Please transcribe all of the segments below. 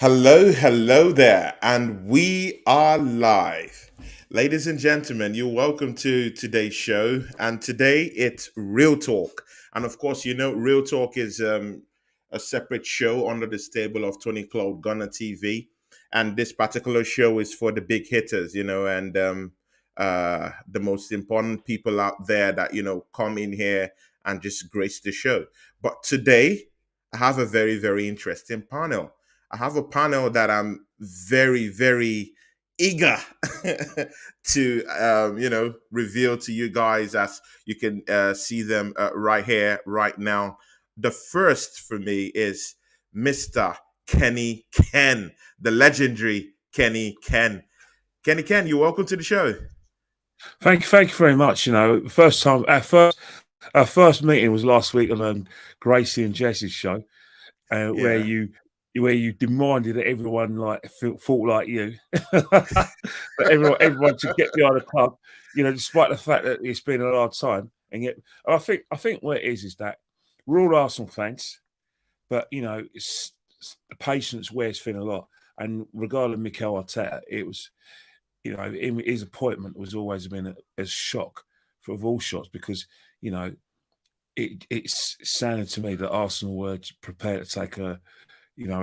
Hello there, and we are live. Ladies and gentlemen, you're welcome to today's show. And today it's Real Talk. And of course, Real Talk is a separate show under the stable of Tony Cloud Gunner TV. And this particular show is for the big hitters, and the most important people out there that, come in here and just grace the show. But today, I have a very, very interesting panel. I have a panel that I'm very, very eager to, reveal to you guys as you can see them right here, right now. The first for me is Mr. Kenny Ken, the legendary Kenny Ken. Kenny Ken, you're welcome to the show. Thank you very much. First time, our first meeting was last week on Gracie and Jess's show, where Yeah. you demanded that everyone thought like you, that everyone should get behind the club. Despite the fact that it's been a hard time, and yet I think what it is that we're all Arsenal fans, but the patience wears thin a lot. And regarding Mikel Arteta, it was his appointment was always been a shock of all shots because it's sounded to me that Arsenal were prepared to take a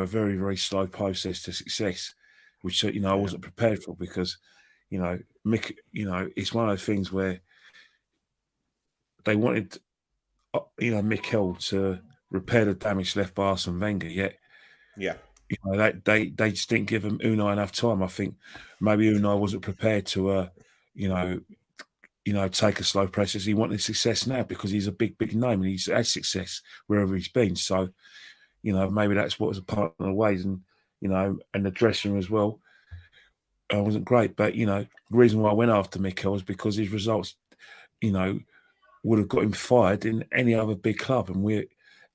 very, very slow process to success, which I Yeah. wasn't prepared for because Mick, it's one of those things where they wanted Mikel to repair the damage left by Arsene Wenger, yet Yeah. they just didn't give him Unai enough time. I think maybe Unai wasn't prepared to take a slow process. He wanted success now because he's a big name and he's had success wherever he's been. So, maybe that's what was a part of the ways, and and the dressing room as well wasn't great. But the reason why I went after Mikel was because his results, would have got him fired in any other big club, and we're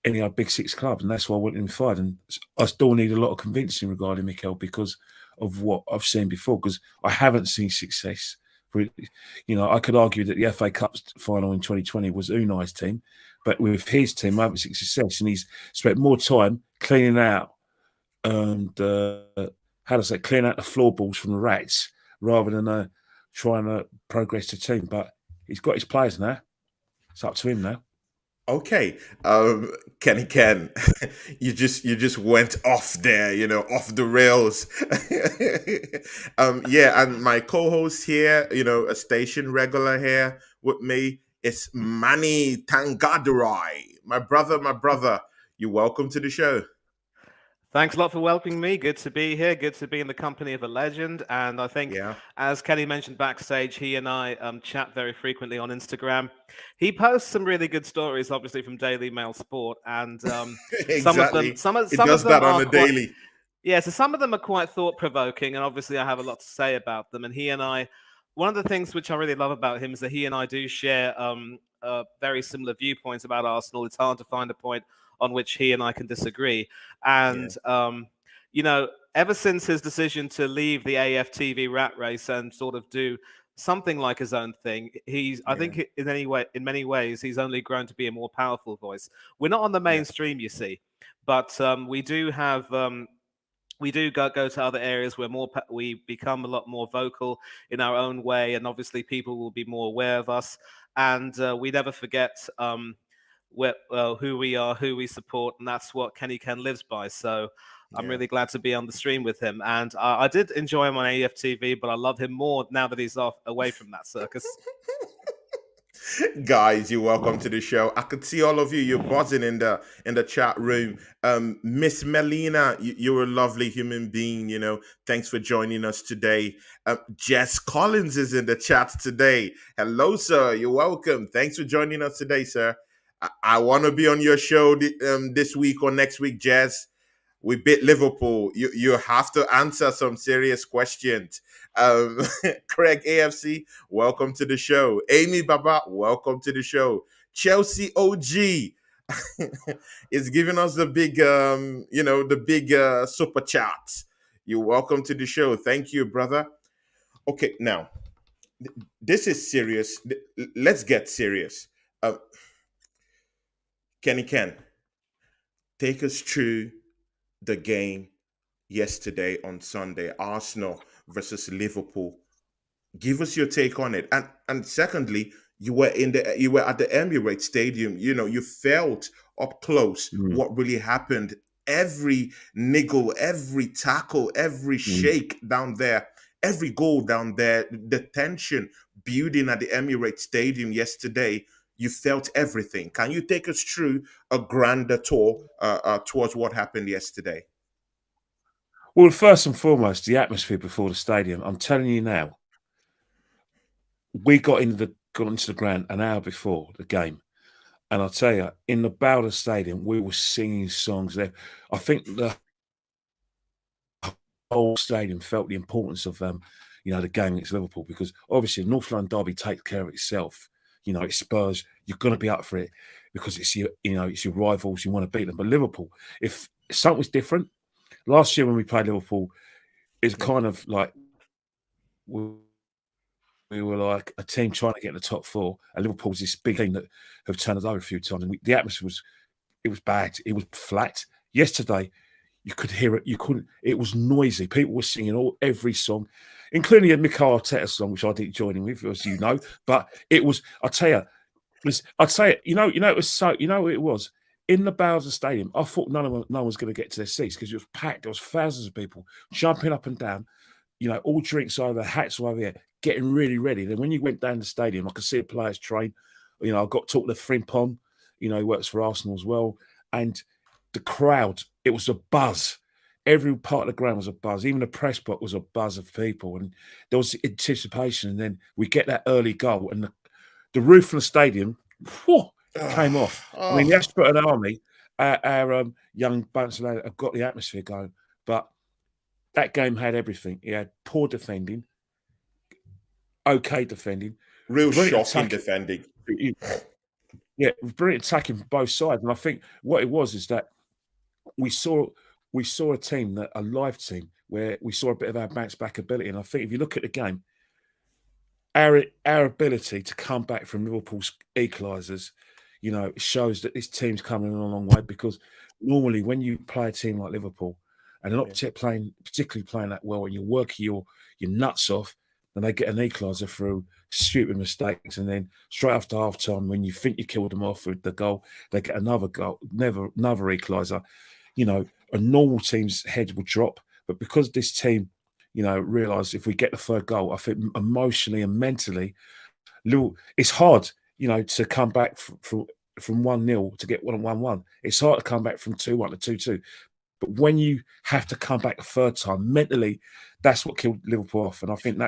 any other big six clubs, and that's why I wanted him fired. And I still need a lot of convincing regarding Mikel because of what I've seen before, because I haven't seen success. I could argue that the FA Cup final in 2020 was Unai's team, but with his team, I haven't seen success, and he's spent more time cleaning out and cleaning out the floorballs from the rats rather than trying to progress the team. But he's got his players now. It's up to him now. Okay, Kenny Ken, you just went off there, off the rails. Yeah, and my co-host here, a station regular here with me is Manny Tangadarai, my brother. You're welcome to the show. Thanks a lot for welcoming me. Good to be here. Good to be in the company of a legend. And I think, Yeah, as Kenny mentioned backstage, he and I chat very frequently on Instagram. He posts some really good stories, obviously from Daily Mail Sport, and some of them, exactly. He some of does them that on are a quite, daily. yeah. So some of them are quite thought provoking, and obviously I have a lot to say about them. And he and I, one of the things which I really love about him is that he and I do share very similar viewpoints about Arsenal. It's hard to find a point on which he and I can disagree. Yeah, And ever since his decision to leave the AFTV rat race and sort of do something like his own thing, I yeah, think in many ways, he's only grown to be a more powerful voice. We're not on the yeah, mainstream, you see, but we do have. We do go to other areas where we become a lot more vocal in our own way, and obviously people will be more aware of us. And we never forget who we are, who we support, and that's what Kenny Ken lives by. So I'm yeah. really glad to be on the stream with him, and I did enjoy him on AFTV, but I love him more now that he's away from that circus. Guys, you're welcome to the show. I could see all of you. You're buzzing in the chat room. Miss Melina, you're a lovely human being. Thanks for joining us today. Jess Collins is in the chat today. Hello, sir. You're welcome. Thanks for joining us today, sir. I want to be on your show this week or next week, Jess. We beat Liverpool. You have to answer some serious questions. Um, Craig AFC, welcome to the show. Amy Baba, welcome to the show. Chelsea OG is giving us the big super chats. You're welcome to the show. Thank you, brother. Okay, now this is serious. Let's get serious. Uh, Kenny Ken, take us through the game yesterday on Sunday, Arsenal versus Liverpool. Give us your take on it. And secondly, you were at the Emirates Stadium. You know, you felt up close Mm, what really happened. Every niggle, every tackle, every mm. shake down there, every goal down there, the tension building at the Emirates Stadium yesterday. You felt everything. Can you take us through a grander tour towards what happened yesterday? Well, first and foremost, the atmosphere before the stadium. I'm telling you now, we got into the ground an hour before the game, and I'll tell you, in the Bowder Stadium, we were singing songs there. I think the whole stadium felt the importance of the game against Liverpool, because obviously North London derby takes care of itself. You know, it's Spurs. You're going to be up for it because it's your rivals. You want to beat them. But Liverpool, if something was different last year when we played Liverpool, it's Yeah. kind of like we were like a team trying to get in the top four, and Liverpool's this big team that have turned us over a few times. And the atmosphere was bad. It was flat. Yesterday, you could hear it. You couldn't. It was noisy. People were singing every song, including a Mikel Arteta song, which I didn't join in with, as you know. But it was. I tell you, I'd say it. It was so. You know what it was in the Bowser Stadium. I thought no one was going to get to their seats because it was packed. There was thousands of people jumping up and down. All drinks over, hats over there, getting really ready. Then when you went down the stadium, I could see the players train. I got talking to Frimpong, he works for Arsenal as well. And the crowd, it was a buzz. Every part of the ground was a buzz. Even the press box was a buzz of people. And there was anticipation. And then we get that early goal. And the roof of the stadium whew, came off. I mean, the Oh, Ashburton Army, our young bunch of lads have got the atmosphere going. But that game had everything. It had poor defending, okay defending, real brilliant shocking attacking. defending. Yeah, brilliant attacking from both sides. And I think what it was is that we saw a team, a live team, where we saw a bit of our bounce back ability. And I think if you look at the game, our ability to come back from Liverpool's equalisers, shows that this team's coming a long way. Because normally when you play a team like Liverpool and they're not Yeah. particularly playing that well, and you're working your nuts off, and they get an equaliser through stupid mistakes, and then straight after half time, when you think you killed them off with the goal, they get another goal, another equaliser. A normal team's head would drop, but because this team realised if we get the third goal, I think emotionally and mentally, it's hard, to come back from 1-0 to get 1-1. It's hard to come back from 2-1 to 2-2. But when you have to come back a third time, mentally, that's what killed Liverpool off. And I think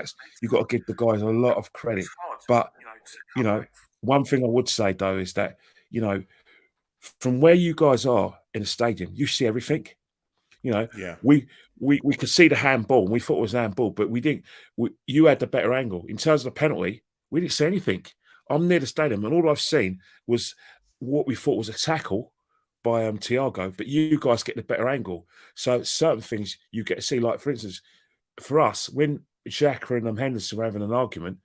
you've got to give the guys a lot of credit. But, one thing I would say, though, is that, from where you guys are in the stadium, you see everything. You know, Yeah. we could see the handball, and we thought it was handball, but we didn't. You had the better angle in terms of the penalty. We didn't see anything. I'm near the stadium, and all I've seen was what we thought was a tackle by Thiago, but you guys get the better angle. So certain things you get to see, like for instance, for us when Xhaka and Henderson were having an argument,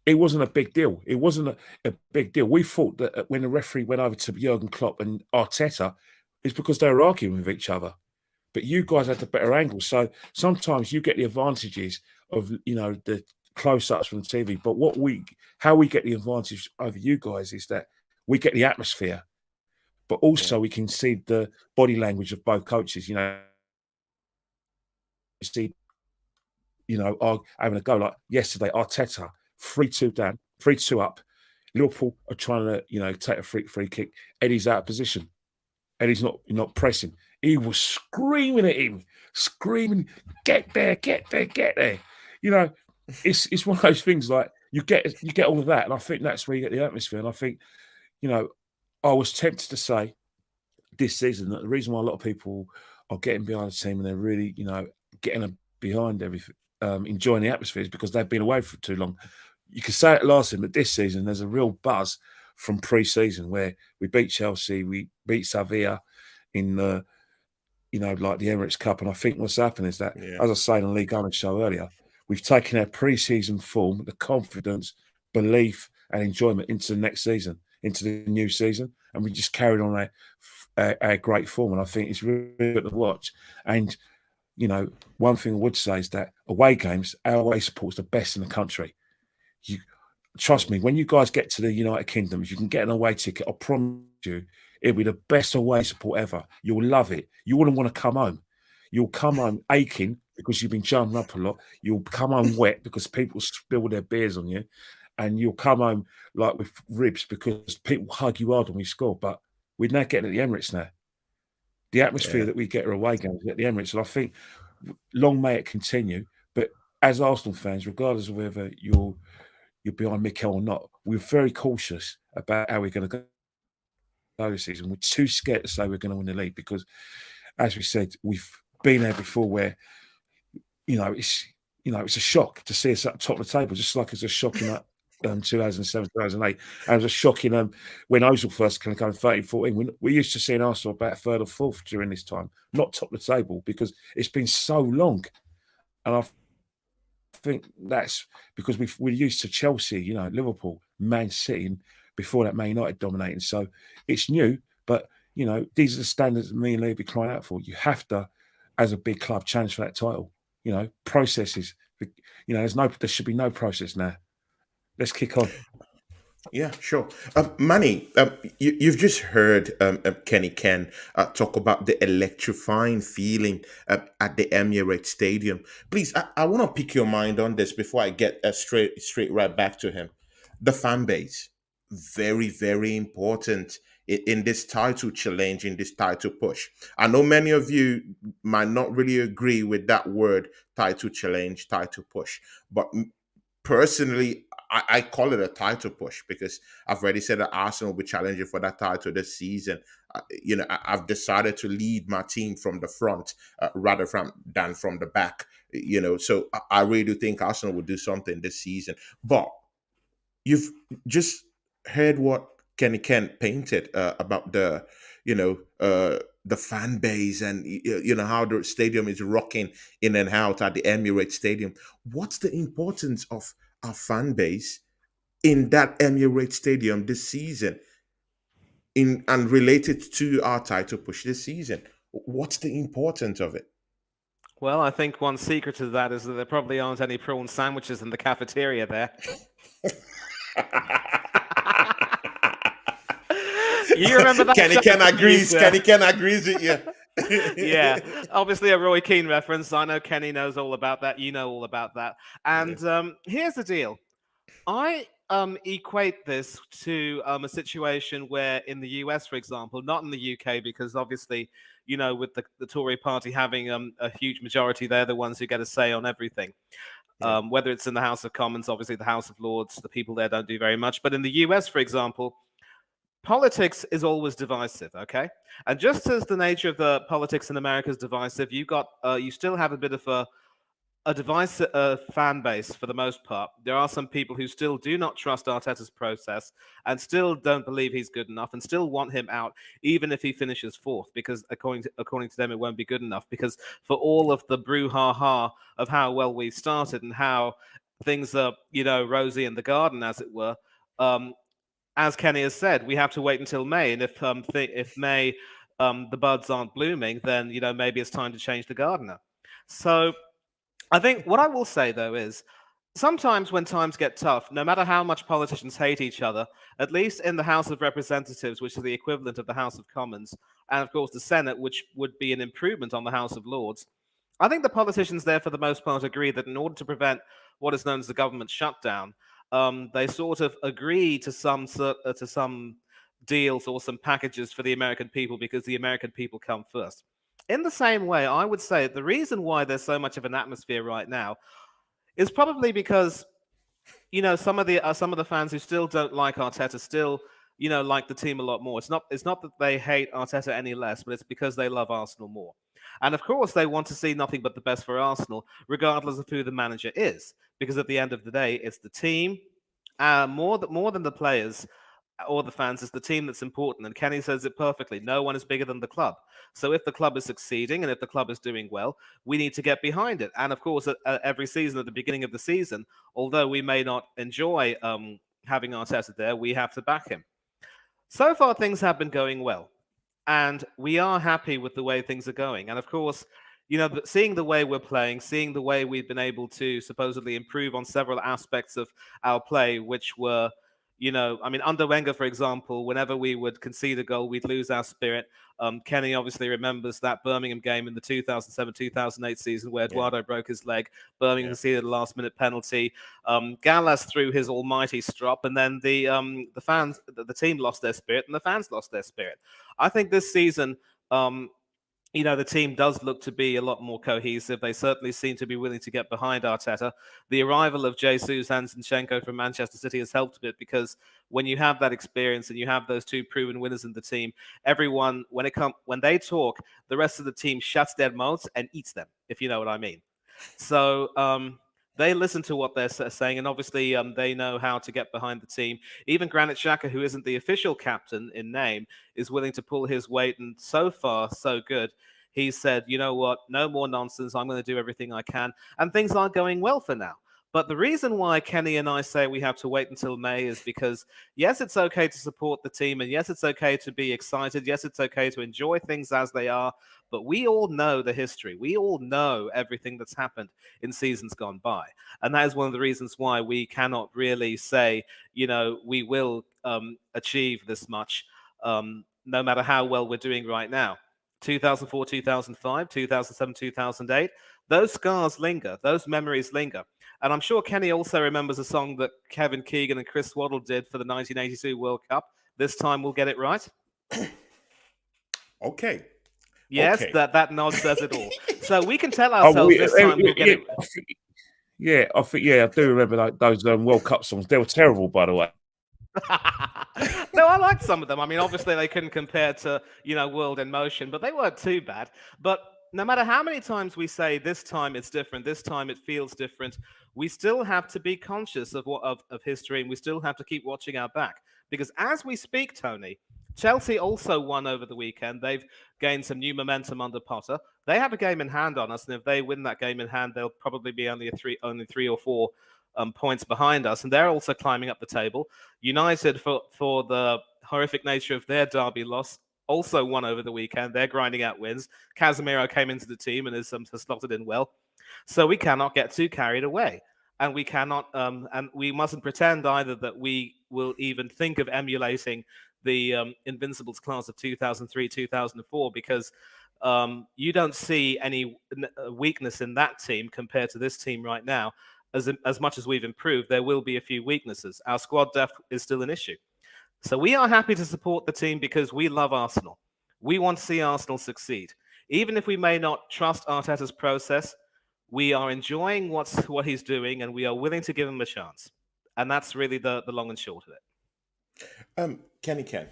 it wasn't a big deal. It wasn't a big deal. We thought that when the referee went over to Jurgen Klopp and Arteta, it's because they were arguing with each other. But you guys had the better angle. So sometimes you get the advantages of, the close-ups from the TV. But how we get the advantage over you guys is that we get the atmosphere, but Yeah. also we can see the body language of both coaches. See, are having a go. Like yesterday, Arteta, 3-2 down, 3-2 up. Liverpool are trying to, take a free kick. Eddie's out of position. Eddie's not pressing. He was screaming at him, screaming, get there, get there, get there. It's one of those things like you get all of that. And I think that's where you get the atmosphere. And I think, I was tempted to say this season that the reason why a lot of people are getting behind the team and they're really, getting behind everything, enjoying the atmosphere is because they've been away for too long. You could say it last season, but this season there's a real buzz from pre-season where we beat Chelsea, we beat Sevilla in the, like the Emirates Cup. And I think what's happened is that, Yeah. as I was saying on Lee Gunn's show earlier, we've taken our pre-season form, the confidence, belief, and enjoyment into the next season, into the new season, and we just carried on our great form. And I think it's really good to watch. And you know, one thing I would say is that away games, our away support's the best in the country. You trust me, when you guys get to the United Kingdom, if you can get an away ticket, I promise you, it'll be the best away support ever. You'll love it. You wouldn't want to come home. You'll come home aching because you've been jumping up a lot. You'll come home wet because people spill their beers on you, and you'll come home like with ribs because people hug you hard when we score. But we're now getting at the Emirates now. The atmosphere Yeah. that we get at away games at the Emirates, and I think long may it continue. But as Arsenal fans, regardless of whether you're behind Mikel or not, we're very cautious about how we're going to go this season. We're too scared to say we're going to win the league because, as we said, we've been there before where it's a shock to see us at the top of the table, just like it's a shock in that 2007, 2008. And it was a shock in when Ozil first kind of came in 13, 14. We're used to seeing Arsenal about third or fourth during this time, not top of the table because it's been so long. And I think that's because we're used to Chelsea, Liverpool, Man City, and before that, Man United dominating. So it's new, but these are the standards that me and Lee be crying out for. You have to, as a big club, challenge for that title. Processes. There should be no process now. Let's kick on. Yeah, sure. Manny, you've just heard Kenny Ken talk about the electrifying feeling at the Emirates Stadium. Please, I want to pick your mind on this before I get straight right back to him. The fan base, very, very important in this title challenge, in this title push. I know many of you might not really agree with that word, title challenge, title push, but personally, I call it a title push because I've already said that Arsenal will be challenging for that title this season. I've decided to lead my team from the front rather than from the back. So I really do think Arsenal will do something this season. But you've just heard what Kenny Kent painted about the fan base and how the stadium is rocking in and out at the Emirates Stadium. What's the importance of our fan base in that Emirates Stadium this season, and related to our title push this season? What's the importance of it? Well, I think one secret to that is that there probably aren't any prawn sandwiches in the cafeteria there. You remember that? Kenny Ken agrees. Kenny Ken agrees with you. Yeah, obviously a Roy Keane reference. I know Kenny knows all about that. You know all about that. And here's the deal. I equate this to a situation where in the US, for example, not in the UK, because obviously, with the Tory party having a huge majority, they're the ones who get a say on everything. Whether it's in the House of Commons, obviously the House of Lords, the people there don't do very much. But in the US, for example, politics is always divisive, okay? And just as the nature of the politics in America is divisive, you still have a bit of a divisive fan base for the most part. There are some people who still do not trust Arteta's process and still don't believe he's good enough and still want him out, even if he finishes fourth, because according to them, it won't be good enough. Because for all of the brouhaha of how well we started and how things are, rosy in the garden, as it were, as Kenny has said, we have to wait until May. And if May the buds aren't blooming, then maybe it's time to change the gardener. So I think what I will say, though, is sometimes when times get tough, no matter how much politicians hate each other, at least in the House of Representatives, which is the equivalent of the House of Commons, and of course the Senate, which would be an improvement on the House of Lords, I think the politicians there, for the most part, agree that in order to prevent what is known as the government shutdown, they sort of agree to some deals or some packages for the American people because the American people come first. In the same way, I would say the reason why there's so much of an atmosphere right now is probably because some of the fans who still don't like Arteta still like the team a lot more. It's not that they hate Arteta any less, but it's because they love Arsenal more. And of course, they want to see nothing but the best for Arsenal, regardless of who the manager is, because at the end of the day, it's the team more than the players or the fans. Is the team that's important. And Kenny says it perfectly. No one is bigger than the club. So if the club is succeeding and if the club is doing well, we need to get behind it. And of course, every season, at the beginning of the season, although we may not enjoy having Arteta there, we have to back him. So far, things have been going well. And we are happy with the way things are going. And of course, but seeing the way we're playing, seeing the way we've been able to supposedly improve on several aspects of our play, which were, I mean, under Wenger, for example, whenever we would concede a goal, we'd lose our spirit. Kenny obviously remembers that Birmingham game in the 2007-2008 season where Yeah, Eduardo broke his leg. Birmingham yeah. conceded a last-minute penalty. Gallas threw his almighty strop, and then the fans, the team lost their spirit, and the fans lost their spirit. I think this season, the team does look to be a lot more cohesive. They certainly seem to be willing to get behind Arteta. The arrival of Jesus and Zinchenko from Manchester City has helped a bit because when you have that experience and you have those two proven winners in the team, everyone, when they talk, the rest of the team shuts their mouths and eats them, if you know what I mean. So they listen to what they're saying, and obviously they know how to get behind the team. Even Granit Xhaka, who isn't the official captain in name, is willing to pull his weight, and so far, so good. He said, you know what, no more nonsense. I'm going to do everything I can. And things are going well for now. But the reason why Kenny and I say we have to wait until May is because, yes, it's okay to support the team. And yes, it's okay to be excited. Yes, it's okay to enjoy things as they are. But we all know the history. We all know everything that's happened in seasons gone by. And that is one of the reasons why we cannot really say, we will achieve this much, no matter how well we're doing right now. 2004, 2005, 2007, 2008, those scars linger, those memories linger. And I'm sure Kenny also remembers a song that Kevin Keegan and Chris Waddle did for the 1982 World Cup. This time we'll get it right. Okay. Yes, Okay. that nod says it all. So we can tell ourselves this time we'll get it. I do remember those World Cup songs. They were terrible, by the way. No, I liked some of them. I mean, obviously they couldn't compare to, World in Motion, but they weren't too bad. But no matter how many times we say this time it's different, this time it feels different, we still have to be conscious of history, and we still have to keep watching our back. Because as we speak, Tony, Chelsea also won over the weekend. They've gained some new momentum under Potter. They have a game in hand on us, and if they win that game in hand, they'll probably be only three or four points behind us, and they're also climbing up the table. United, for the horrific nature of their derby loss, also won over the weekend. They're grinding out wins. Casemiro came into the team and has slotted in well. So we cannot get too carried away. And we cannot, and we mustn't pretend either that we will even think of emulating the Invincibles class of 2003, 2004, because you don't see any weakness in that team compared to this team right now. As much as we've improved, there will be a few weaknesses. Our squad depth is still an issue. So we are happy to support the team because we love Arsenal. We want to see Arsenal succeed. Even if we may not trust Arteta's process, we are enjoying what he's doing, and we are willing to give him a chance. And that's really the long and short of it. Kenny Ken.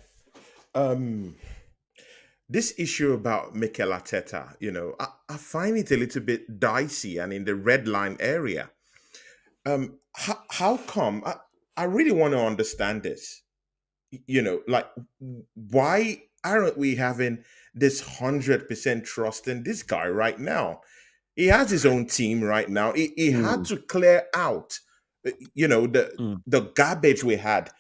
This issue about Mikel Arteta, I find it a little bit dicey and in the red line area. How come? I really want to understand this. Like, why aren't we having this 100% trust in this guy right now? He has his own team right now. He had to clear out, the garbage we had,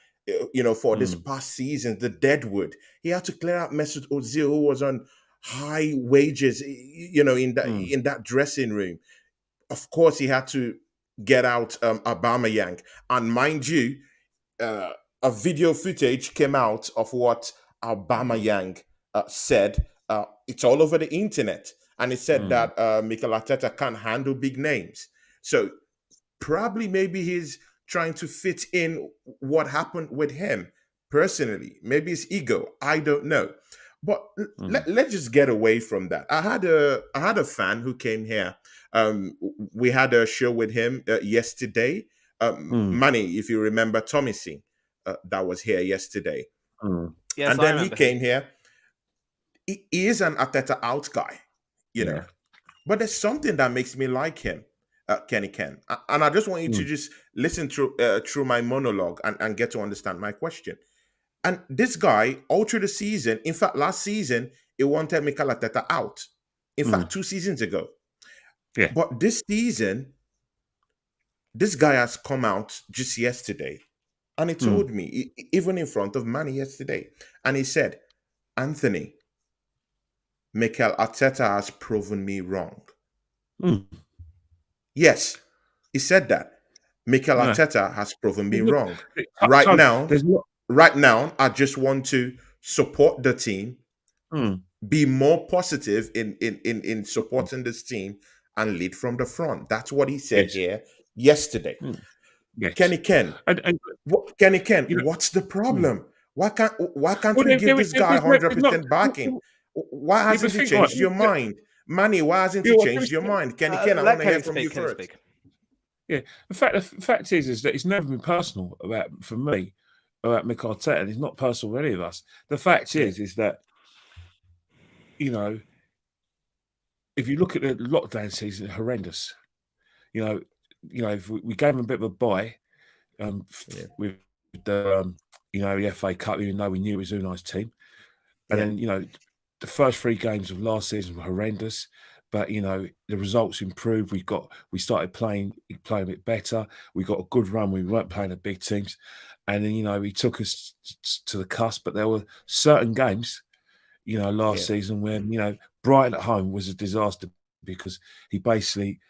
for this past season, the deadwood. He had to clear out Mesut Ozil, who was on high wages, in that dressing room. Of course, he had to get out Aubameyang, and mind you, a video footage came out of what Aubameyang said. It's all over the internet, and it said that Mikel Arteta can't handle big names. So probably maybe he's trying to fit in what happened with him personally. Maybe it's ego. I don't know. But let's just get away from that. I had a fan who came here. We had a show with him yesterday. Manny, if you remember, Tommy Singh, that was here yesterday. Yes, and then he came here. He is an Arteta out guy, know. But there's something that makes me like him, Kenny Ken. And I just want you to just listen through my monologue and get to understand my question. And this guy, all through the season, in fact, last season, he wanted Mikel Arteta out. In fact, 2 seasons ago. Yeah. But this season, this guy has come out just yesterday, and he told me, even in front of Manny yesterday, and he said, Anthony, Mikel Arteta has proven me wrong. Mm. Yes, he said that. Mikel Yeah. Arteta has proven me Look, wrong. Right so now, there's not. right now, I just want to support the team, Mm. be more positive in supporting this team, and lead from the front. That's what he said Yes. here yesterday. Mm. Yes. Kenny Ken, And Kenny Ken, you know. what's the Mm. problem? Why can't Well, we give this guy there's not. 100% backing? Why Yeah, but hasn't he think right. changed your mind? Manny, why hasn't he You know, changed your mind? Kenny Ken, I Let want to hear Kenny from you speak. Kenny first. speak. yeah. The fact is that it's never been personal about for me about Mick Arteta, and it's not personal for any of us. The fact Yeah, is that you know if you look at the lockdown season, horrendous. You know, if we gave him a bit of a bye yeah, with the FA Cup, even though we knew it was Unai's team, and yeah, then the first 3 games of last season were horrendous. But the results improved. We started playing a bit better. We got a good run. We weren't playing the big teams, and then he took us to the cusp. But there were certain games, last yeah, season when Brighton at home was a disaster because he basically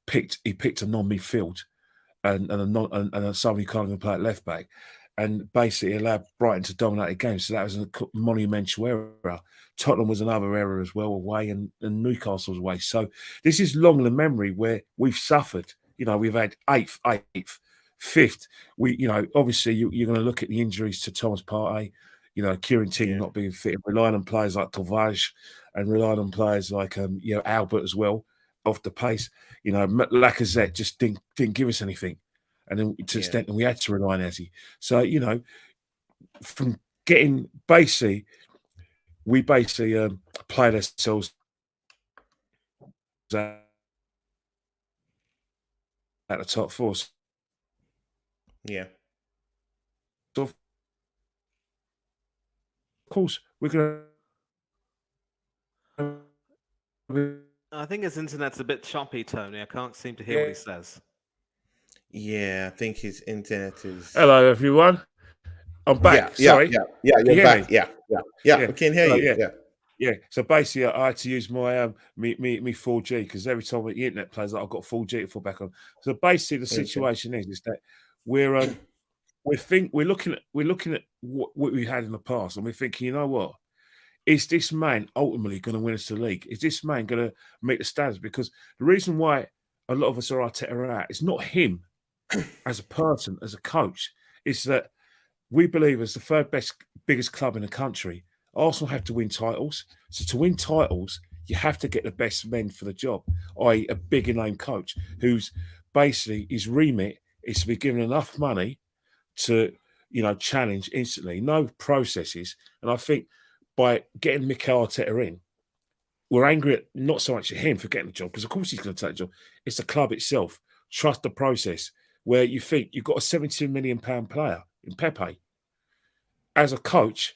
picked a non-midfield and somebody can't even play at left back, and basically allowed Brighton to dominate the game. So that was a monumental error. Tottenham was another error as well away, and Newcastle was away. So this is long in the memory where we've suffered. We've had eighth, fifth. Obviously you're going to look at the injuries to Thomas Partey. Kieran Tierney yeah, not being fit, relying on players like Tavares and relying on players like Albert as well off the pace. Lacazette just didn't give us anything, and then to the yeah, extent that we had to rely on Ezzy. So from getting basically, we basically played ourselves at the top four. So yeah. of course we're going to. I think his internet's a bit choppy, Tony. I can't seem to hear what he says. Yeah, I think his internet is. Hello, everyone. I'm Yeah, back. yeah, Sorry. yeah, yeah. Can You're you hear me? back. Yeah, yeah, yeah. Yeah. We can hear So you. yeah. Yeah, Yeah, so basically, I had to use my me 4G because every time the internet plays, I've got 4G to fall back on. So basically, the okay. situation is that we're looking at what we had in the past, and we're thinking, you know what, is this man ultimately going to win us the league? Is this man going to meet the standards? Because the reason why a lot of us are Arteta out, it's not him as a person, as a coach, it's that we believe as the third biggest club in the country, Arsenal have to win titles. So to win titles, you have to get the best men for the job, i.e. a bigger name coach who's basically his remit is to be given enough money to, challenge instantly, no processes. And I think by getting Mikel Arteta in, we're angry at not so much at him for getting the job, because of course he's going to take the job. It's the club itself. Trust the process, where you think you've got a £72 million player in Pepe. As a coach,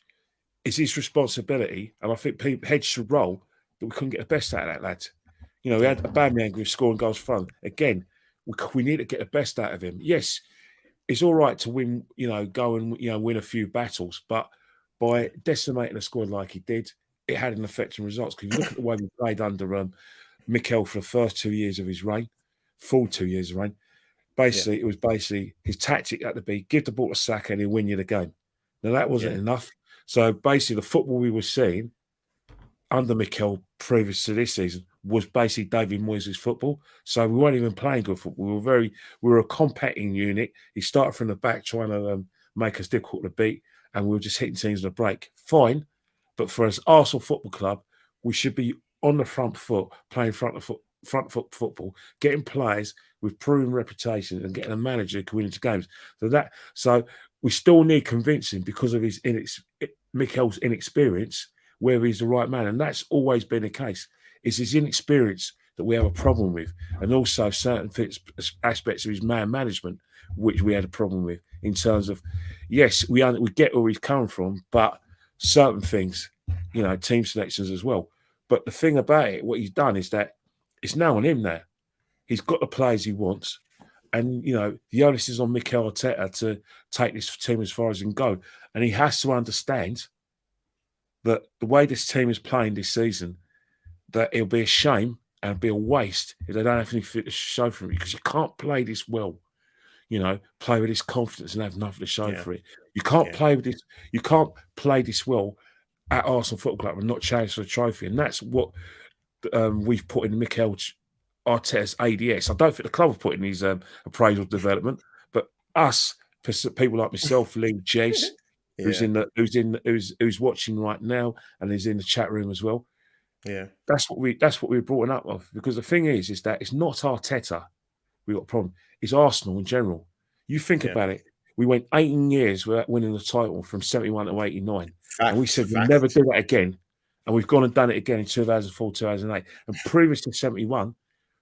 it's his responsibility, and I think heads should roll that we couldn't get the best out of that lad. We had Aubameyang who's scoring goals front. Again, we need to get the best out of him. Yes, it's all right to win, go and win a few battles, but by decimating a squad like he did, it had an effect on results. Because if you look at the way we played under Mikel for the first 2 years of his reign, full 2 years of reign, Yeah, it was basically his tactic had to be give the ball to Saka and he'll win you the game. Now that wasn't yeah, enough. So basically, the football we were seeing under Mikel previous to this season was basically David Moyes' football. So we weren't even playing good football. We were a compacting unit. He started from the back trying to make us difficult to beat, and we were just hitting teams on the break. Fine, but for us Arsenal Football Club, we should be on the front foot, playing front foot football, getting players with proven reputations, and getting a manager who can win into games. So we still need convincing because of his Mikel's inexperience, whether he's the right man, and that's always been the case. It's his inexperience that we have a problem with, and also certain aspects of his man management, which we had a problem with. In terms of, yes, we get where he's coming from, but certain things, team selections as well. But the thing about it, what he's done is that it's now on him now. He's got the players he wants. And, the onus is on Mikel Arteta to take this team as far as he can go. And he has to understand that the way this team is playing this season, that it'll be a shame and be a waste if they don't have anything to show for it, because you can't play this well. Play with this confidence and have nothing to show Yeah. for it. You can't Yeah. play with this. You can't play this well at Arsenal Football Club and not challenge for the trophy. And that's what we've put in Mikel Arteta's ADS. I don't think the club have put in his appraisal development, but us, people like myself, Lee, Jace, Yeah. who's watching right now and is in the chat room as well. Yeah. That's what we're brought up of. Because the thing is that it's not Arteta we got a problem. It's Arsenal in general. You think Yeah. about it. We went 18 years without winning the title from 71 to 89. And we Fact. said we'll never Fact. do that again. And we've gone and done it again in 2004, 2008. And previous to 71,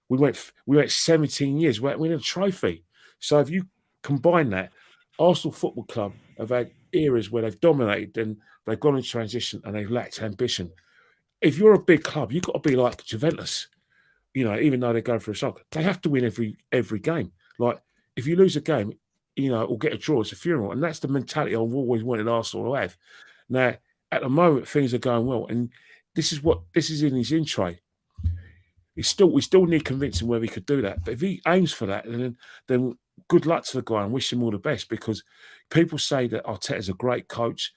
we went 17 years without winning a trophy. So if you combine that, Arsenal Football Club have had eras where they've dominated and they've gone in transition and they've lacked ambition. If you're a big club, you've got to be like Juventus. Even though they're going for a shock, they have to win every game. Like, if you lose a game, or get a draw, it's a funeral. And that's the mentality I've always wanted Arsenal to have. Now, at the moment, things are going well. And this is in his in tray. We still need convincing whether he could do that. But if he aims for that, then good luck to the guy and wish him all the best, because people say that Arteta's a great coach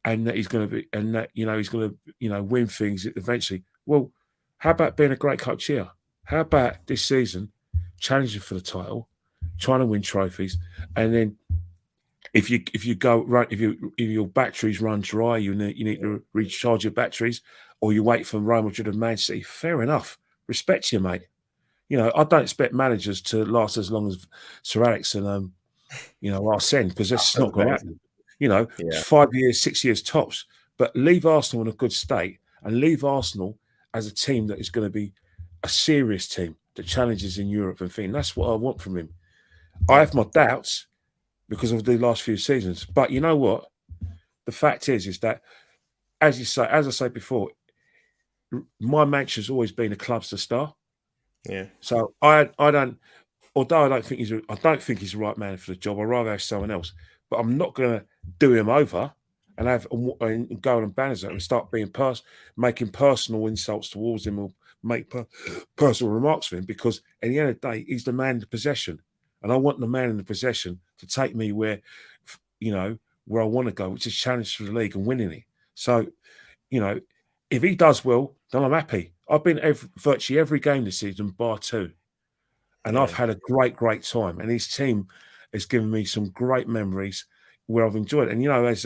and that he's going to be, and that, he's going to, win things eventually. Well, how about being a great coach here? How about this season challenging for the title, trying to win trophies, and then if your batteries run dry, you need to recharge your batteries, or you wait for Real Madrid and Man City. Fair enough, respect you, mate. I don't expect managers to last as long as Sir Alex and Arsene, because that's not going to happen. Yeah. 5 years, 6 years tops. But leave Arsenal in a good state and leave Arsenal as a team that is going to be a serious team that challenges in Europe and things. That's what I want from him. I have my doubts because of the last few seasons. But you know what? The fact is that, as I said before, my mantra's always been a club's the star. Yeah. So I don't. Although I don't think he's the right man for the job. I'd rather have someone else. But I'm not going to do him over and go on banners and start making personal insults towards him, or make personal remarks for him, because at the end of the day, he's the man in the possession, and I want the man in the possession to take me where I want to go, which is challenge for the league and winning it. So, if he does well, then I'm happy. I've been virtually every game this season, bar 2. And I've had a great time. And his team has given me some great memories where I've enjoyed it. And, as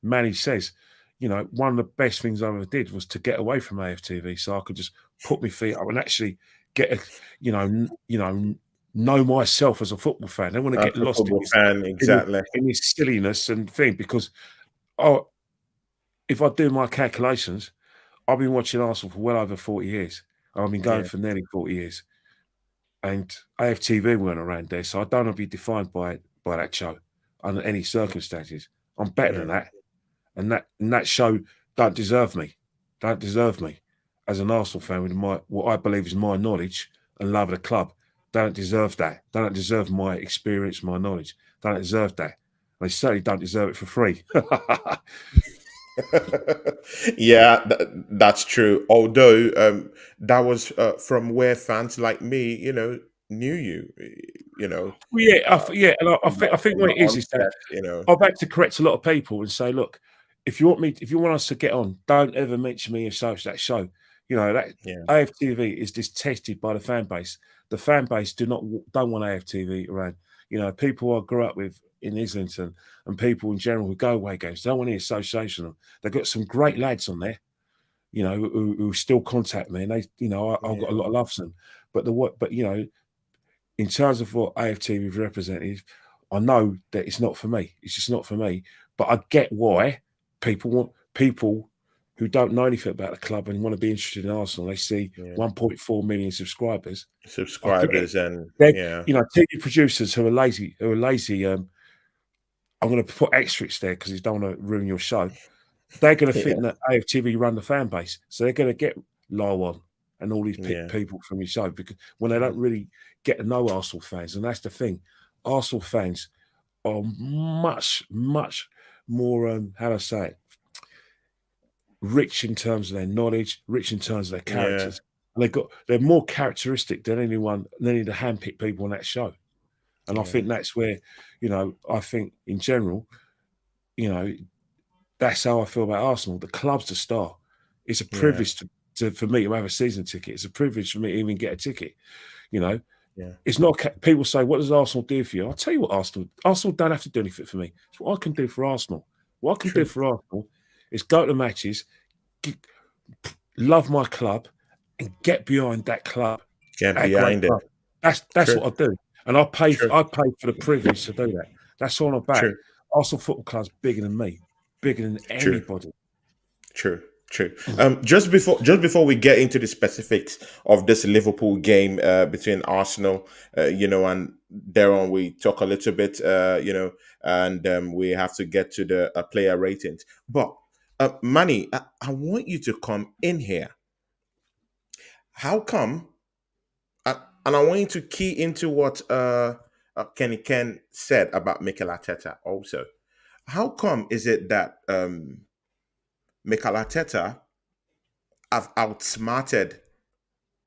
Manny says, one of the best things I ever did was to get away from AFTV, so I could just put my feet up and actually get know myself as a football fan. I don't want to get lost in this silliness and thing, because if I do my calculations, I've been watching Arsenal for well over 40 years. I've been going for nearly 40 years. And AFTV weren't around there, so I don't want to be defined by that show under any circumstances. I'm better than that, and that show don't deserve me. Don't deserve me as an Arsenal fan with what I believe is my knowledge and love of the club. They don't deserve that. They don't deserve my experience, my knowledge. They don't deserve that. They certainly don't deserve it for free. Yeah, that's true. Although that was from where fans like me, knew you. Well, yeah, and I think what it is that I've had to correct a lot of people and say, look, if you want us to get on, don't ever mention me as such that show. That AFTV is detested by the fan base. The fan base don't want AFTV around. People I grew up with in Islington and people in general who go away games, they don't want any association of them. They've got some great lads on there, who still contact me, and they, I've got a lot of love for them. But in terms of what AFTV is represented, I know that it's not for me. It's just not for me. But I get why people who don't know anything about the club and want to be interested in Arsenal. They see 1.4 million subscribers. And TV producers who are lazy. I'm going to put asterisks there because you don't want to ruin your show. They're going to think that AFTV run the fan base, so they're going to get Lawon and all these people from your show, because when they don't really get to know Arsenal fans, and that's the thing, Arsenal fans are much more how do I say it? rich in terms of their knowledge, rich in terms of their Yeah. characters. And they're more characteristic than any of the handpicked people on that show. And I Yeah. think that's where, I think in general, you know, that's how I feel about Arsenal. The club's the star. It's a Yeah. privilege for me to have a season ticket. It's a privilege for me to even get a ticket. You know, Yeah. it's not. People say, "What does Arsenal do for you?" I'll tell you what Arsenal don't have to do anything for me. It's what I can do for Arsenal. What I can do True. for Arsenal is go to matches, love my club, and get behind that club, Get a great behind it. club. That's True. what I do, and I True. pay for the privilege to do that. That's all I'm about. True. Arsenal Football Club's bigger than me, bigger than True. anybody. True, true. Just before we get into the specifics of this Liverpool game between Arsenal, and thereon we talk a little bit, and we have to get to the player ratings. But Manny, I want you to come in here. How come? And I want you to key into what Kenny Ken said about Mikel Arteta. Also, how come is it that Mikel Arteta have outsmarted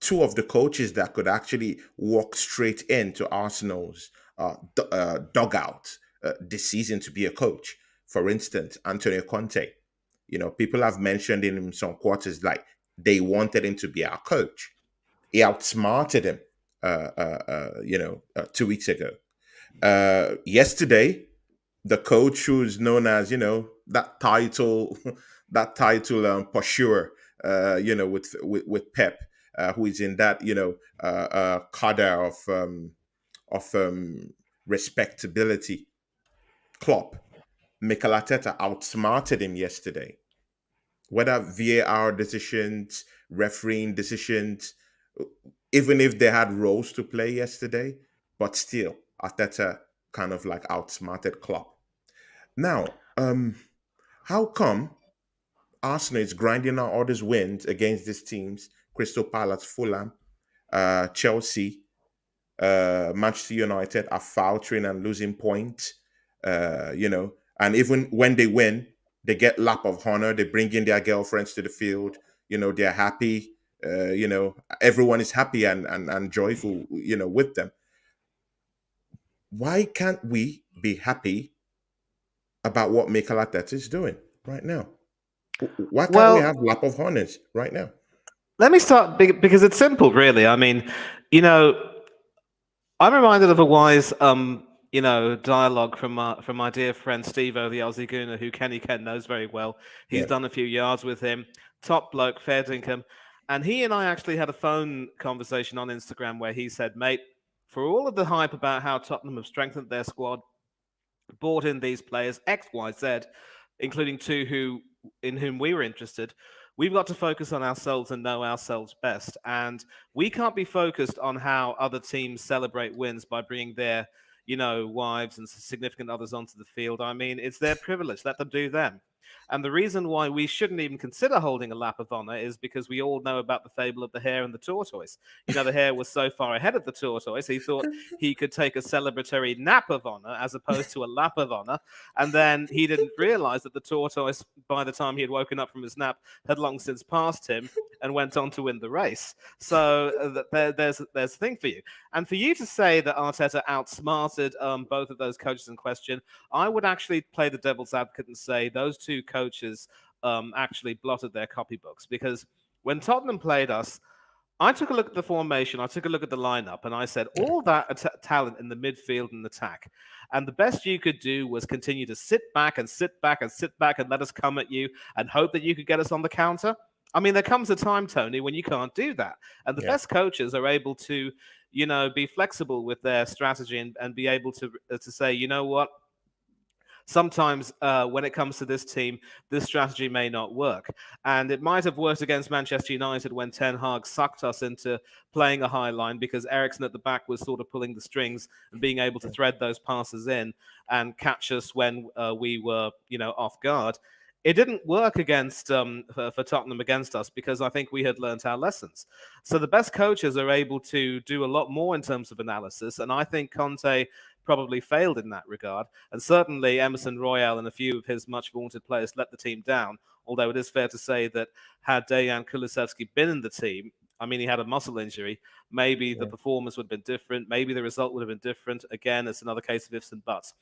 two of the coaches that could actually walk straight into Arsenal's dugout this season to be a coach? For instance, Antonio Conte. People have mentioned in some quarters like they wanted him to be our coach. He outsmarted him, 2 weeks ago. Yesterday, the coach who's known as that title pursuer with Pep, who is in that cadre of respectability. Klopp, Mikel Arteta outsmarted him yesterday. Whether VAR decisions, refereeing decisions, even if they had roles to play yesterday, but still Arteta kind of like outsmarted Klopp. Now, how come Arsenal is grinding out all these wins against these teams? Crystal Palace, Fulham, Chelsea, Manchester United are faltering and losing points. And even when they win, they get lap of honor. They bring in their girlfriends to the field. They're happy. Everyone is happy and joyful. With them. Why can't we be happy about what Mikel Arteta is doing right now? Why can't we Well, have lap of honors right now? let me start because it's simple, really. I mean, you know, I'm reminded of a wise, dialogue from my dear friend Steve O, the Aussie Gooner, who Kenny Ken knows very well. He's Yeah, done a few yards with him, top bloke, fair dinkum. And he and I actually had a phone conversation on Instagram where he said, mate, for all of the hype about how Tottenham have strengthened their squad, brought in these players, X, Y, Z, including two in whom we were interested. We've got to focus on ourselves and know ourselves best. And we can't be focused on how other teams celebrate wins by bringing their, wives and significant others onto the field. I mean, it's their privilege. Let them do them. And the reason why we shouldn't even consider holding a lap of honor is because we all know about the fable of the hare and the tortoise. The hare was so far ahead of the tortoise, he thought he could take a celebratory nap of honor as opposed to a lap of honor. And then he didn't realize that the tortoise, by the time he had woken up from his nap, had long since passed him and went on to win the race. So there's a thing for you. And for you to say that Arteta outsmarted both of those coaches in question, I would actually play the devil's advocate and say those two coaches actually blotted their copybooks, because when Tottenham played us, I took a look at the formation, I took a look at the lineup, and I said, all that talent in the midfield and attack. And the best you could do was continue to sit back and sit back and sit back and let us come at you and hope that you could get us on the counter. I mean, there comes a time, Tony, when you can't do that. And the yeah, best coaches are able to, be flexible with their strategy and be able to say, you know what? Sometimes when it comes to this team, this strategy may not work. And it might have worked against Manchester United when Ten Hag sucked us into playing a high line because Eriksen at the back was sort of pulling the strings and being able to thread those passes in and catch us when we were, off guard. It didn't work against for Tottenham against us because I think we had learnt our lessons. So the best coaches are able to do a lot more in terms of analysis. And I think Conte probably failed in that regard. And certainly Emerson Royale and a few of his much vaunted players let the team down. Although it is fair to say that had Dejan Kulusevski been in the team, I mean, he had a muscle injury, maybe the performance would have been different. Maybe the result would have been different. Again, it's another case of ifs and buts.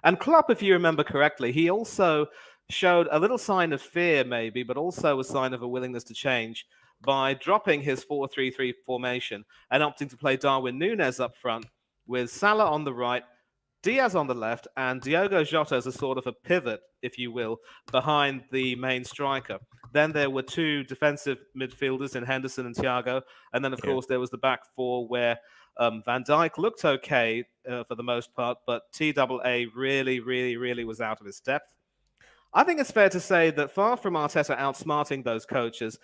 And Klopp, if you remember correctly, he also showed a little sign of fear, maybe, but also a sign of a willingness to change by dropping his 4-3-3 formation and opting to play Darwin Núñez up front with Salah on the right, Diaz on the left, and Diogo Jota as a sort of a pivot, if you will, behind the main striker. Then there were two defensive midfielders in Henderson and Thiago. And then, of course, there was the back four where Van Dijk looked okay for the most part, but TAA really was out of his depth. I think it's fair to say that far from Arteta outsmarting those coaches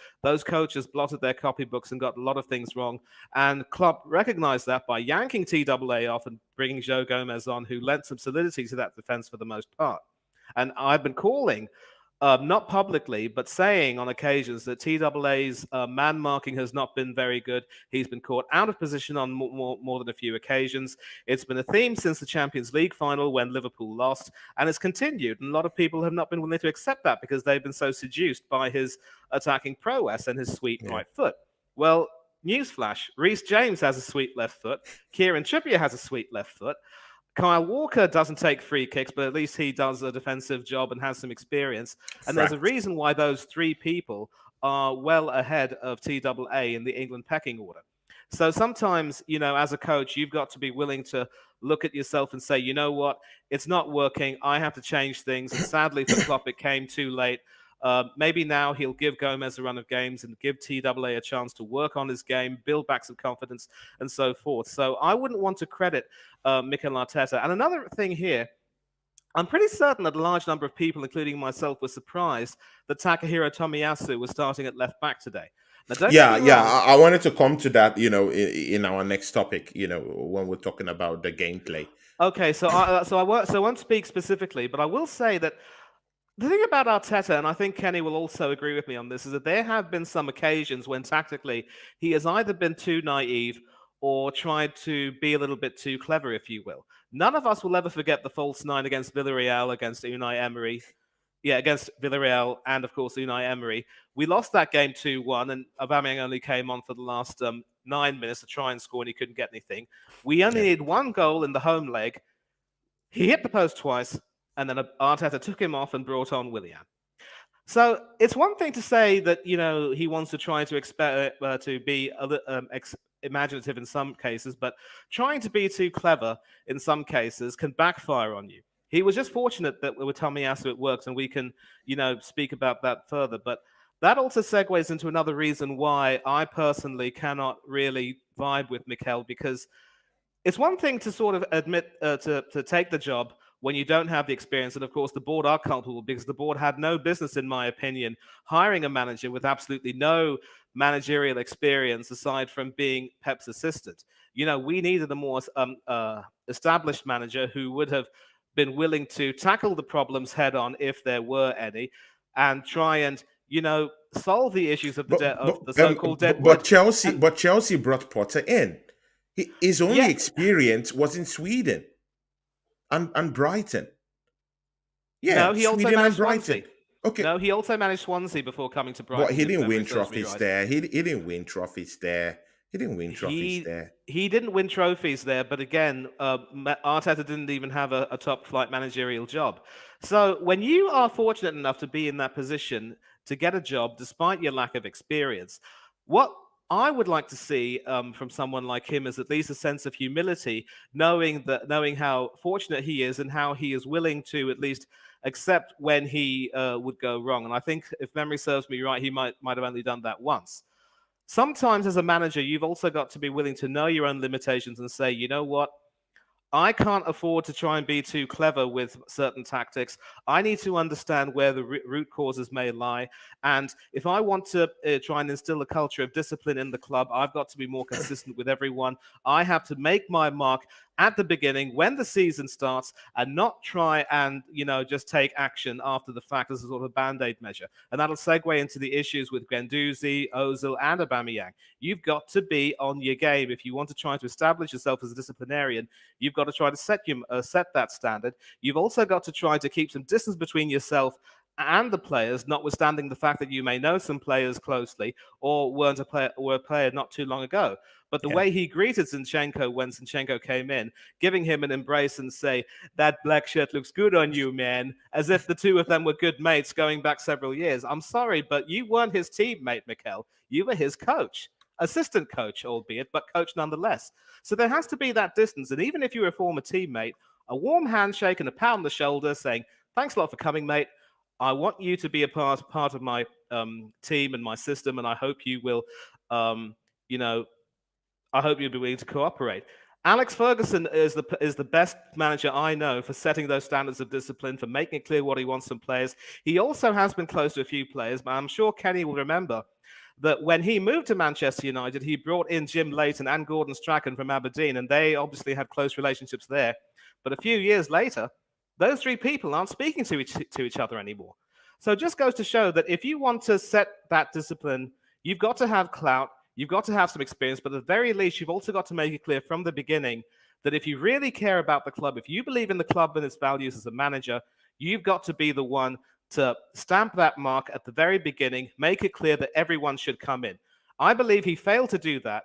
blotted their copybooks and got a lot of things wrong. And Klopp recognized that by yanking TAA off and bringing Joe Gomez on, who lent some solidity to that defense for the most part. And I've been calling, not publicly, but saying on occasions that TAA's man marking has not been very good. He's been caught out of position on more than a few occasions. It's been a theme since the Champions League final when Liverpool lost, and it's continued. And a lot of people have not been willing to accept that because they've been so seduced by his attacking prowess and his sweet right foot. Well, newsflash, Reece James has a sweet left foot. Kieran Trippier has a sweet left foot. Kyle Walker doesn't take free kicks, but at least he does a defensive job and has some experience. And there's a reason why those three people are well ahead of TAA in the England pecking order. So sometimes, as a coach, you've got to be willing to look at yourself and say, you know what, it's not working. I have to change things. And sadly for Klopp, it came too late. Maybe now he'll give Gomez a run of games and give TAA a chance to work on his game, build back some confidence, and so forth. So I wouldn't want to credit Mikel Arteta. And another thing here, I'm pretty certain that a large number of people, including myself, were surprised that Takahiro Tomiyasu was starting at left back today. Now, I wanted to come to that, in our next topic, when we're talking about the gameplay. Okay, so I won't speak specifically, but I will say that the thing about Arteta, and I think Kenny will also agree with me on this, is that there have been some occasions when tactically he has either been too naive or tried to be a little bit too clever, if you will. None of us will ever forget the false nine against Villarreal, against Unai Emery. Yeah, against Villarreal and, of course, Unai Emery. We lost that game 2-1, and Aubameyang only came on for the last 9 minutes to try and score, and he couldn't get anything. We only needed one goal in the home leg. He hit the post twice, and then Arteta took him off and brought on Willian. So it's one thing to say that, he wants to try to be imaginative in some cases, but trying to be too clever in some cases can backfire on you. He was just fortunate that with Tomiyasu it worked, and we can, speak about that further. But that also segues into another reason why I personally cannot really vibe with Mikel, because it's one thing to sort of admit to take the job when you don't have the experience. And of course, the board are culpable because the board had no business, in my opinion, hiring a manager with absolutely no managerial experience aside from being Pep's assistant. We needed a more established manager who would have been willing to tackle the problems head on if there were any, and try and solve the issues of the so-called dead wood. But Chelsea brought Potter in. His only experience was in Sweden and Brighton. Yeah, no, he also managed Brighton. Okay. No, he also managed Swansea before coming to Brighton. But he didn't win trophies there. He didn't win trophies there. He didn't win trophies there. He didn't win trophies there, but again, Arteta didn't even have a top-flight managerial job. So when you are fortunate enough to be in that position to get a job despite your lack of experience, what I would like to see from someone like him is at least a sense of humility, knowing how fortunate he is and how he is willing to at least accept when he would go wrong. And I think, if memory serves me right, he might have only done that once. Sometimes as a manager, you've also got to be willing to know your own limitations and say, you know what? I can't afford to try and be too clever with certain tactics. I need to understand where the root causes may lie. And if I want to try and instill a culture of discipline in the club, I've got to be more consistent with everyone. I have to make my mark at the beginning when the season starts and not try and, just take action after the fact as a sort of band-aid measure. And that'll segue into the issues with Guendouzi, Ozil, and Aubameyang. You've got to be on your game. If you want to try to establish yourself as a disciplinarian, you've got to try to set that standard. You've also got to try to keep some distance between yourself and the players, notwithstanding the fact that you may know some players closely or were a player not too long ago. But the Yeah. way he greeted Zinchenko when Zinchenko came in, giving him an embrace and say, "That black shirt looks good on you, man," as if the two of them were good mates going back several years. I'm sorry, but you weren't his teammate, Mikel. You were his coach. Assistant coach, albeit, but coach nonetheless. So there has to be that distance. And even if you're a former teammate, a warm handshake and a pat on the shoulder saying, "Thanks a lot for coming, mate. I want you to be a part of my team and my system, and I hope you will, you know, I hope you'll be willing to cooperate." Alex Ferguson is the best manager I know for setting those standards of discipline, for making it clear what he wants from players. He also has been close to a few players, but I'm sure Kenny will remember that when he moved to Manchester United, he brought in Jim Leighton and Gordon Strachan from Aberdeen, and they obviously had close relationships there. But a few years later, those three people aren't speaking to each other anymore. So it just goes to show that if you want to set that discipline, you've got to have clout, you've got to have some experience, but at the very least, you've also got to make it clear from the beginning that if you really care about the club, if you believe in the club and its values as a manager, you've got to be the one to stamp that mark at the very beginning, make it clear that everyone should come in. I believe he failed to do that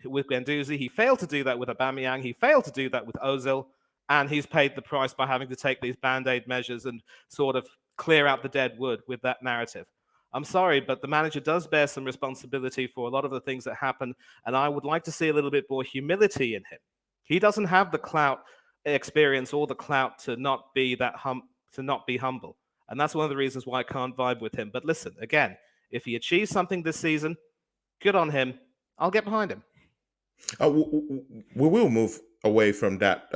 with Guendouzi. He failed to do that with Aubameyang. He failed to do that with Ozil. And he's paid the price by having to take these band-aid measures and sort of clear out the dead wood with that narrative. I'm sorry, but the manager does bear some responsibility for a lot of the things that happen, and I would like to see a little bit more humility in him. He doesn't have the clout experience or the clout to not be humble, and that's one of the reasons why I can't vibe with him. But listen, again, if he achieves something this season, good on him. I'll get behind him. We will move away from that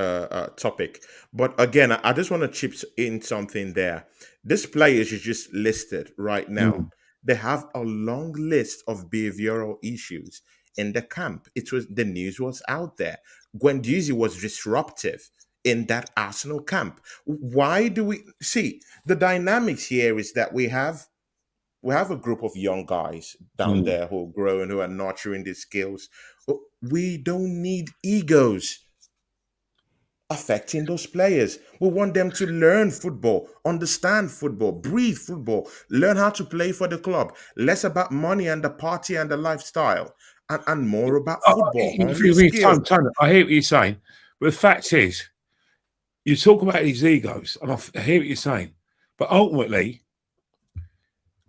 topic, but again, I just want to chip in something there. These players you just listed right now, they have a long list of behavioral issues in the camp. It was the news was out there. Guendouzi was disruptive in that Arsenal camp. Why do we see the dynamics here? Is that we have a group of young guys down there who are growing, who are nurturing these skills. We don't need egos affecting those players. We want them to learn football, understand football, breathe football, learn how to play for the club. Less about money and the party and the lifestyle, and more about football, only skill. I hear what you're saying, but the fact is, you talk about these egos, and I hear what you're saying, but ultimately,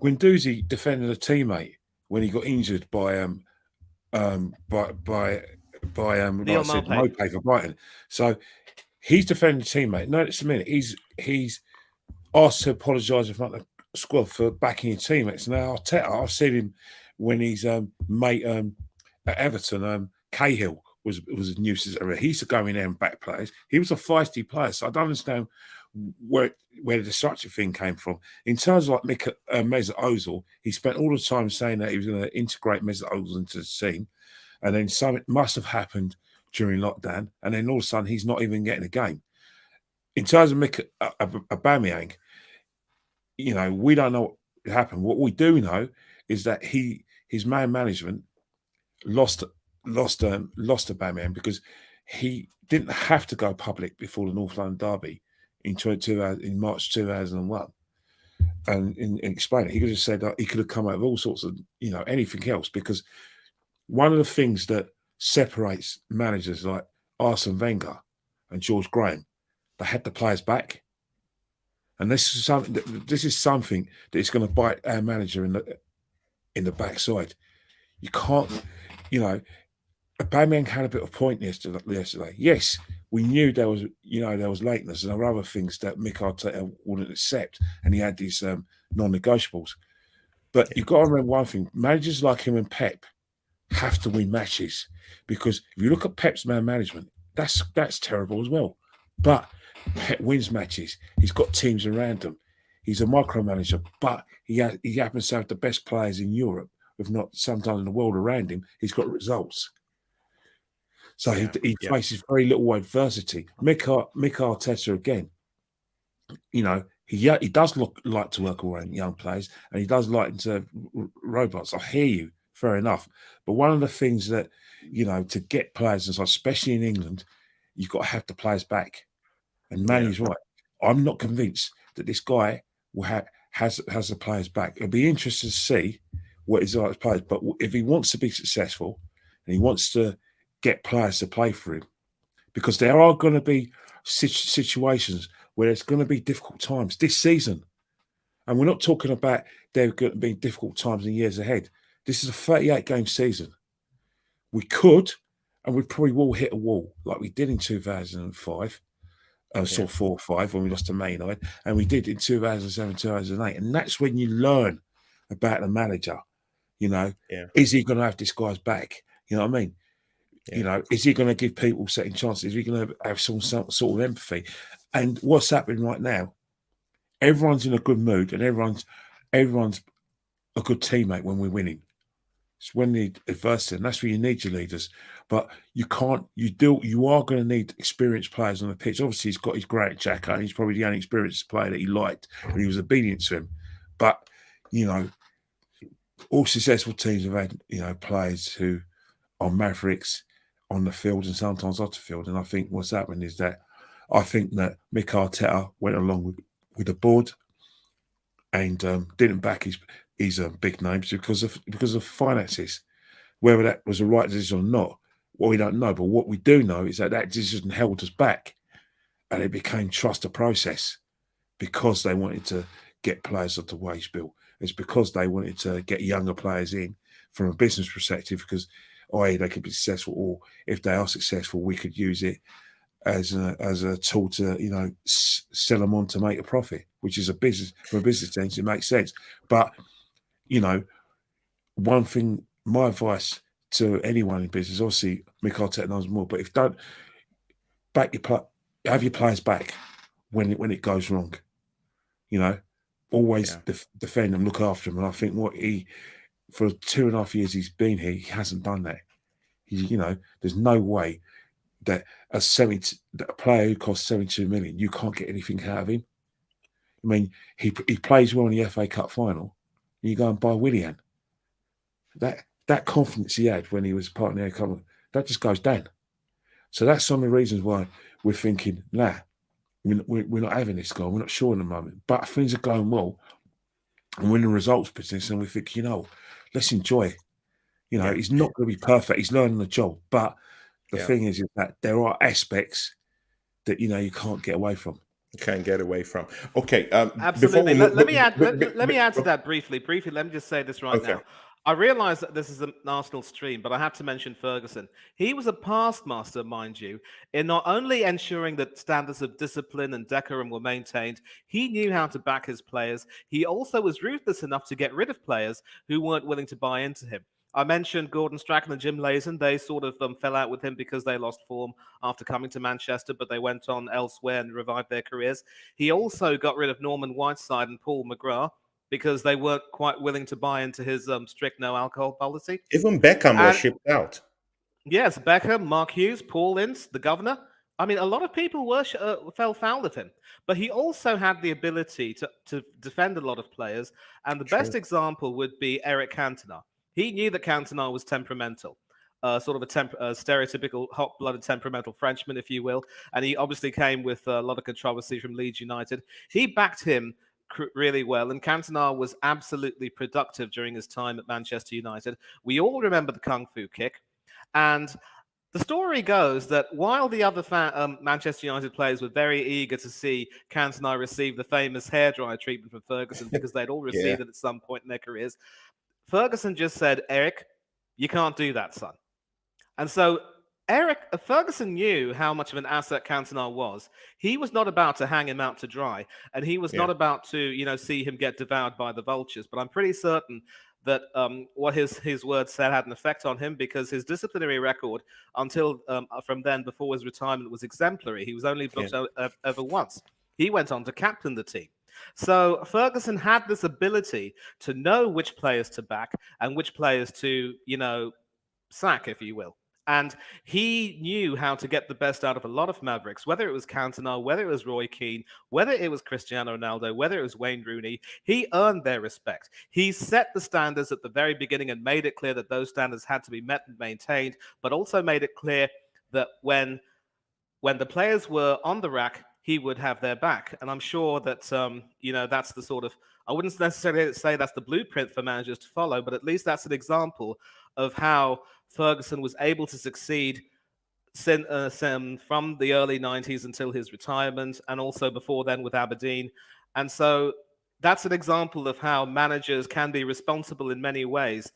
Guendouzi defended a teammate when he got injured by Mope for Brighton. So he's defending a teammate. Notice a minute, he's asked to apologise in front of the squad for backing his teammates. Now Arteta, I've seen him when he's mate at Everton, Cahill was a nuisance. He used to go in there and back players. He was a feisty player, so I don't understand where the destructive thing came from. In terms of like Mesut Ozil, he spent all the time saying that he was going to integrate Mesut Ozil into the team, and then something must have happened during lockdown, and then all of a sudden he's not even getting a game. In terms of Aubameyang, you know, we don't know what happened. What we do know is that his man management lost Aubameyang because he didn't have to go public before the North London derby in March 2001 and explain it. He could have said that he could have come out with all sorts of, you know, anything else, because one of the things that separates managers like Arsene Wenger and George Graham, they had the players back. And this is something that is going to bite our manager in the backside. You can't, you know, Aubameyang had a bit of point yesterday. Yes, we knew there was lateness and there were other things that Mikel wouldn't accept, and he had these non-negotiables. But you've got to remember one thing: managers like him and Pep have to win matches, because if you look at Pep's man management, that's terrible as well. But Pep wins matches. He's got teams around him. He's a micromanager, but he happens to have the best players in Europe, if not sometimes in the world around him. He's got results. So he faces very little adversity. Mikel Arteta, again, you know, he does like to work around young players, and he does like to have robots. I hear you, fair enough. But one of the things that, you know, to get players, especially in England, you've got to have the players back. And Yeah. Manny's right. I'm not convinced that this guy will has the players back. It'll be interesting to see what he's like as players. But if he wants to be successful and he wants to get players to play for him, because there are going to be situations where there's going to be difficult times this season. And we're not talking about there going to be difficult times in years ahead. This is a 38-game season. We could, and we probably will hit a wall like we did in 2005. Sort of 4 or 5 when we lost to Man United, and we did in 2007, 2008. And that's when you learn about the manager. You know, is he going to have this guy's back? You know what I mean? Yeah. You know, is he going to give people second chances? Is he going to have some sort of empathy? And what's happening right now? Everyone's in a good mood, and everyone's a good teammate when we're winning. It's when the adversity, and that's where you need your leaders. But you can't, you are going to need experienced players on the pitch. Obviously, he's got his great Jacker, and he's probably the only experienced player that he liked, and he was obedient to him. But, you know, all successful teams have had, you know, players who are mavericks on the field and sometimes off the field. And I think what's happened is that I think that Mikel Arteta went along with the board and didn't back his big names because of finances. Whether that was the right decision or not, well, we don't know. But what we do know is that decision held us back, and it became trust the process because they wanted to get players off the wage bill. It's because they wanted to get younger players in from a business perspective because, they could be successful, or if they are successful, we could use it as a tool to, you know, sell them on to make a profit, which is a business, from a business sense, it makes sense. But, you know, one thing, my advice to anyone in business, obviously Mikel Arteta knows more, but if don't back have your players back when it goes wrong. You know, always defend them, look after them. And I think for 2.5 years he's been here, he hasn't done that. You know, there's no way that a player who costs 72 million, you can't get anything out of him. I mean, he plays well in the FA Cup final. And you go and buy Willian. That confidence he had when he was part of the FA Cup, that just goes down. So that's some of the reasons why we're thinking, nah, we're not having this guy. We're not sure in the moment. But things are going well, and we're in the results business, and we think, you know, let's enjoy. You know, he's not going to be perfect. He's learning the job. But the thing is that there are aspects that, you know, you can't get away from. You can't get away from. Okay. Absolutely. Let me add to that briefly. Let me just say this right now. I realize that this is an Arsenal stream, but I have to mention Ferguson. He was a past master, mind you, in not only ensuring that standards of discipline and decorum were maintained, he knew how to back his players. He also was ruthless enough to get rid of players who weren't willing to buy into him. I mentioned Gordon Strachan and Jim Lazen. They sort of fell out with him because they lost form after coming to Manchester, but they went on elsewhere and revived their careers. He also got rid of Norman Whiteside and Paul McGrath because they weren't quite willing to buy into his strict no alcohol policy. Even Beckham was shipped out. Yes, Beckham, Mark Hughes, Paul Ince, the governor. I mean, a lot of people fell foul of him, but he also had the ability to defend a lot of players. And the best example would be Eric Cantona. He knew that Cantona was temperamental, sort of a stereotypical hot-blooded temperamental Frenchman, if you will. And he obviously came with a lot of controversy from Leeds United. He backed him really well, and Cantona was absolutely productive during his time at Manchester United. We all remember the Kung Fu kick. And the story goes that while the other Manchester United players were very eager to see Cantona receive the famous hairdryer treatment from Ferguson because they'd all received it at some point in their careers, Ferguson just said, Eric, you can't do that, son. And so Ferguson knew how much of an asset Cantona was. He was not about to hang him out to dry, and he was not about to, you know, see him get devoured by the vultures. But I'm pretty certain that what his words said had an effect on him, because his disciplinary record until from then, before his retirement, was exemplary. He was only booked over once. He went on to captain the team. So Ferguson had this ability to know which players to back and which players to, you know, sack, if you will. And he knew how to get the best out of a lot of Mavericks, whether it was Cantona, whether it was Roy Keane, whether it was Cristiano Ronaldo, whether it was Wayne Rooney. He earned their respect. He set the standards at the very beginning and made it clear that those standards had to be met and maintained, but also made it clear that when when the players were on the rack, he would have their back. And I'm sure that, that's the sort of, I wouldn't necessarily say that's the blueprint for managers to follow, but at least that's an example of how Ferguson was able to succeed from the early 90s until his retirement, and also before then with Aberdeen. And so that's an example of how managers can be responsible in many ways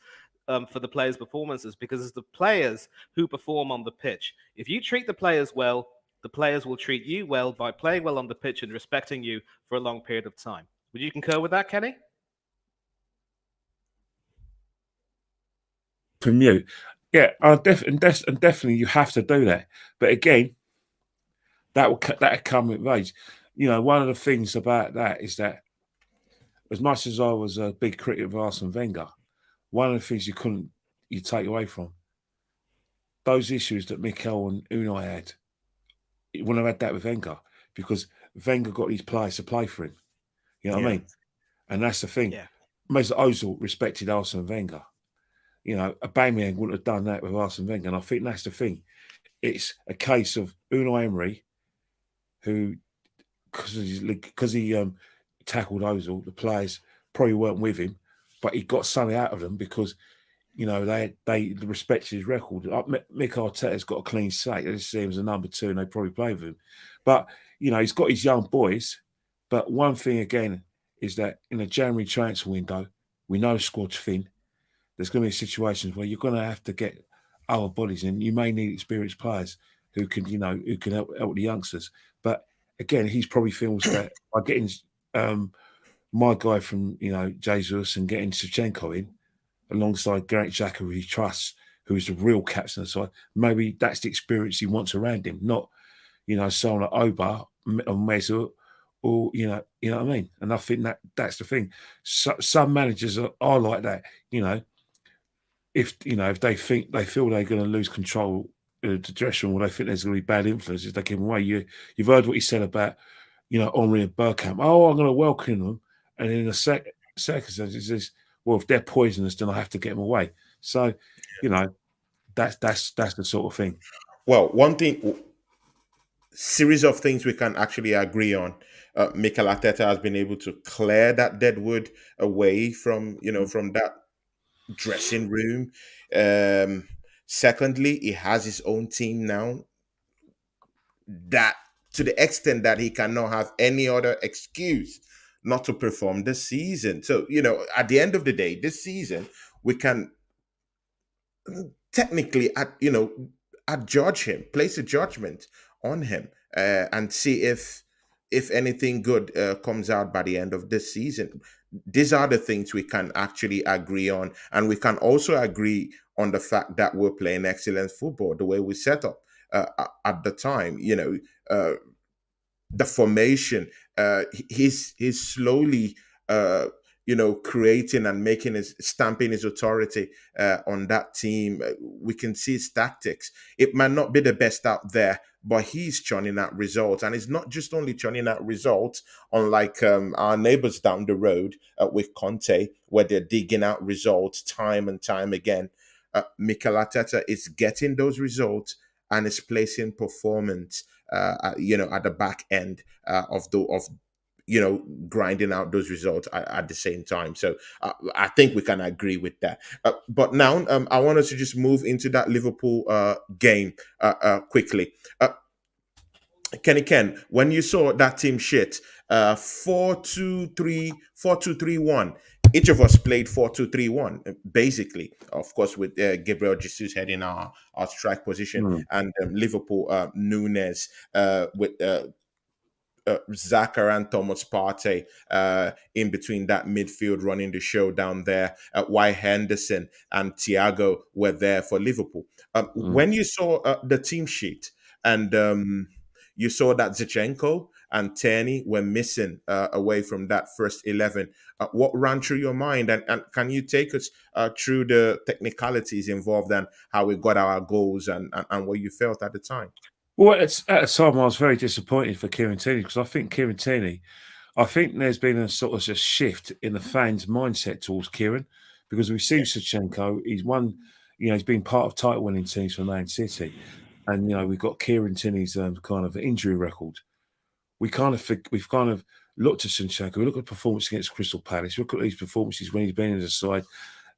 for the players' performances, because it's the players who perform on the pitch. If you treat the players well, the players will treat you well by playing well on the pitch and respecting you for a long period of time. Would you concur with that, Kenny? From you, yeah, definitely you have to do that. But again, that come with age. One of the things about that is that, as much as I was a big critic of Arsene Wenger, one of the things you take away from those issues that Mikel and Unai had. You wouldn't have had that with Wenger, because Wenger got these players to play for him. You know what I mean? And that's the thing. Yeah. Mesut Ozil respected Arsene Wenger. Aubameyang wouldn't have done that with Arsene Wenger. And I think that's the thing. It's a case of Unai Emery, who, because he tackled Ozil, the players probably weren't with him, but he got something out of them because, they respected his record. Mikel Arteta's got a clean slate. They just see him as a number 2 and they probably play with him. But, he's got his young boys. But one thing, again, is that in the January transfer window, we know the squad's thin. There's going to be situations where you're going to have to get other bodies in. You may need experienced players who can help the youngsters. But again, he's probably feels that by getting my guy from Jesus and getting Shevchenko in alongside Granit Xhaka, who he trusts, who's the real captain of the side, maybe that's the experience he wants around him, not someone like Oba or Mesut, or you know what I mean. And I think that's the thing. Some managers are like that. If they feel they're going to lose control of the dressing room, or they think there's going to be bad influences, they give them away. You've heard what he said about Henry and Bergkamp. Oh, I'm going to welcome them, and in a second he says, well, if they're poisonous, then I have to get them away. So, that's the sort of thing. Well, one thing, series of things we can actually agree on. Mikel Arteta has been able to clear that dead wood away from from that dressing room. Secondly, he has his own team now, that to the extent that he cannot have any other excuse not to perform this season. So, at the end of the day, this season, we can technically, adjudge him, place a judgment on him, and see if anything good comes out by the end of this season. These are the things we can actually agree on, and we can also agree on the fact that we're playing excellent football the way we set up at the time. The formation, he's slowly creating and making stamping his authority on that team. We can see his tactics. It might not be the best out there, but he's churning out results. And it's not just only churning out results, unlike our neighbors down the road with Conte, where they're digging out results time and time again. Mikel Arteta is getting those results and is placing performance at the back end of grinding out those results at the same time. So I think we can agree with that. But now I want us to just move into that Liverpool game quickly. Kenny Ken, when you saw that team shit, 4-2-3, 4-2-3-1. Each of us played 4-2-3-1, basically. Of course, with Gabriel Jesus heading our strike position, and Liverpool, Nunes with Zaka and Thomas Partey in between that midfield running the show down there. Why Henderson and Thiago were there for Liverpool. When you saw the team sheet, and you saw that Zinchenko and Tierney were missing away from that first 11, what ran through your mind? And can you take us through the technicalities involved and how we got our goals and what you felt at the time? Well, at the time, I was very disappointed for Kieran Tierney, because I think there's been a sort of just shift in the fans' mindset towards Kieran, because we've seen Zinchenko. He's won, he's been part of title-winning teams for Man City. and we've got Kieran Tierney's kind of injury record. We've kind of looked at Zinchenko. We look at performance against Crystal Palace. We look at these performances when he's been in the side,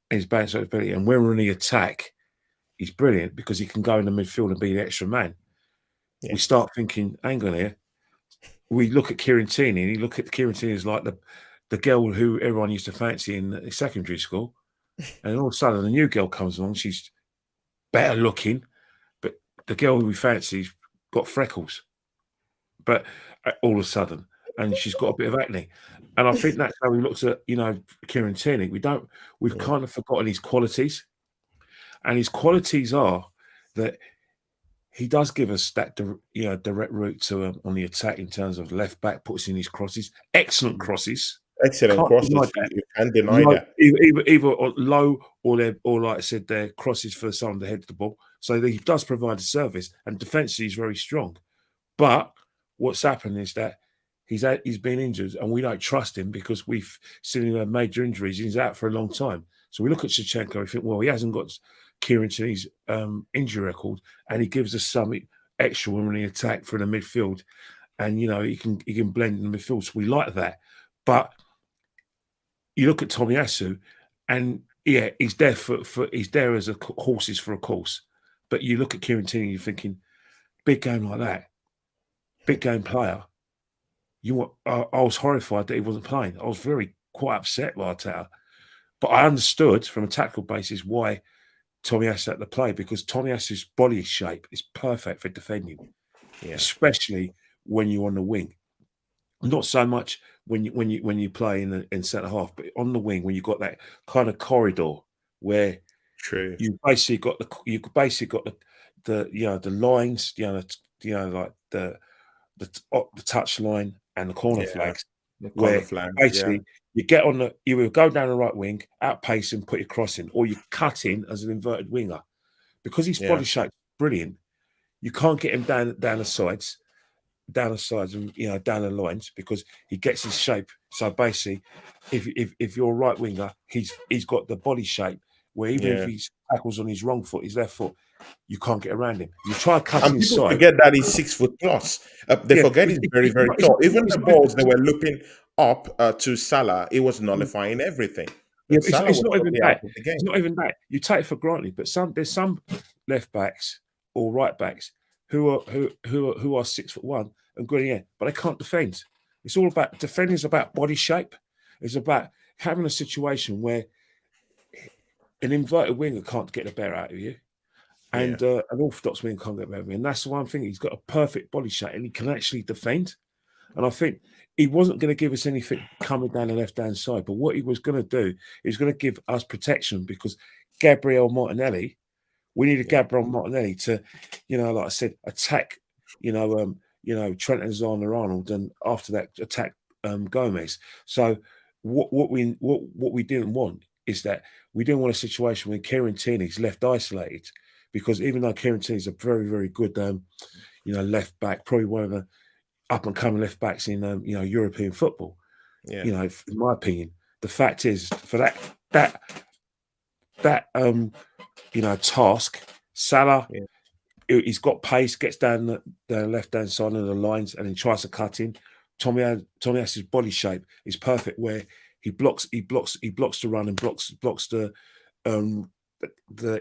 and his bounced ability, and when we're in the attack, he's brilliant because he can go in the midfield and be the extra man. Yeah. We start thinking, hang on here. We look at Kieran Tierney, and you look at Kieran Tierney as like the girl who everyone used to fancy in secondary school, and all of a sudden a new girl comes along. She's better looking, but the girl who we fancy's got freckles. But all of a sudden, and she's got a bit of acne, and I think that's how we looked at Kieran Tierney. We've kind of forgotten his qualities, and his qualities are that he does give us that direct route to on the attack in terms of left back, puts in his crosses, excellent crosses. Excellent Can't deny crosses. that. You can't deny that. Either low or like I said, they're crosses for someone to head the ball. So he does provide a service, and defensively he's very strong. But what's happened is that he's been injured, and we don't trust him because we've seen him have major injuries. He's out for a long time. So we look at Zinchenko and think, well, he hasn't got Kieran Tierney's injury record, and he gives us something extra when we attack for the midfield, and he can blend in the midfield. So we like that. But you look at Tomiyasu, and he's there he's there as horses for a course. But you look at Kieran Tierney, you're thinking, big game like that, big game player. I was horrified that he wasn't playing. I was quite upset by Arteta, but I understood from a tactical basis why Tomiyasu had to play, because Tomiyasu's body shape is perfect for defending, especially when you're on the wing. Not so much when you play in centre half, but on the wing when you've got that kind of corridor where you basically got the lines, like the touch line and the corner flags, basically you get on you will go down the right wing, outpace and put your cross in, or you cut in as an inverted winger. Because his body shape's brilliant, you can't get him down the sides and down the lines, because he gets his shape. So basically, if you're a right winger, he's got the body shape where even if he tackles on his wrong foot, his left foot, you can't get around him. You try to cut And inside. people forget that he's 6 foot plus. They forget he's very, very tall. Even the balls they were looking up to Salah, it was nullifying everything. Yeah, it's not even that. It's not even that. You take it for granted, but there's some left backs or right backs who are 6'1" and good, but they can't defend. It's all about defending. Is about body shape. It's about having a situation where an inverted winger can't get the better out of you, and an orthodox winger can't get the better out of you. And that's the one thing. He's got a perfect body shape, and he can actually defend. And I think he wasn't going to give us anything coming down the left-hand side, but what he was going to do, he was going to give us protection, because Gabriel Martinelli, we needed Gabriel Martinelli to, like I said, attack, Trent Alexander-Arnold, and after that attack Gomez. So what we didn't want is that we didn't want a situation where Kieran Tierney's left isolated, because even though Kieran Tierney's a very, very good, left back, probably one of the up and coming left backs in European football. In my opinion, the fact is, for that task, Salah, he's got pace, gets down the left hand side of the lines, and then tries to cut in. Tomiyasu's body shape is perfect, where he blocks the run and blocks the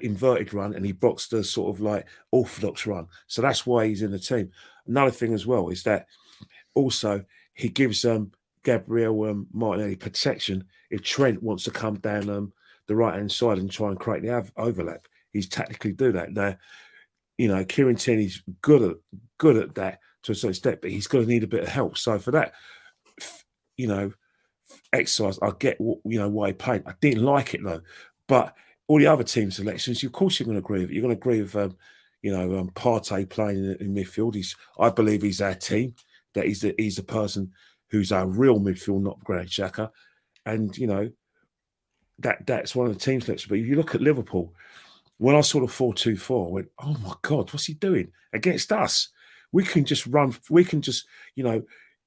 inverted run, and he blocks the sort of like orthodox run. So that's why he's in the team. Another thing as well is that also he gives Gabriel Martinelli protection if Trent wants to come down the right hand side and try and create the overlap. He's tactically do that. Now, Kieran Tierney's good at that to a certain extent, but he's going to need a bit of help. So for that, exercise, I get why he played. I didn't like it though, but all the other team selections, of course, you're going to agree with it. You're going to agree with Partey playing in midfield. I believe he's our team. That he's the person who's our real midfield, not Granit Xhaka. And that's one of the team selections. But if you look at Liverpool, when I saw the 4-2-4, I went, "Oh my God, what's he doing against us? We can just run. We can just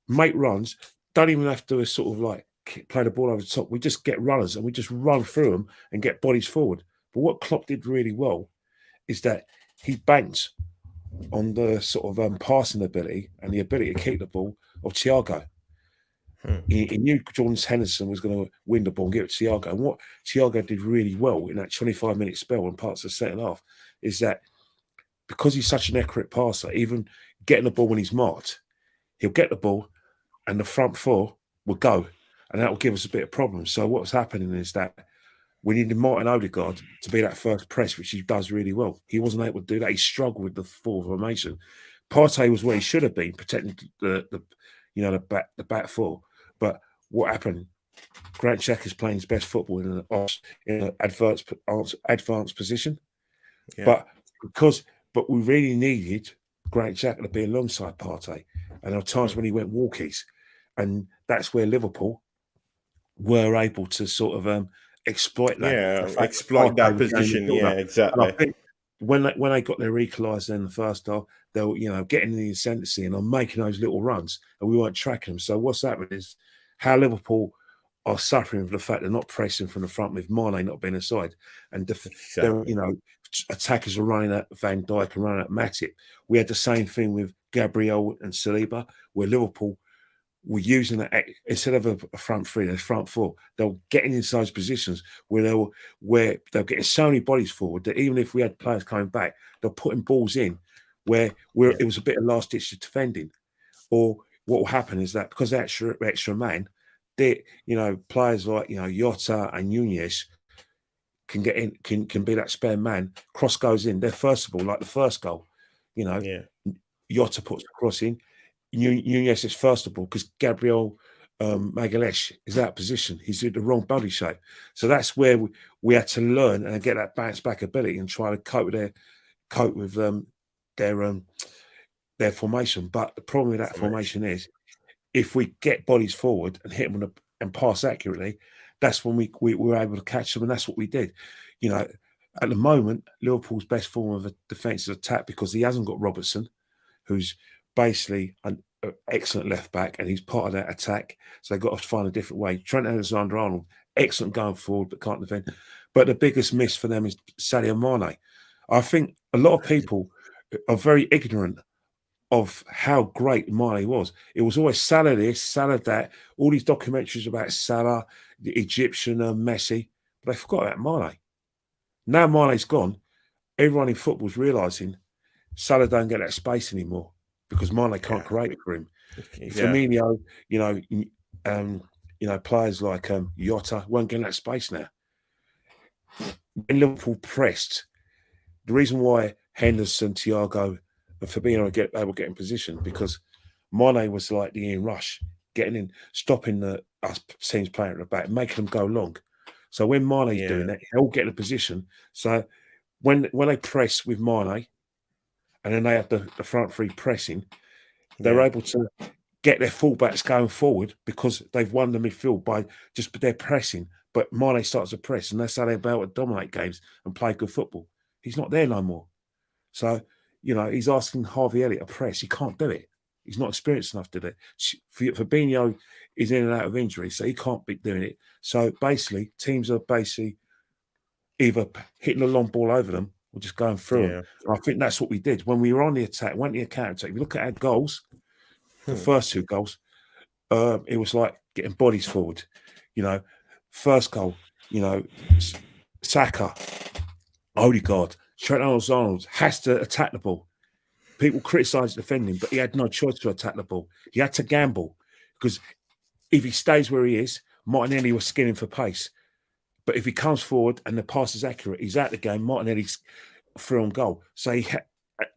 make runs. Don't even have to sort of like play the ball over the top. We just get runners and we just run through them and get bodies forward." But what Klopp did really well is that he banked on the sort of passing ability and the ability to keep the ball of Thiago. He knew Jordan Henderson was going to win the ball and give it to Thiago. And what Thiago did really well in that 25-minute spell and parts of the second half is that because he's such an accurate passer, even getting the ball when he's marked, he'll get the ball and the front four will go. And that will give us a bit of problem. So what's happening is that we needed Martin Odegaard to be that first press, which he does really well. He wasn't able to do that. He struggled with the full formation. Partey was where he should have been, protecting the back four. But what happened? Grant Xhaka is playing his best football in an advanced position. Yeah. But we really needed Grant Xhaka to be alongside Partey. And there were times when he went walkies. And that's where Liverpool were able to sort of exploit that. Yeah, exploit that position. Yeah, exactly. And I think when they got their equaliser in the first half, they were, getting in the ascendancy and making those little runs, and we weren't tracking them. So what's happening is how Liverpool are suffering from the fact they're not pressing from the front with Mane not being aside, and attackers are running at Van Dijk and running at Matip. We had the same thing with Gabriel and Saliba, where Liverpool were using that instead of a front three, a front four. They were getting into those positions where they were getting so many bodies forward that even if we had players coming back, they're putting balls in where it was a bit of last ditch defending. Or what will happen is that because they're extra man, players like Jota and Nunez can get in, can be that spare man. Cross goes in, they're first of all, like the first goal. Jota puts the cross in. Nunez is first of all because Gabriel Magalhaes is out of position. He's in the wrong body shape. So that's where we had to learn and get that bounce back ability and try to cope with their formation. But the problem with that formation is if we get bodies forward and hit them and pass accurately, that's when we were able to catch them, and that's what we did. At the moment, Liverpool's best form of a defensive attack because he hasn't got Robertson, who's basically an excellent left back, and he's part of that attack. So they've got to find a different way. Trent Alexander-Arnold, excellent going forward, but can't defend. But the biggest miss for them is Sadio Mane. I think a lot of people are very ignorant of how great Mane was. It was always Salah this, Salah that, all these documentaries about Salah, the Egyptian Messi, but they forgot about Mane. Now Mane's gone, everyone in football's realising Salah don't get that space anymore because Mane can't create it for him. Firmino, players like Jota weren't getting that space now. When Liverpool pressed, the reason why Henderson, Thiago, and Fabinho they were getting position because Mane was like the Ian Rush, getting in, stopping us teams playing at the back, making them go long. So when Mane's doing that, they'll get in a position. So when they press with Mane, and then they have the front three pressing, they're able to get their fullbacks going forward because they've won the midfield by just their pressing. But Mane starts to press, and that's how they're able to dominate games and play good football. He's not there no more. So, he's asking Harvey Elliott to press. He can't do it. He's not experienced enough to do it. Fabinho is in and out of injury, so he can't be doing it. So basically, teams are either hitting a long ball over them or just going through them. And I think that's what we did. When we were on the attack, went the counter-attack, if you look at our goals, the first two goals, it was like getting bodies forward. First goal, Saka, Odegaard, Trent Alexander-Arnold has to attack the ball. People criticise defending, but he had no choice to attack the ball. He had to gamble because if he stays where he is, Martinelli was skinning for pace. But if he comes forward and the pass is accurate, he's out the game. Martinelli's through on goal. So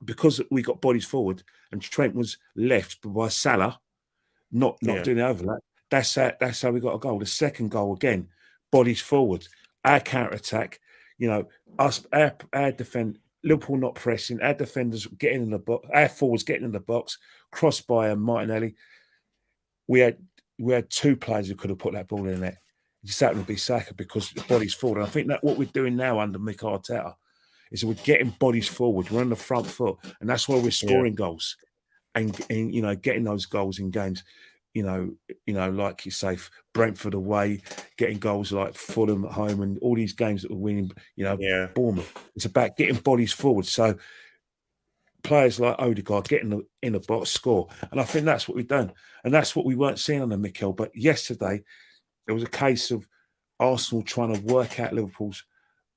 because we got bodies forward and Trent was left by Salah, not doing the overlap, that's how we got a goal. The second goal, again, bodies forward. Our counter-attack, our defend, Liverpool not pressing, our defenders getting in the box, our forwards getting in the box, crossed by Martinelli. We had two players who could have put that ball in there. It just happened to be Saka because the body's forward. And I think that what we're doing now under Mikel Arteta is we're getting bodies forward. We're on the front foot, and that's why we're scoring goals and getting those goals in games. Like you say, Brentford away, getting goals like Fulham at home, and all these games that we're winning. Bournemouth. It's about getting bodies forward. So players like Odegaard get in the box, score. And I think that's what we've done. And that's what we weren't seeing on the Mikel. But yesterday, there was a case of Arsenal trying to work out Liverpool's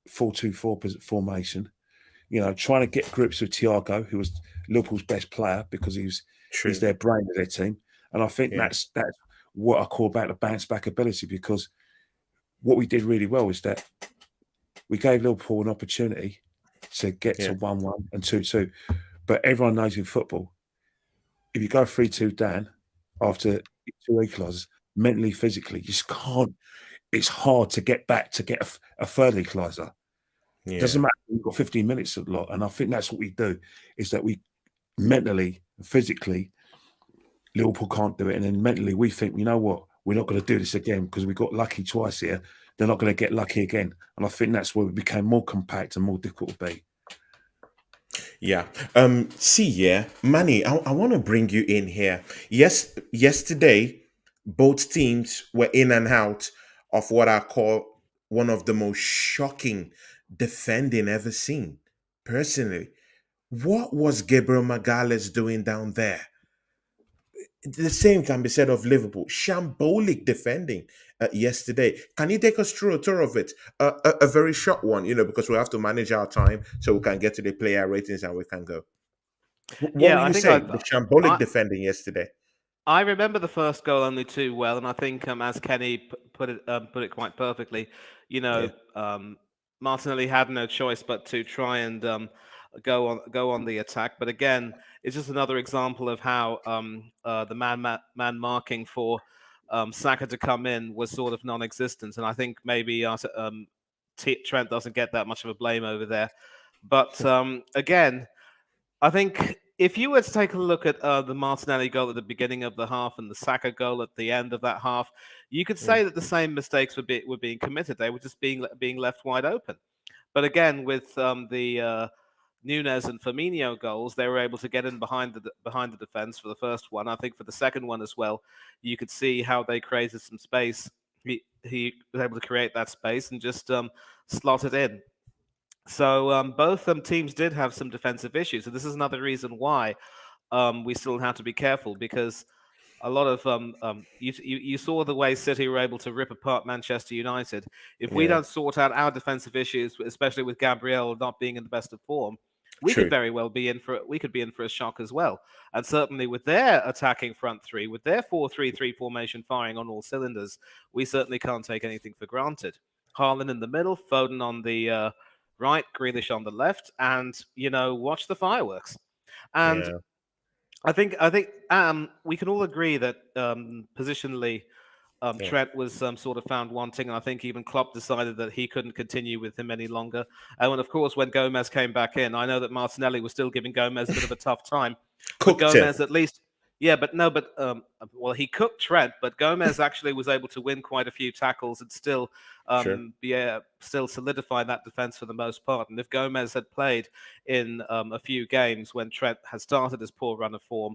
4-2-4 formation, trying to get grips with Thiago, who was Liverpool's best player because he's True. their brain of their team. And I think Yeah. that's what I call about the bounce back ability, because what we did really well is that we gave Liverpool an opportunity to get to Yeah. 1-1 and 2-2. But everyone knows in football, if you go 3-2 down after 2 equalisers, mentally, physically, you just can't. It's hard to get back to get a third equaliser. It doesn't Yeah. matter. We've got 15 minutes a lot. And I think that's what we do, is that we mentally, physically, Liverpool can't do it. And then mentally, we think, you know what? We're not going to do this again because we got lucky twice here. They're not going to get lucky again. And I think that's where we became more compact and more difficult to beat. Yeah. Yeah, Manny, I want to bring you in here. Yesterday, both teams were in and out of what I call one of the most shocking defending ever seen. Personally, what was Gabriel Magalhaes doing down there? The same can be said of Liverpool. Shambolic defending yesterday. Can you take us through a tour of it? A very short one, because we have to manage our time so we can get to the player ratings and we can go. What Yeah, will I you think say? The shambolic I defending yesterday. I remember the first goal only too well, and I think, as Kenny put it quite perfectly, you Yeah, know, Martinelli had no choice but to try and go on the attack. But again, it's just another example of how the man marking for Saka to come in was sort of non-existent, and I think maybe Trent doesn't get that much of a blame over there. But again, I think if you were to take a look at the Martinelli goal at the beginning of the half and the Saka goal at the end of that half, you could mm, say that the same mistakes were being committed. They were just being left wide open. But again, with the Nunes and Firmino goals, they were able to get in behind the defense for the first one. I think for the second one as well, you could see how they created some space. He was able to create that space and just slot it in. So both teams did have some defensive issues, and this is another reason why we still have to be careful, because a lot of you saw the way City were able to rip apart Manchester United. If we yeah, don't sort out our defensive issues, especially with Gabriel not being in the best of form, we could true. very well be in for a shock as well. And certainly with their attacking front three, with their 4-3-3 formation firing on all cylinders, we certainly can't take anything for granted. Haaland in the middle, Foden on the right, Grealish on the left, and watch the fireworks. And Yeah, I think we can all agree that positionally, yeah, Trent was sort of found wanting, and I think even Klopp decided that he couldn't continue with him any longer. And when, of course, when Gomez came back in, I know that Martinelli was still giving Gomez a bit of a tough time, but cooked him. Gomez at least, yeah, but no, but well, he cooked Trent, but Gomez actually was able to win quite a few tackles and still Sure. still solidify that defense for the most part. And if Gomez had played in a few games when Trent had started his poor run of form,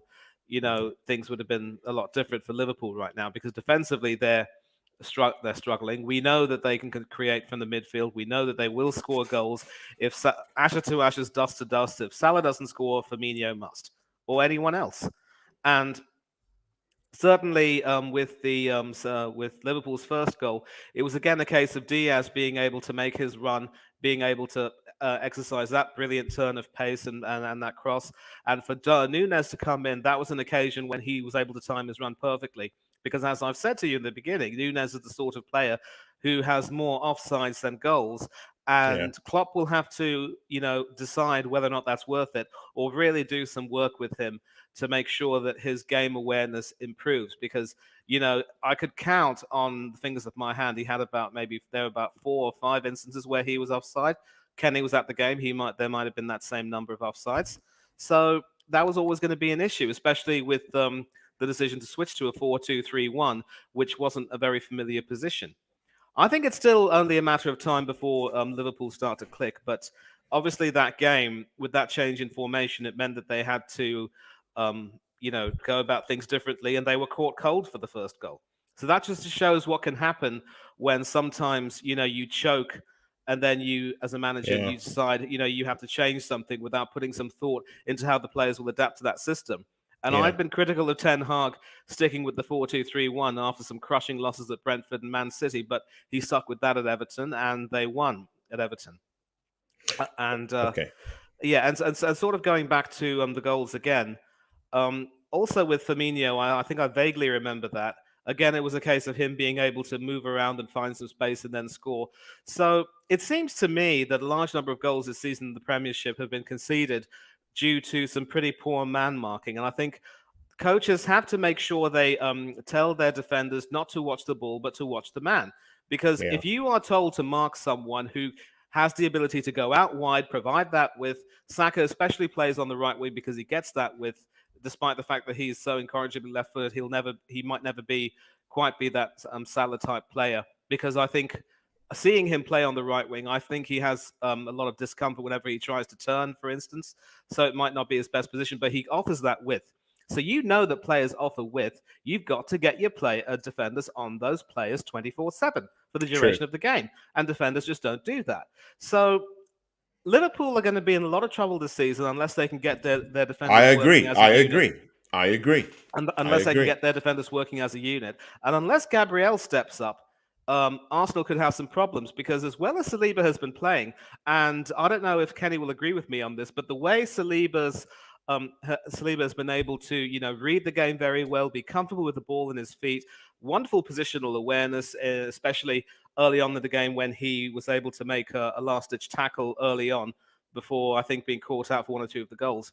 things would have been a lot different for Liverpool right now, because defensively they're struggling. We know that they can create from the midfield. We know that they will score goals. If Asher to Ashes, dust to dust, if Salah doesn't score, Firmino must, or anyone else. And certainly with Liverpool's first goal, it was again a case of Diaz being able to make his run, being able to exercise that brilliant turn of pace and that cross, and for Nunes to come in. That was an occasion when he was able to time his run perfectly. Because as I've said to you in the beginning, Nunes is the sort of player who has more offsides than goals, Yeah, and Klopp will have to decide whether or not that's worth it, or really do some work with him to make sure that his game awareness improves. Because I could count on the fingers of my hand. He had there were about 4 or 5 instances where he was offside. Kenny was at the game. There might have been that same number of offsides. So that was always going to be an issue, especially with the decision to switch to a 4-2-3-1, which wasn't a very familiar position. I think it's still only a matter of time before Liverpool start to click. But obviously, that game with that change in formation, it meant that they had to, go about things differently, and they were caught cold for the first goal. So that just shows what can happen when sometimes you choke and then you, as a manager, Yeah. you decide, you have to change something without putting some thought into how the players will adapt to that system. And Yeah. I've been critical of Ten Hag sticking with the 4-2-3-1 after some crushing losses at Brentford and Man City, but he stuck with that at Everton, and they won at Everton. And Okay. yeah, and sort of going back to the goals again. Also with Firmino, I think I vaguely remember that. Again, it was a case of him being able to move around and find some space and then score. So it seems to me that a large number of goals this season in the Premiership have been conceded due to some pretty poor man marking. And I think coaches have to make sure they tell their defenders not to watch the ball, but to watch the man. Because Yeah. if you are told to mark someone who has the ability to go out wide, provide that with Saka, especially plays on the right wing because he gets that with, despite the fact that he's so incorrigibly left-footed, he might never quite be that Salah type player. Because I think seeing him play on the right wing, I think he has a lot of discomfort whenever he tries to turn, for instance. So it might not be his best position, but he offers that width. So you know that players offer width. You've got to get your defenders on those players 24/7 for the True. duration of the game, and defenders just don't do that. So Liverpool are going to be in a lot of trouble this season unless they can get their I defenders working agree. as a I unit. agree. I agree. And I unless they can agree. get their defenders working as a unit, and unless Gabriel steps up, Arsenal could have some problems because as well as Saliba has been playing, and I don't know if Kenny will agree with me on this, but the way Saliba has been able to, read the game very well, be comfortable with the ball in his feet, wonderful positional awareness, especially early on in the game when he was able to make a last-ditch tackle early on before, I think, being caught out for one or two of the goals.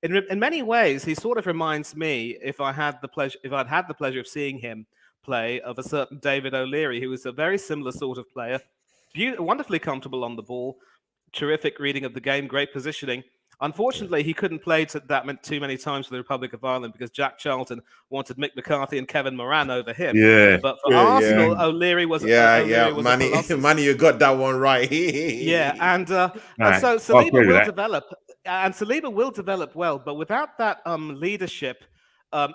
In many ways, he sort of reminds me, if I'd had the pleasure of seeing him play, of a certain David O'Leary, who was a very similar sort of player, wonderfully comfortable on the ball, terrific reading of the game, great positioning. Unfortunately, he couldn't play too many times for the Republic of Ireland because Jack Charlton wanted Mick McCarthy and Kevin Moran over him. Yeah. But for Yeah. Arsenal, O'Leary was Yeah. a Manny, colossus. Manny, you got that one right. Yeah, and Right. so I Saliba agree with will that. develop, and Saliba will develop well, but without that leadership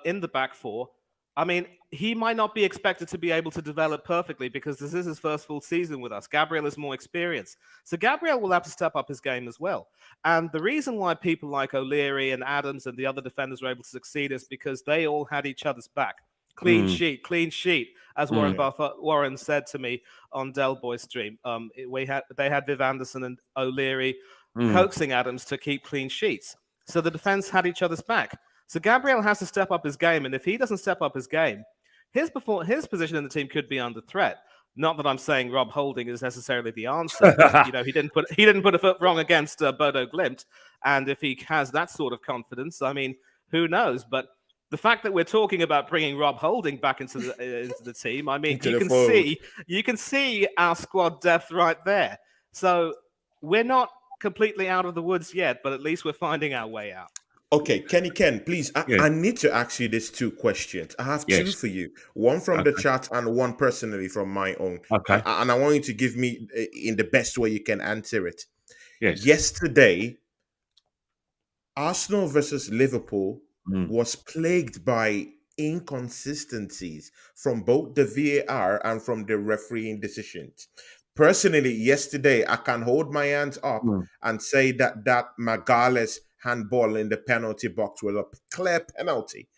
in the back four, I mean, he might not be expected to be able to develop perfectly because this is his first full season with us. Gabriel is more experienced, so Gabriel will have to step up his game as well. And the reason why people like O'Leary and Adams and the other defenders were able to succeed is because they all had each other's back. Clean sheet, as Warren said to me on Del Boy stream. They had Viv Anderson and O'Leary coaxing Adams to keep clean sheets. So the defense had each other's back. So Gabriel has to step up his game, and if he doesn't step up his game, his position in the team could be under threat. Not that I'm saying Rob Holding is necessarily the answer, but he didn't put a foot wrong against Bodo Glimt, and if he has that sort of confidence, I mean, who knows? But the fact that we're talking about bringing Rob Holding back into the team, I mean, Into you the can fold. see our squad depth right there. So we're not completely out of the woods yet, but at least we're finding our way out. Okay, Ken, please. Yeah. I need to ask you these two questions. I have two Yes. for you. One from the Okay. chat and one personally from my own. Okay. And I want you to give me in the best way you can answer it. Yes. Yesterday, Arsenal versus Liverpool was plagued by inconsistencies from both the VAR and from the refereeing decisions. Personally, yesterday, I can hold my hands up and say that Magalhaes handball in the penalty box was a clear penalty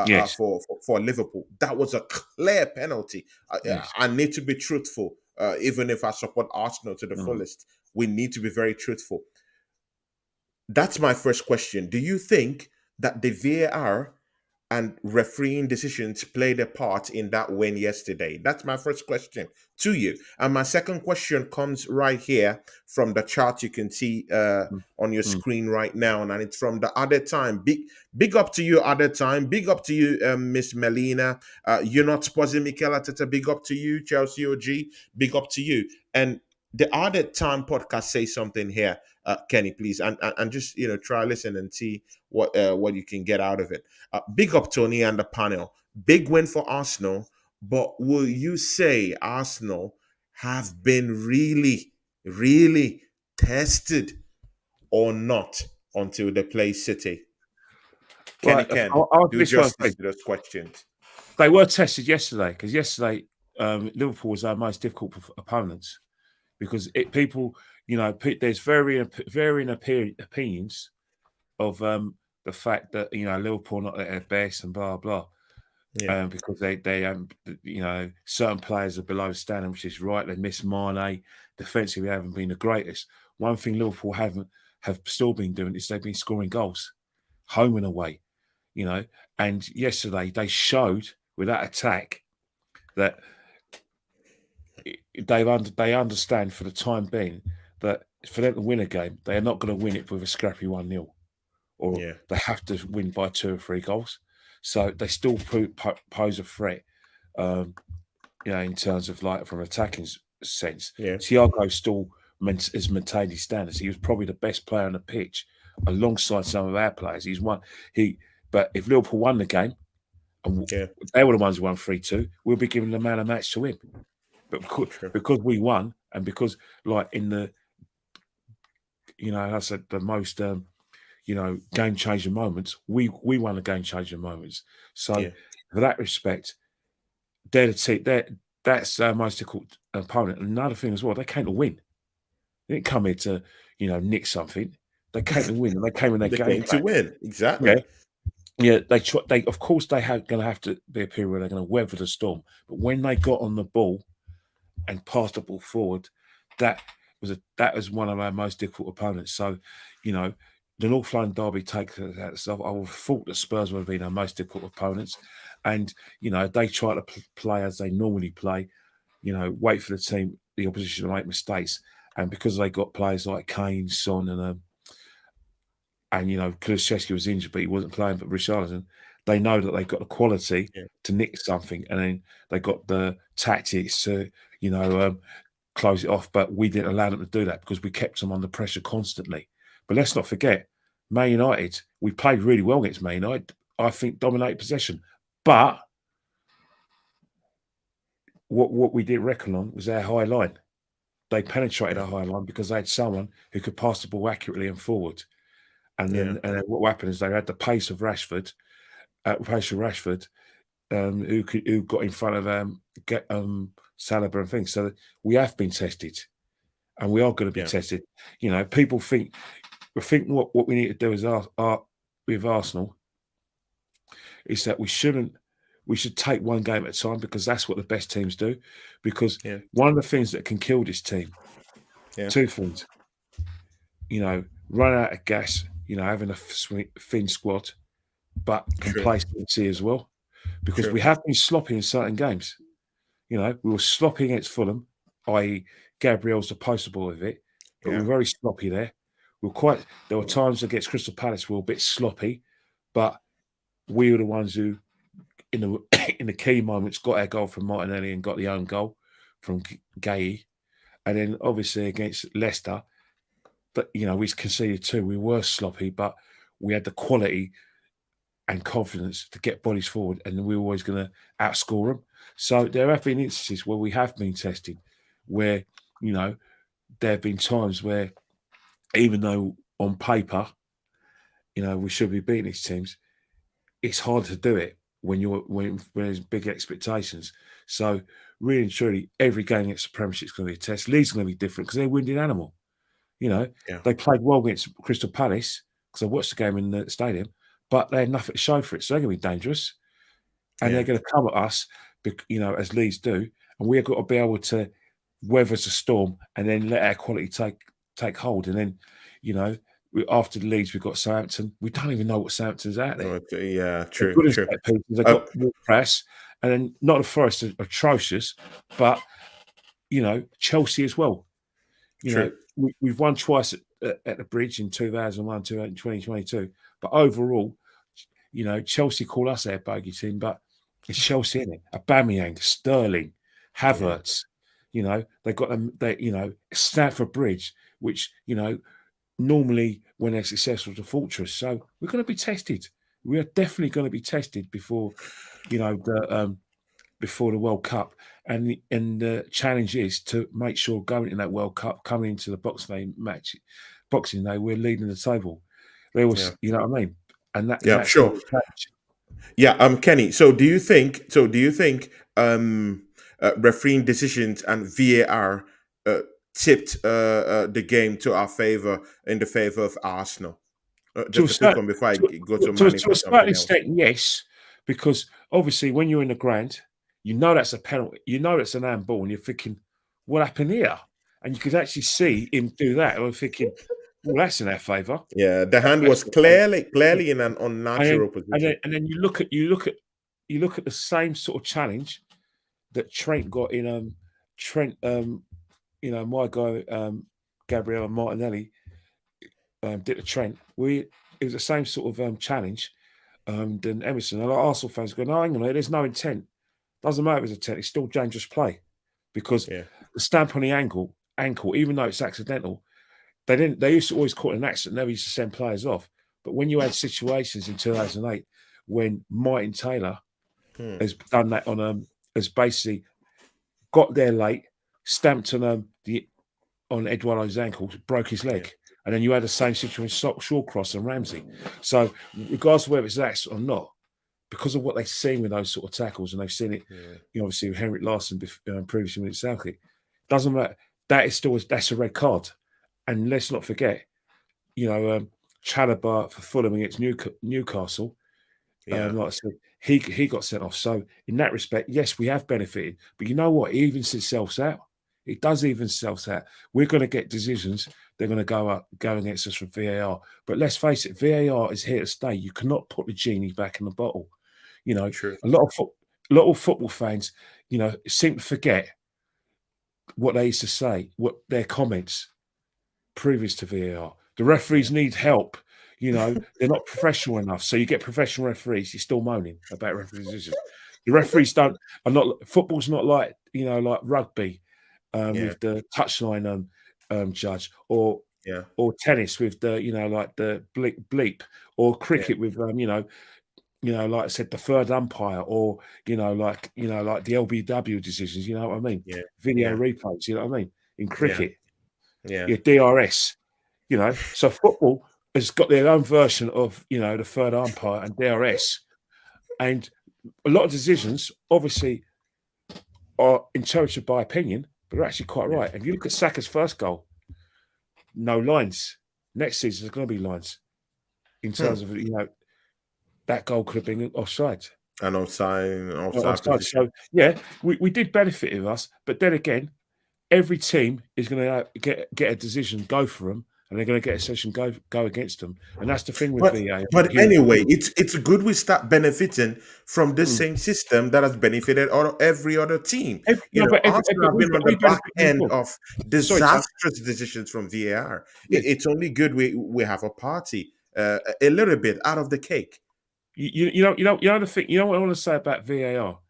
Yes. for Liverpool. That was a clear penalty. Yes. I need to be truthful, even if I support Arsenal to the fullest. We need to be very truthful. That's my first question. Do you think that the VAR and refereeing decisions played a part in that win yesterday? That's my first question to you. And my second question comes right here from the chart you can see on your screen right now, and it's from the other time. Big up to you, other time. Big up to you, Miss Melina. You're not supposing Mikel Arteta. Big up to you, Chelsea OG. Big up to you. And the other time podcast say something here, Kenny, please, and just try listen and see what you can get out of it. Big up Tony and the panel. Big win for Arsenal, but will you say Arsenal have been really, really tested or not until they play City? Right, Ken, I'll do this first. justice to those questions. They were tested yesterday because yesterday Liverpool was our most difficult opponents. because people, there's varying opinions of the fact that Liverpool not at their best and blah blah. Yeah. Because they certain players are below standard, which is right. They miss Mane. Defensively, haven't been the greatest. One thing Liverpool have still been doing is they've been scoring goals, home and away. And yesterday they showed with that attack that they understand for the time being that for them to win a game, they are not going to win it with a scrappy 1-0, or Yeah. they have to win by 2 or 3 goals. So they still pose a threat, in terms of like from an attacking sense. Yeah. Thiago still has maintained his standards. He was probably the best player on the pitch alongside some of our players. But if Liverpool won the game, and Yeah. they were the ones who won 3-2, we'll be giving the man a match to him. But True. because we won, and because like in the, I said the most, game changing moments, we won the game changing moments. So Yeah. for that respect, they're the team. That's our most difficult opponent. And another thing as well, they came to win. They didn't come here to, nick something. They came to win, and they came in their They game came to plan. win. Yeah, Exactly. yeah. They of course they going to have to be a period where they're going to weather the storm. But when they got on the ball and passed the ball forward, that was one of our most difficult opponents. So, the North London derby takes that stuff. I would have thought the Spurs would have been our most difficult opponents, and they try to play as they normally play. Wait for the opposition to make mistakes, and because they got players like Kane, Son, and Kulusevski was injured, but he wasn't playing. But Richarlison, they know that they've got the quality Yeah. to nick something, and then they got the tactics to close it off. But we didn't allow them to do that because we kept them under pressure constantly. But let's not forget, Man United, we played really well against Man United. I think dominated possession, but what we didn't reckon on was our high line. They penetrated our high line because they had someone who could pass the ball accurately and forward. And then what happened is they had the pace of Rashford, who got in front of Saliba and things. So we have been tested, and we are going to be tested. People think what we need to do is with Arsenal is that we should take one game at a time, because that's what the best teams do. Because one of the things that can kill this team, two things, run out of gas, having a thin squad, but complacency as well. Because we have been sloppy in certain games. We were sloppy against Fulham, i.e. Gabriel's the poster boy of it, but we were very sloppy there. There were times against Crystal Palace we were a bit sloppy, but we were the ones who, in the key moments, got our goal from Martinelli and got the own goal from Gay. And then obviously against Leicester, but we conceded 2. We were sloppy, but we had the quality and confidence to get bodies forward, and we were always going to outscore them. So there have been instances where we have been tested, where there have been times where, even though on paper, we should be beating these teams, it's hard to do it when there's big expectations. So really and truly, every game against the Premiership is going to be a test. Leeds going to be different because they're a winded animal. They played well against Crystal Palace, because I watched the game in the stadium, but they had nothing to show for it. So they're going to be dangerous, and they're going to come at us, as Leeds do, and we've got to be able to weather the storm and then let our quality take hold. And then, after the Leeds, we've got Southampton. We don't even know what Southampton's out there. Yeah, true. Good as set pieces. They've got more press, and then not the Forest are atrocious, but Chelsea as well. We've won twice at the Bridge in 2001, 2022. But overall, Chelsea call us their bogey team, but it's Chelsea in it. Aubameyang, Sterling, Havertz. They got them. Stamford Bridge, which normally when they're successful, is a fortress. So we're going to be tested. We are definitely going to be tested before the World Cup, and the challenge is to make sure going in that World Cup, coming into the Boxing Day, we're leading the table. There was, you know what I mean, and that's sure. Yeah, Kenny. So do you think refereeing decisions and VAR tipped the game to our favor, in the favor of Arsenal. To a Just a quick certain one before I go to to Manny to a for certain something else. extent, yes, because obviously when you're in the ground, you know that's a penalty, you know it's an handball, and you're thinking, "What happened here?" And you could actually see him do that, and I'm thinking, "Well, that's in our favour." Yeah, the hand That's was in our favour. clearly in an And then unnatural and then position. and then you look at the same sort of challenge that Trent got in Trent my guy Gabriel Martinelli did to Trent. It was the same sort of challenge than Emerson. A lot of Arsenal fans go, no, hang on, there's no intent. Doesn't matter if it's intent, it's still dangerous play because Yeah, the stamp on the ankle, even though it's accidental, they used to always call it an accident, never used to send players off. But when you had situations in 2008 when Martin Taylor hmm. has done that has basically got there late, stamped on Eduardo's ankle, broke his Yeah, leg. And then you had the same situation with Shawcross and Ramsey. So, regardless of whether it's that or not, because of what they've seen with those sort of tackles, and they've seen it, yeah, obviously with Henrik Larsson previously with Southgate, doesn't matter. That's a red card. And let's not forget, Chalobah for Fulham against Newcastle. yeah. Like I said, he got sent off. So in that respect, yes, we have benefited. But you know what? It evens itself out. It does even itself out. We're going to get decisions. They're going to go against us from VAR. But let's face it, VAR is here to stay. You cannot put the genie back in the bottle. True. A lot of football fans, seem to forget what they used to say, what their comments previous to VAR. The Yeah, referees need help. They're not professional enough. So you get professional referees. You're still moaning about referee decisions. The referees don't are not football's not like like rugby yeah, with the touchline judge yeah, or tennis with the like the bleep or yeah, cricket with like I said, the third umpire, or like the LBW decisions. You know what I mean? yeah, Video yeah, replays. You know what I mean? In yeah, cricket, yeah. yeah, DRS. So football has got their own version of the third umpire and DRS, and a lot of decisions obviously are interpreted by opinion, but they're actually quite Yeah. right. If you look at Saka's first goal, no lines. Next season there's going to be lines in Hmm. terms of that goal could have been offside. An offside Offside. position. So yeah, we did benefit of us, but then again, every team is going to get a decision go for them, and they're going to get a session go against them, and that's the thing with But VA. but anyway, it's good we start benefiting from the Mm. same system that has benefited every other team. No, but Arsenal have been on the we back benefit. end of Sorry, Tom. disastrous decisions from VAR. Yeah, It's only good we have a party, a little bit out of the cake. the thing. You know what I want to say about VAR?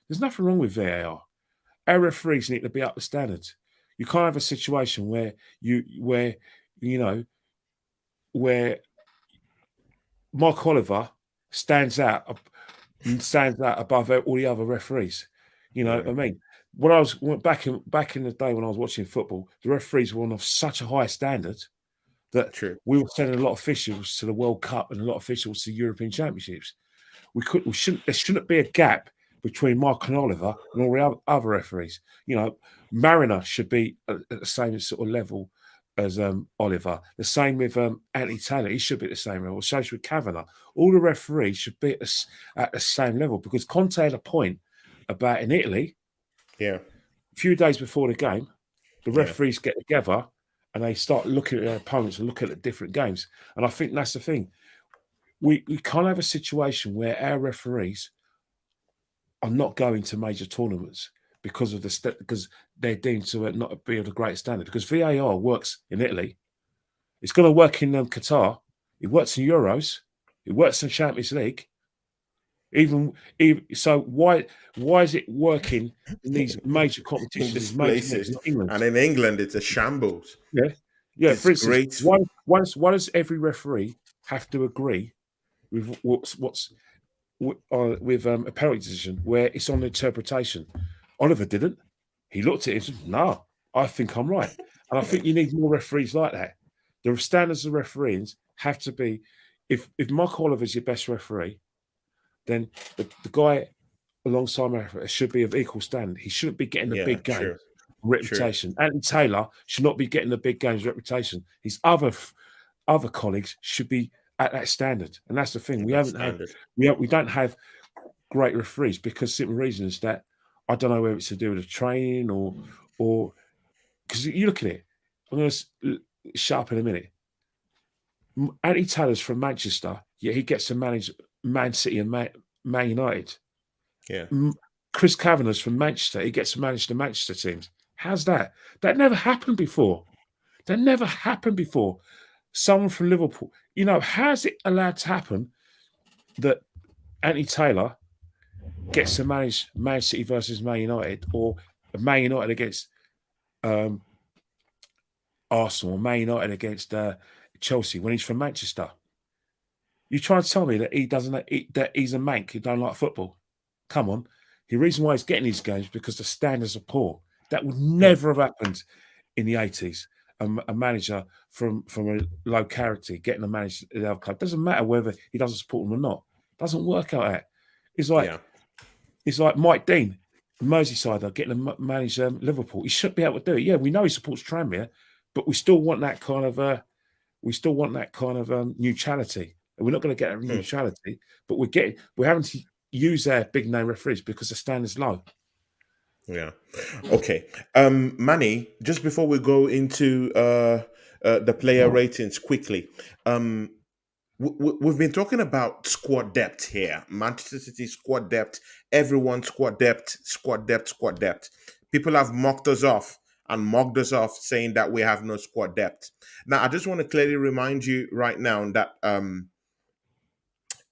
There's nothing wrong with VAR. Our referees need to be up to standards. You can't have a situation you know where Mark Oliver stands out stands out above all the other referees. You know what Yeah, I mean? When I was back in the day when I was watching football, the referees were on of such a high standard that true. we were sending a lot of officials to the World Cup and a lot of officials to European Championships. There shouldn't be a gap between Mark and Oliver and all the other referees. Mariner should be at the same sort of level as Oliver. The same with Anthony Taylor; he should be at the same level. So with Kavanagh. All the referees should be at the same level because Conte had a point about in Italy Yeah, a few days before the game. The yeah, referees get together and they start looking at their opponents and looking at different games. And I think that's the thing. We can't have a situation where our referees are not going to major tournaments because of because they're deemed to not be of a great standard. Because VAR works in Italy, it's going to work in Qatar, it works in Euros, it works in Champions League. Even so, why is it working in these major in competitions, these these major leagues places, in England? and in England, it's a shambles. Yeah, yeah. For instance, Disgraceful. why does every referee have to agree with what's with a penalty decision where it's on interpretation? Oliver didn't. He looked at it and said, "No, I think I'm right." And I think you need more referees like that. The standards of referees have to be. If Mark Oliver's your best referee, then the guy alongside me should be of equal standard. He shouldn't be getting the Yeah, big games. true. True. reputation. Anthony Taylor should not be getting the big games reputation. His other colleagues should be at that standard, and that's the thing. We That haven't had standard. we don't have great referees because simple reason is that I don't know whether it's to do with the training or because you look at it. I'm going to shut up in a minute. Anthony Taylor's from Manchester, yet he gets to manage Man City and Man United. Yeah. Chris Kavanagh's from Manchester. He gets to manage the Manchester teams. How's that? That never happened before. That never happened before. Someone from Liverpool. How's it allowed to happen that Anthony Taylor gets to manage Man City versus Man United or Man United against Arsenal or Man United against Chelsea when he's from Manchester? You try and tell me that that he's a mank who don't like football? Come on. The reason why he's getting these games is because the standards are poor. That would never have happened in the 80s. A manager from a locality getting to manage the other club. Doesn't matter whether he doesn't support them or not. Doesn't work out that. It's like Mike Dean, Merseysider, getting to manage Liverpool. He should be able to do it. Yeah, we know he supports Tranmere, but we still want that kind of neutrality. And we're not going to get that neutrality, but we're having to use their big name referees because the standard's low. Yeah. Okay. Manny, just before we go into the player ratings quickly, we've been talking about squad depth here. Manchester City squad depth, everyone squad depth, squad depth, squad depth. People have mocked us off saying that we have no squad depth. Now, I just want to clearly remind you right now that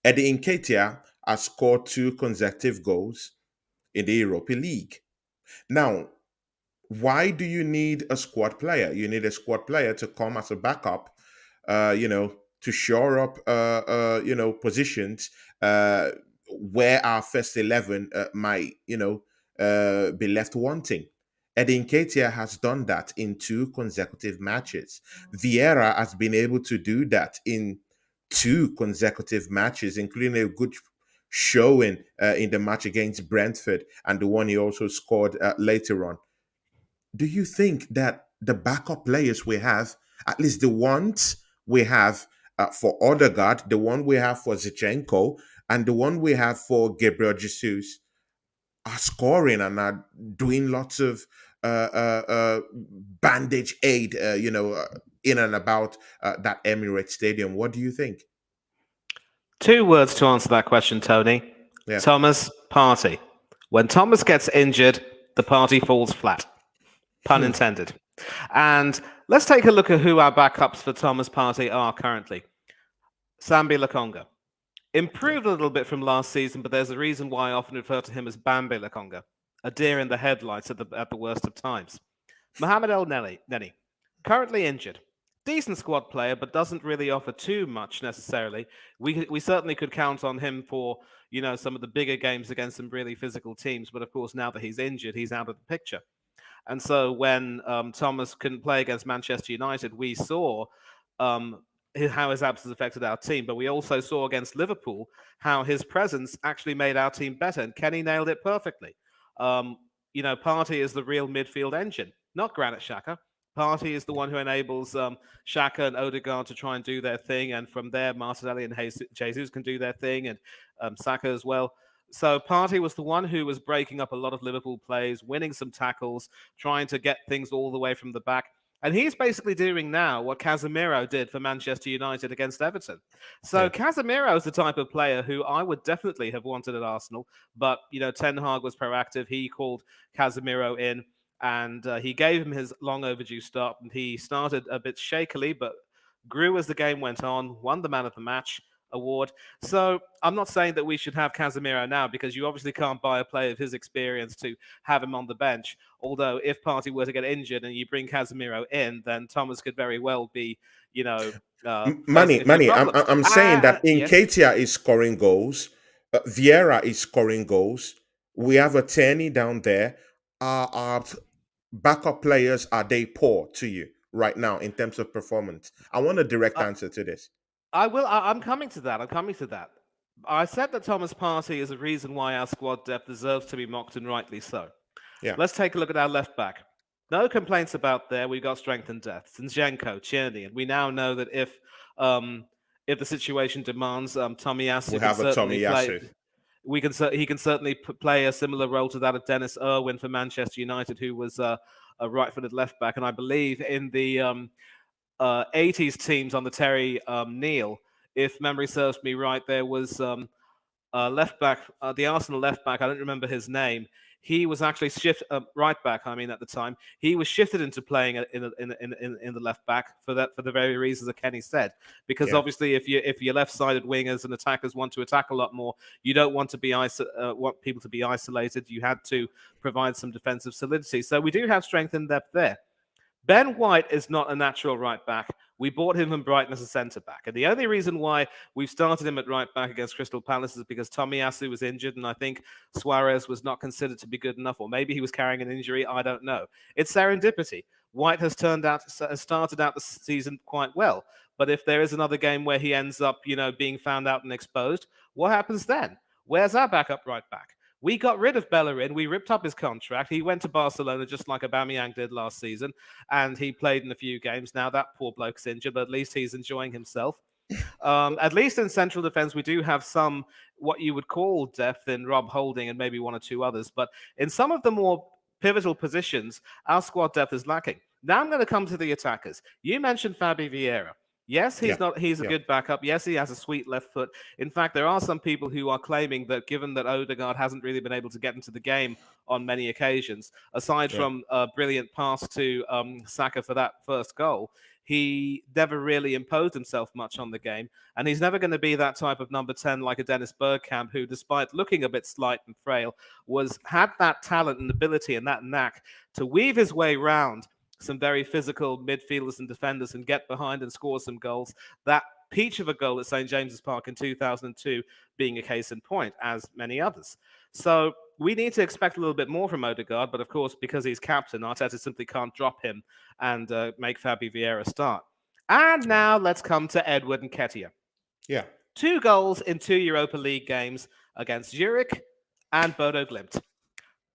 Eddie Nketiah has scored 2 consecutive goals in the Europa League. Now, why do you need a squad player? You need a squad player to come as a backup, to shore up, positions where our first 11 might, be left wanting. Eddie Nketiah has done that in 2 consecutive matches. Vieira has been able to do that in 2 consecutive matches, including a good showing in the match against Brentford and the one he also scored later on. Do you think that the backup players we have, at least the ones we have for Odegaard, the one we have for Zinchenko, and the one we have for Gabriel Jesus, are scoring and are doing lots of bandage aid, in and about that Emirates Stadium? What do you think? 2 words to answer that question, Tony. Yeah. Thomas Partey. When Thomas gets injured, the party falls flat. Pun intended. And let's take a look at who our backups for Thomas Partey are currently. Sambi Lokonga. Improved a little bit from last season, but there's a reason why I often refer to him as Bambi Lokonga, a deer in the headlights at the worst of times. Mohamed El Neni, currently injured. Decent squad player, but doesn't really offer too much necessarily. We certainly could count on him for some of the bigger games against some really physical teams, but of course now that he's injured, he's out of the picture. And so when Thomas couldn't play against Manchester United, we saw how his absence affected our team. But we also saw against Liverpool how his presence actually made our team better. And Kenny nailed it perfectly. Partey is the real midfield engine, not Granit Xhaka. Partey is the one who enables Xhaka and Odegaard to try and do their thing. And from there, Martinelli and Jesus can do their thing, and Saka as well. So Partey was the one who was breaking up a lot of Liverpool plays, winning some tackles, trying to get things all the way from the back. And he's basically doing now what Casemiro did for Manchester United against Everton. So Casemiro is the type of player who I would definitely have wanted at Arsenal. But, Ten Hag was proactive. He called Casemiro in and he gave him his long overdue start. And he started a bit shakily, but grew as the game went on, won the man of the match award. So I'm not saying that we should have Casemiro now, because you obviously can't buy a player of his experience to have him on the bench. Although if Partey were to get injured and you bring Casemiro in, then Thomas could very well be, Manny, I'm saying that Nketiah is scoring goals, Vieira is scoring goals. We have a Tierney down there. Our backup players, are they poor to you right now in terms of performance? I want a direct answer to this. I'm coming to that. I said that Thomas Partey is a reason why our squad depth deserves to be mocked, and rightly so. Yeah. Let's take a look at our left back. No complaints about there. We've got strength and depth. Zinchenko, Tierney, and we now know that if the situation demands, We Tomiyasu can have a certainly play. Tomiyasu. He can certainly play a similar role to that of Dennis Irwin for Manchester United, who was a right-footed left back, and I believe in the 80s teams on the Terry Neal, if memory serves me right, there was left back, the Arsenal left back. I don't remember his name. He was actually right back. I mean, at the time, he was shifted into playing in the left back for the very reasons that Kenny said. Because Yeah, obviously, if your left-sided wingers and attackers want to attack a lot more, you don't want to be want people to be isolated. You had to provide some defensive solidity. So we do have strength in depth there. Ben White is not a natural right back. We bought him from Brighton as a centre back. And the only reason why we've started him at right back against Crystal Palace is because Tomiyasu was injured, and I think Suarez was not considered to be good enough, or maybe he was carrying an injury. I don't know. It's serendipity. White has started out the season quite well. But if there is another game where he ends up, being found out and exposed, what happens then? Where's our backup right back? We got rid of Bellerin. We ripped up his contract. He went to Barcelona just like Aubameyang did last season, and he played in a few games. Now that poor bloke's injured, but at least he's enjoying himself. At least in central defense, we do have some what you would call depth in Rob Holding and maybe one or two others. But in some of the more pivotal positions, our squad depth is lacking. Now I'm going to come to the attackers. You mentioned Fabi Vieira. Yes, yeah, he's a yeah, good backup. Yes, he has a sweet left foot. In fact, there are some people who are claiming that given that Odegaard hasn't really been able to get into the game on many occasions, aside yeah. from a brilliant pass to Saka for that first goal, he never really imposed himself much on the game. And he's never going to be that type of number 10 like a Dennis Bergkamp, who, despite looking a bit slight and frail, had that talent and ability and that knack to weave his way round some very physical midfielders and defenders and get behind and score some goals. That peach of a goal at St. James's Park in 2002 being a case in point, as many others. So we need to expect a little bit more from Odegaard, but of course, because he's captain, Arteta simply can't drop him and make Fabi Vieira start. And now let's come to Edward Nketiah. Yeah. 2 goals in 2 Europa League games against Zurich and Bodo Glimt.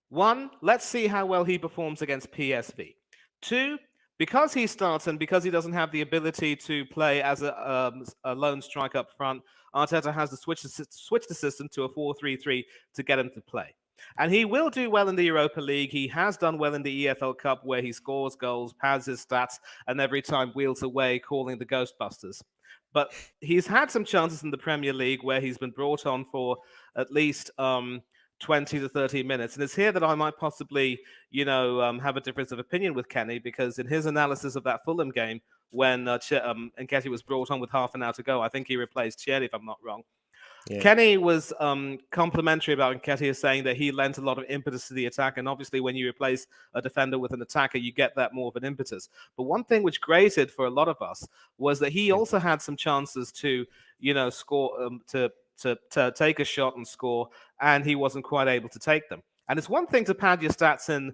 1, let's see how well he performs against PSV. 2, because he starts and because he doesn't have the ability to play as a lone strike up front, Arteta has to switch the system to a 4-3-3 to get him to play. And he will do well in the Europa League. He has done well in the EFL Cup, where he scores goals, pads his stats, and every time wheels away calling the Ghostbusters. But he's had some chances in the Premier League where he's been brought on for at least 20 to 30 minutes. And it's here that I might possibly, have a difference of opinion with Kenny, because in his analysis of that Fulham game, when Nketiah was brought on with half an hour to go, I think he replaced Tierney, if I'm not wrong. Yeah. Kenny was complimentary about Nketiah, saying that he lent a lot of impetus to the attack. And obviously, when you replace a defender with an attacker, you get that more of an impetus. But one thing which grated for a lot of us was that he also had some chances to, score, to take a shot and score, and he wasn't quite able to take them. And it's one thing to pad your stats in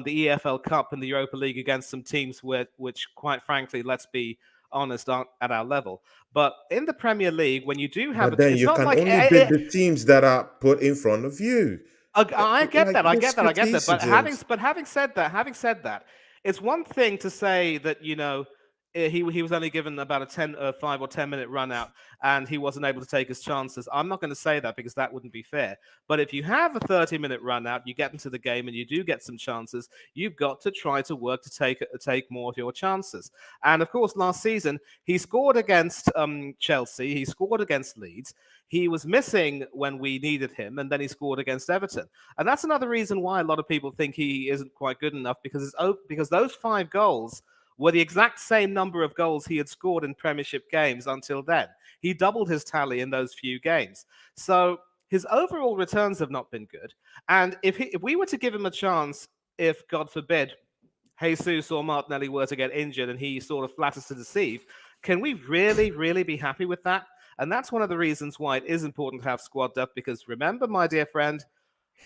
the EFL Cup and the Europa League against some teams which, quite frankly, let's be honest, aren't at our level. But in the Premier League, when you do have, But then it's you not can like only beat the teams that are put in front of you. I get Like that. I this get that. I get that. criticisms. Having said that, it's one thing to say that he was only given about a 5 or 10 minute run out, and he wasn't able to take his chances. I'm not going to say that, because that wouldn't be fair. But if you have a 30-minute run out, you get into the game and you do get some chances, you've got to try to work to take more of your chances. And of course, last season he scored against Chelsea, he scored against Leeds. He was missing when we needed him, and then he scored against Everton. And that's another reason why a lot of people think he isn't quite good enough, because those 5 goals were the exact same number of goals he had scored in Premiership games until then. He doubled his tally in those few games. So his overall returns have not been good. And if we were to give him a chance, if, God forbid, Jesus or Martinelli were to get injured and he sort of flatters to deceive, can we really, really be happy with that? And that's one of the reasons why it is important to have squad depth, because remember, my dear friend,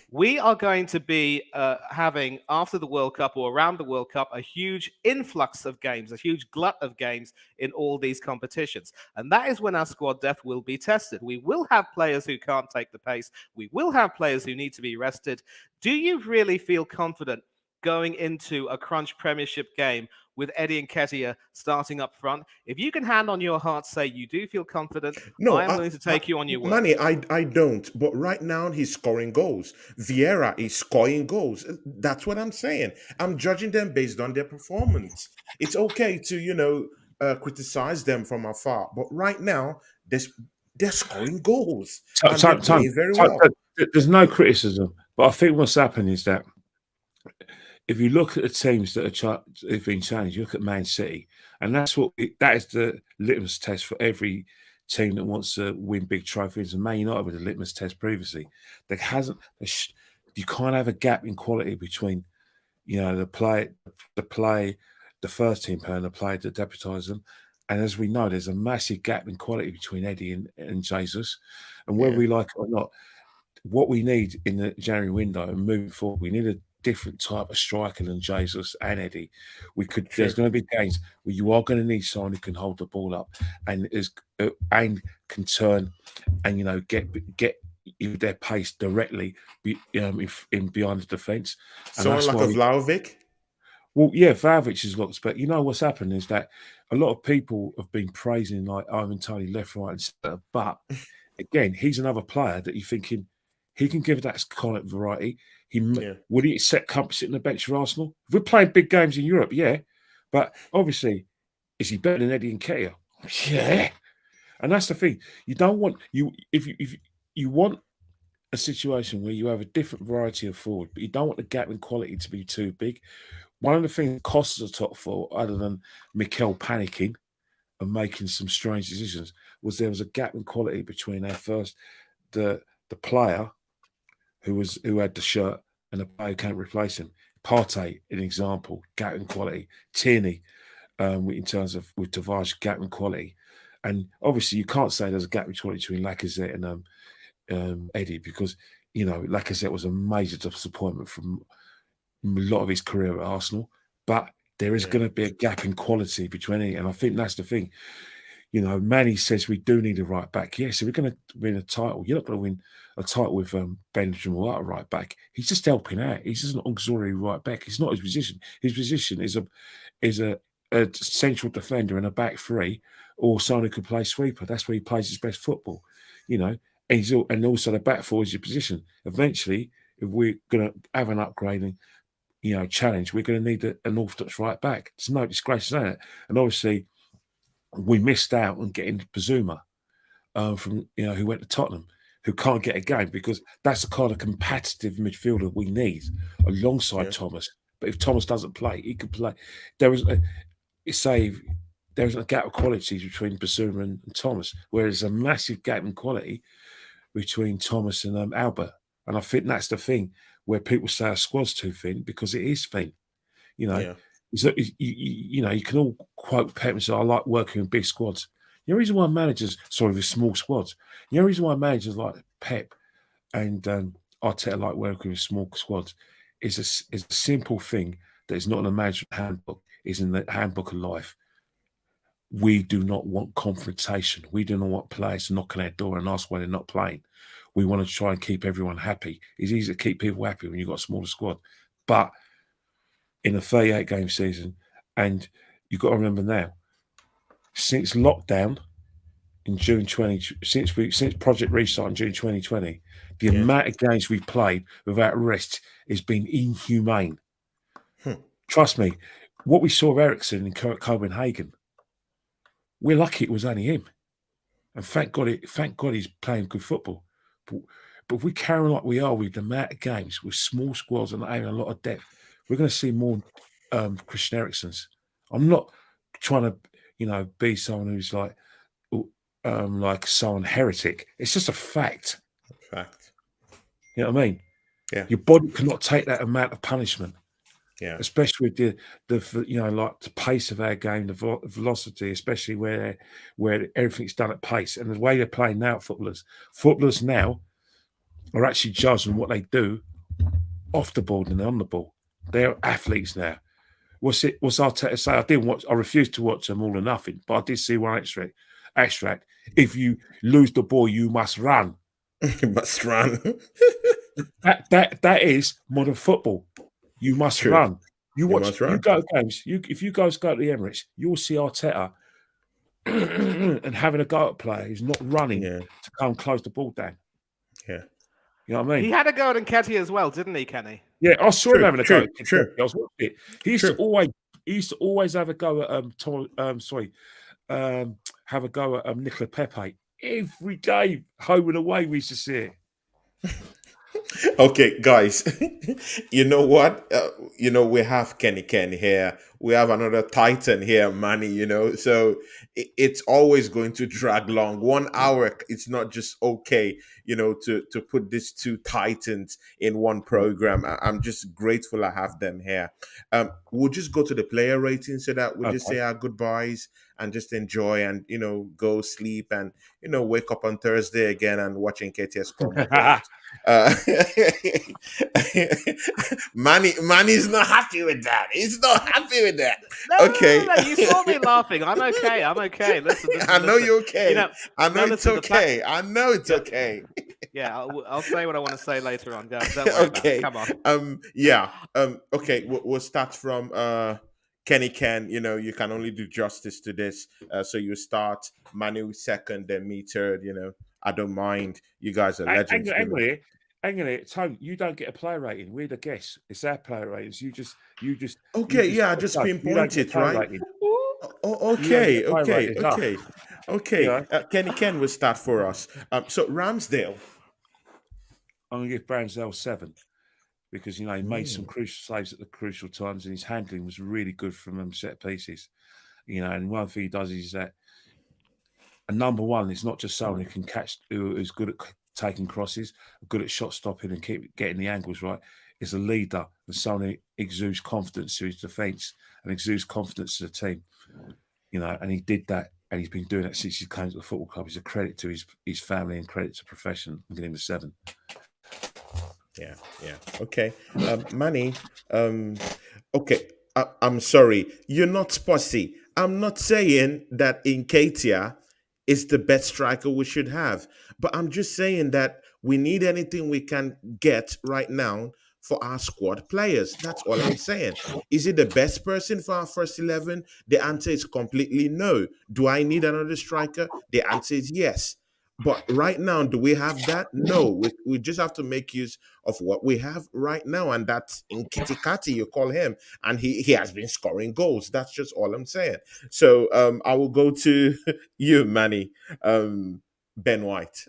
we are going to be having, after the World Cup or around the World Cup, a huge influx of games, a huge glut of games in all these competitions. And that is when our squad depth will be tested. We will have players who can't take the pace. We will have players who need to be rested. Do you really feel confident going into a crunch Premiership game with Eddie Nketiah starting up front. If you can hand on your heart say you do feel confident, No, I am willing to take you on your word. Manny, I don't. But right now he's scoring goals. Vieira is scoring goals. That's what I'm saying. I'm judging them based on their performance. It's okay to criticize them from afar, but right now they're scoring goals and they're playing very well. There's no criticism, but I think what's happened is that if you look at the teams that have been challenged, you look at Man City, and that is the litmus test for every team that wants to win big trophies. And Man United with the litmus test previously, you can't have a gap in quality between the first team player and the player that deputise them. And as we know, there's a massive gap in quality between Eddie and Jesus. And whether we like it or not, what we need in the January window and moving forward, we need a different type of striker than Jesus and Eddie. There's going to be games where you are going to need someone who can hold the ball up and can turn and get their pace directly in behind the defence. Someone like a Vlahovic. Well, yeah, Vlahovic is lots, but what's happened is that a lot of people have been praising like Ivan Toney left, right, and centre, but again, he's another player that you're thinking he can give that kind of variety. Would he accept Company sitting on the bench for Arsenal? If we're playing big games in Europe, yeah, but obviously, is he better than Eddie Nketiah? Yeah, and that's the thing. You don't want if you want a situation where you have a different variety of forward, but you don't want the gap in quality to be too big. One of the things that costs us a top four, other than Mikel panicking and making some strange decisions, was there was a gap in quality between the player who had the shirt and the player who can't replace him. Partey, an example, gap in quality. Tierney, in terms of with Tavares, gap in quality. And obviously, you can't say there's a gap in quality between Lacazette and Eddie because Lacazette was a major disappointment from a lot of his career at Arsenal, but there is going to be a gap in quality between it, and I think that's the thing. Manny says we do need a right back. Yes, if we're going to win a title, you're not going to win a title with Benjamin White at right back. He's just helping out. He's just an auxiliary right back. It's not his position. His position is a central defender in a back three, or someone who could play sweeper. That's where he plays his best football. And also the back four is your position. Eventually, if we're going to have an upgrading challenge, we're going to need an orthodox right back. There's no disgrace saying it. And obviously, we missed out on getting Bazuma from who went to Tottenham, who can't get a game because that's the kind of competitive midfielder we need alongside Thomas. But if Thomas doesn't play, he could play. There is a gap of qualities between Bazuma and Thomas, whereas a massive gap in quality between Thomas and Albert. And I think that's the thing where people say our squad's too thin because it is thin. You can all quote Pep and say, I like working with big squads. The reason why managers, with small squads, the reason why managers like Pep and Arteta like working with small squads is a simple thing that is not in the management handbook, is in the handbook of life. We do not want confrontation. We do not want players to knock on our door and ask why they're not playing. We want to try and keep everyone happy. It's easy to keep people happy when you've got a smaller squad. But in a 38-game season, and you've got to remember now, since lockdown in June 20, since Project Restart in June 2020, the amount of games we've played without rest has been inhumane. Trust me, what we saw of Eriksen in Copenhagen, we're lucky it was only him. And thank God he's playing good football. But if we carry on like we are with the amount of games, with small squads and having a lot of depth, we're going to see more Christian Eriksens. I'm not trying to, be someone who's like someone heretic. It's just a fact. Fact. You know what I mean? Yeah. Your body cannot take that amount of punishment. Yeah. Especially with the pace of our game, the velocity, especially where everything's done at pace, and the way they're playing now, footballers now are actually judged on what they do off the ball and on the ball. They're athletes now. What's Arteta say? I refused to watch them All or Nothing, but I did see one extract. If you lose the ball, you must run. You must run. that is modern football. You must True. run. You You watch. must You run. go games. If you guys go to the Emirates, you'll see Arteta and having a go at player who's not running Yeah. to come close the ball down. Yeah. You know what I He mean? had a go at Nketiah as well, didn't he, Kenny? Yeah, I saw him True. having a go True. at Kentucky. True. I was watching it. True. He used to always have a go at have a go at Nicola Pepe every game, home and away. We used to see it. Okay, guys, you know what? We have Kenny Ken here. We have another Titan here, Manny, So it's always going to drag long. 1 hour, it's not just okay, to put these two Titans in one program. I'm just grateful I have them here. We'll just go to the player rating so that we'll just say Okay. our goodbyes and just enjoy and, go sleep and, wake up on Thursday again and watching KTS score more goals. Uh, Manny's not happy with that. He's not happy with that. Okay. No. You saw me laughing. I'm okay. I'm okay. Listen. I know Listen. you're okay. I know No, it's listen. okay. I know it's Yeah, okay. yeah. I'll say what I want to say later on. Don't worry about it. Okay. Come on. Yeah. Okay. We'll start from Kenny Ken. You can only do justice to this. So you start Manu second, then me third. I don't mind. You guys are legends. Hang on here, Tone. You don't get a player rating. We're the guests. It's our player ratings. You just Okay. Yeah. Just no, you don't pinpoint get a it, player right? rating. Oh, You don't get okay, a player okay, rating. It's us. okay, You okay. know, Kenny Ken will start for us. So Ramsdale. I'm gonna give Ramsdale 7 because he made some Mm, crucial saves at the crucial times, and his handling was really good from set pieces. And one thing he does is that a number one is not just someone who can who's good at taking crosses, good at shot stopping and keep getting the angles right. Is a leader and someone who exudes confidence to his defence and exudes confidence to the team. And he did that, and he's been doing it since he came to the football club. It's a credit to his family and credit to profession. I'm giving him a 7. yeah, yeah. Okay. Manny. Okay. I'm sorry. You're not Spossy. I'm not saying that Nketiah is the best striker we should have, but I'm just saying that we need anything we can get right now for our squad players. That's all I'm saying. Is it the best person for our first 11? The answer is completely no. Do I need another striker? The answer is yes. But right now, do we have that? No. We just have to make use of what we have right now, and that's in Kitty Catty, you call him, and he has been scoring goals. That's just all I'm saying. So I will go to you, Manny. Ben White.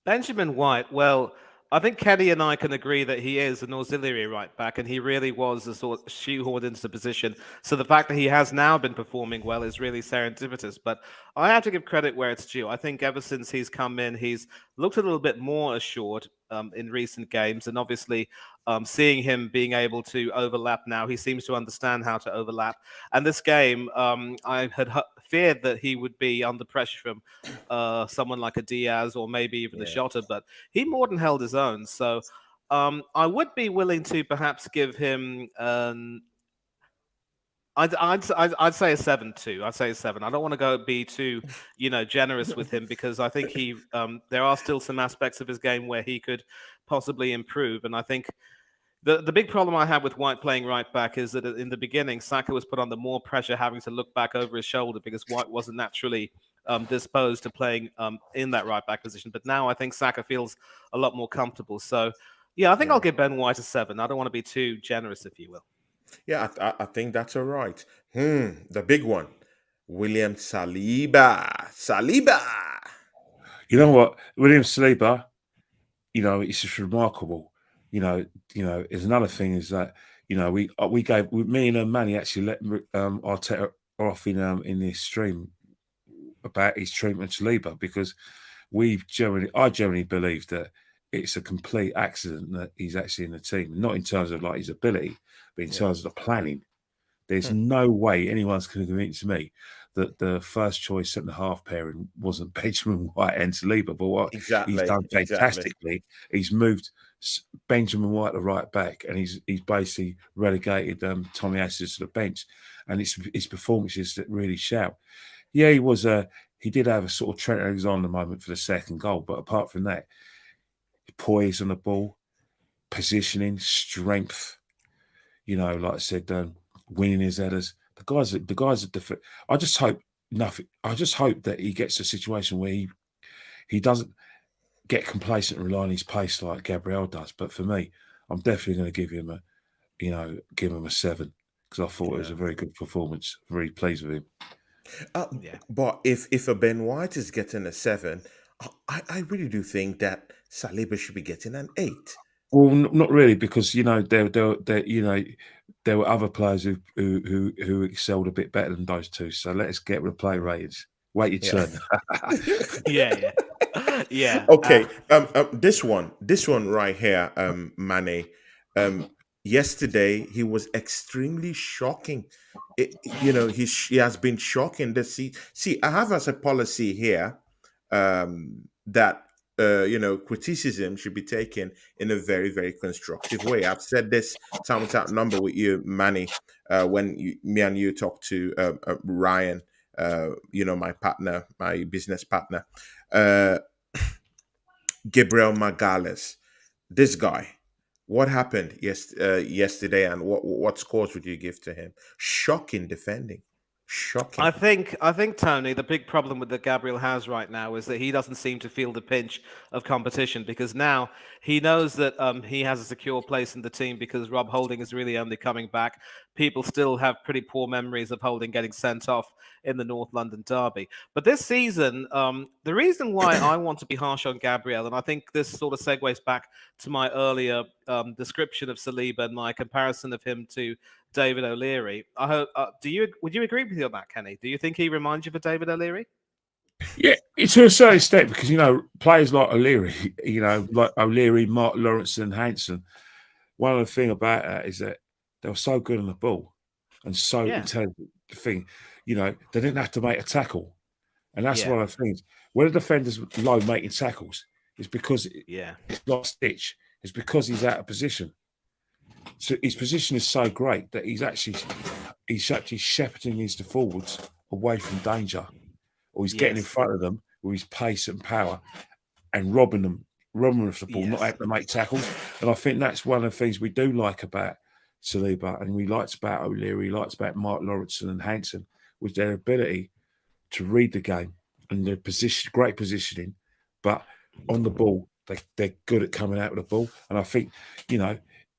Benjamin White. Well, I think Kenny and I can agree that he is an auxiliary right back, and he really was a sort of shoehorned into the position. So the fact that he has now been performing well is really serendipitous. But I have to give credit where it's due. I think ever since he's come in, he's looked a little bit more assured in recent games, and obviously seeing him being able to overlap now, he seems to understand how to overlap. And this game, I had feared that he would be under pressure from someone like a Diaz or maybe even a Yeah. Jota, but he more than held his own. So I would be willing to perhaps give him I'd say a 7 too. I'd say a 7. I don't want to be too, generous with him because I think there are still some aspects of his game where he could possibly improve. And I think the big problem I have with White playing right back is that in the beginning, Saka was put under more pressure, having to look back over his shoulder because White wasn't naturally disposed to playing in that right back position. But now I think Saka feels a lot more comfortable. So, yeah, I think I'll Yeah. give Ben White a 7. I don't want to be too generous, if you will. Yeah, I think that's all right. The big one. William Saliba. Saliba. You know what, William Saliba? It's just remarkable. Is another thing is that me and Manny actually let Arteta off in this stream about his treatment to Saliba because I generally believe that it's a complete accident that he's actually in the team, not in terms of like his ability, but in Yeah. terms of the planning. There's Hmm. no way anyone's going to convince me that the first choice centre half pairing wasn't Benjamin White and Saliba. But what he's Exactly. done Exactly. fantastically, he's moved Benjamin White to right back, and he's basically relegated Tommy Asu to the bench, and it's his performances that really shout. Yeah, he did have a sort of Trent Alexander moment for the second goal, but apart from that, poise on the ball, positioning, strength. You know, like I said, winning his headers. The guys are. I just hope nothing. I just hope that he gets a situation where he doesn't get complacent and rely on his pace like Gabriel does. But for me, I'm definitely going to give him a 7 because I thought it was Yeah. a very good performance. Very pleased with him. Yeah. But if a Ben White is getting a 7, I really do think that Saliba should be getting an 8. Well, not really, because there were other players who excelled a bit better than those two. So let's get replay ratings. Wait your Yeah. turn. Yeah. Yeah. Okay. This one right here, Mane. Um, Yesterday he was extremely shocking. He has been shocking. See, I have as a policy here, that criticism should be taken in a very, very constructive way. I've said this time without number with you, Manny, when me and you talked to Ryan, my partner, my business partner. Uh, Gabriel Magalhaes, this guy. What happened yesterday, and what scores would you give to him? Shocking defending, shocking. I think Tony, the big problem with that Gabriel has right now is that he doesn't seem to feel the pinch of competition because now he knows that he has a secure place in the team because Rob Holding is really only coming back. People still have pretty poor memories of Holding getting sent off in the North London derby. But this season, the reason why I want to be harsh on Gabriel, and I think this sort of segues back to my earlier description of Saliba and my comparison of him to David O'Leary. I hope. Would you agree with me on that, Kenny? Do you think he reminds you of David O'Leary? Yeah, to a certain extent, because players like O'Leary, like O'Leary, Mark Lawrence, and Hansen. One of the thing about that is that they were so good on the ball and so Yeah. intelligent. The thing, they didn't have to make a tackle, and that's Yeah. one of the things. When a defender's low making tackles, it's because Yeah. it's not Stitch. It's because he's out of position. So his position is so great that he's actually shepherding these forwards away from danger, or he's getting in Yes. front of them with his pace and power and robbing of the ball, not Yes. having to make tackles. And I think that's one of the things we do like about Saliba, and we liked about O'Leary, liked about Mark Lawrence and Hansen, was their ability to read the game and their great positioning, but on the ball, they're good at coming out with the ball. And I think,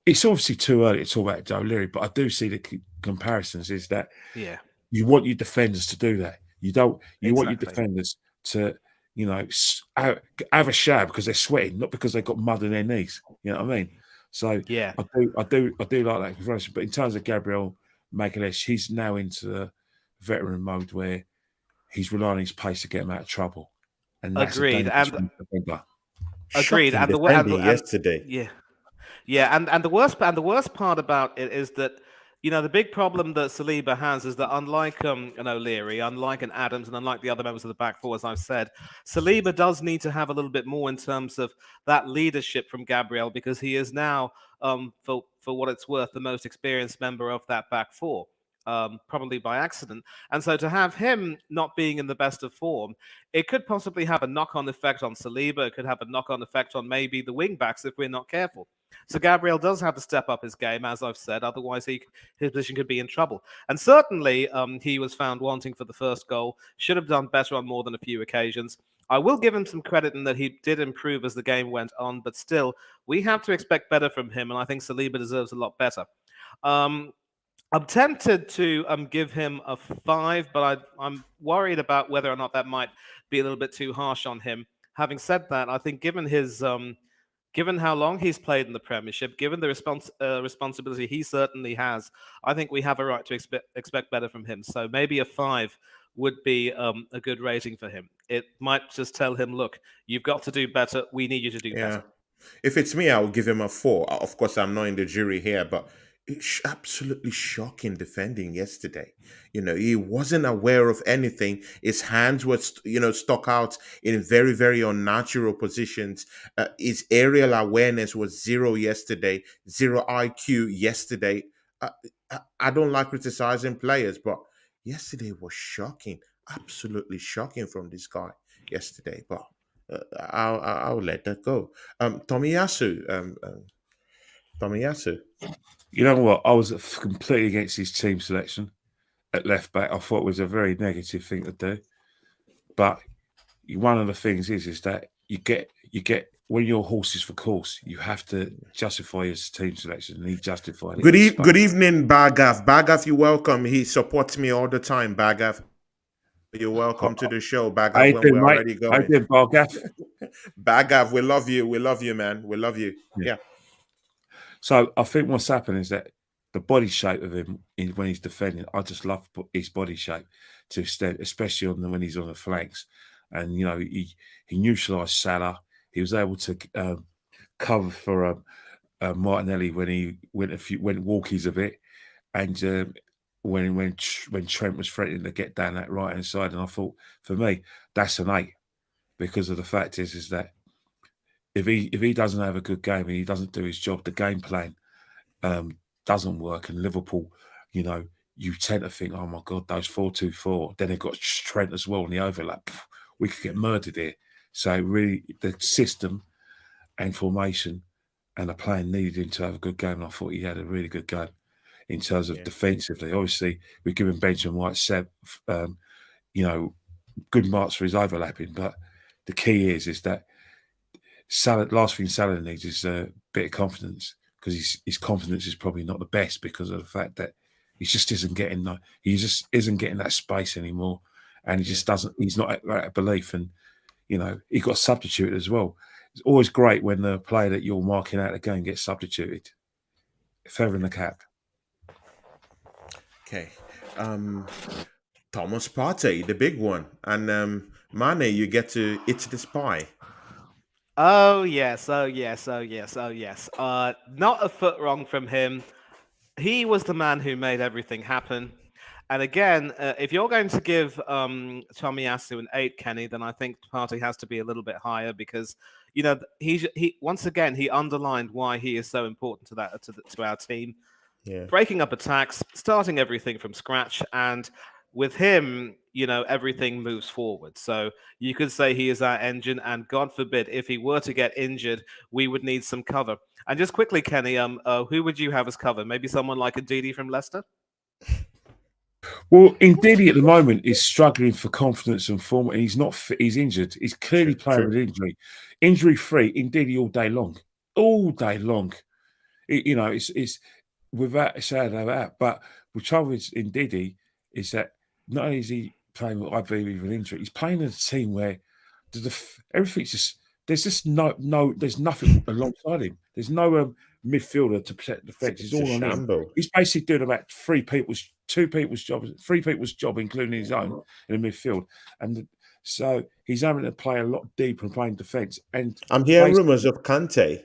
it's obviously too early to talk about O'Leary, but I do see the comparisons is that Yeah. you want your defenders to do that. You want your Exactly. defenders to, have a shower because they're sweating, not because they've got mud in their knees. You know what I mean? So Yeah. I do like that comparison. But in terms of Gabriel Magalhaes, he's now into the veteran mode where he's relying on his pace to get him out of trouble, and that's a Agreed. dangerous And defender. agreed. Shocking defending yesterday. Yeah. Yeah, and the worst part about it is that the big problem that Saliba has is that unlike an O'Leary, unlike an Adams, and unlike the other members of the back four, as I've said, Saliba does need to have a little bit more in terms of that leadership from Gabriel because he is now, for what it's worth, the most experienced member of that back four. Probably by accident. And so to have him not being in the best of form, it could possibly have a knock on effect on Saliba. It could have a knock on effect on maybe the wing backs if we're not careful. So Gabriel does have to step up his game, as I've said. Otherwise, his position could be in trouble. And certainly, he was found wanting for the first goal. Should have done better on more than a few occasions. I will give him some credit in that he did improve as the game went on, but still, we have to expect better from him, and I think Saliba deserves a lot better. Um, I'm tempted to give him a 5, but I'm worried about whether or not that might be a little bit too harsh on him. Having said that, I think given how long he's played in the Premiership, given the responsibility he certainly has, I think we have a right to expect better from him. So maybe a 5 would be a good rating for him. It might just tell him, look, you've got to do better. We need you to do Yeah. better. If it's me, I will give him a 4. Of course, I'm not in the jury here, but it's absolutely shocking defending yesterday. He wasn't aware of anything. His hands were, stuck out in very, very unnatural positions. His aerial awareness was zero yesterday, zero IQ yesterday. Uh, I don't like criticizing players, but yesterday was shocking, absolutely shocking from this guy yesterday. But I'll let that go. Tomiyasu, Tomiyasu. You know what? I was completely against his team selection at left back. I thought it was a very negative thing to do. But one of the things is that you get when your horse is for course, you have to justify his team selection, and he justified it. Good evening, Bagav. Bagav, you're welcome. He supports me all the time, Bagav. You're welcome to the show, How Bagav, you when doing, we're mate? already How you going. doing, Bargaff? Bagav, we love you. We love you, man. We love you. Yeah. So I think what's happened is that the body shape of him when he's defending, I just love his body shape to extent, especially when he's on the flanks. And you know, he neutralised Salah. He was able to cover for Martinelli when he went walkies a bit, and when Trent was threatening to get down that right hand side. And I thought, for me, that's an 8, because of the fact is that if he doesn't have a good game and he doesn't do his job, the game plan doesn't work. And Liverpool, you know, you tend to think, oh my God, those 4-2-4. Then they've got Trent as well in the overlap. We could get murdered here. So really, the system and formation and the plan needed him to have a good game. And I thought he had a really good game in terms of defensively. Obviously, we're giving Benjamin White you know, good marks for his overlapping. But the key is that last thing Salah needs is a bit of confidence, because his confidence is probably not the best because of the fact that he just isn't getting that space anymore, and he just doesn't. He's not at that belief, and you know he got substituted as well. It's always great when the player that you're marking out the game gets substituted. Feather in the cap. Okay. Thomas Partey, the big one. And Mane, you get to itch the spy. Oh yes, oh yes, oh yes, oh yes. Not a foot wrong from him. He was the man who made everything happen. And again, if you're going to give Tomiyasu an 8, Kenny, then I think Partey has to be a little bit higher, because you know he once again he underlined why he is so important to our team. Yeah. Breaking up attacks, starting everything from scratch, and with him, you know, everything moves forward. So you could say he is our engine, and God forbid if he were to get injured, we would need some cover. And just quickly, Kenny, who would you have as cover? Maybe someone like a Didi from Leicester? Well, Ndidi at the moment is struggling for confidence and form, and he's not fit. He's injured. He's clearly playing with injury. Injury free, Ndidi all day long. All day long. You know, it's without a shadow of a doubt. But the trouble is Ndidi is that not only is he playing with an injury, he's playing in a team where everything's just there's just there's nothing alongside him. There's no midfielder to protect the defence. It's all on him. He's basically doing about three people's job, including his own in the midfield. And so he's having to play a lot deeper and playing defence. And I'm hearing rumours of Kante.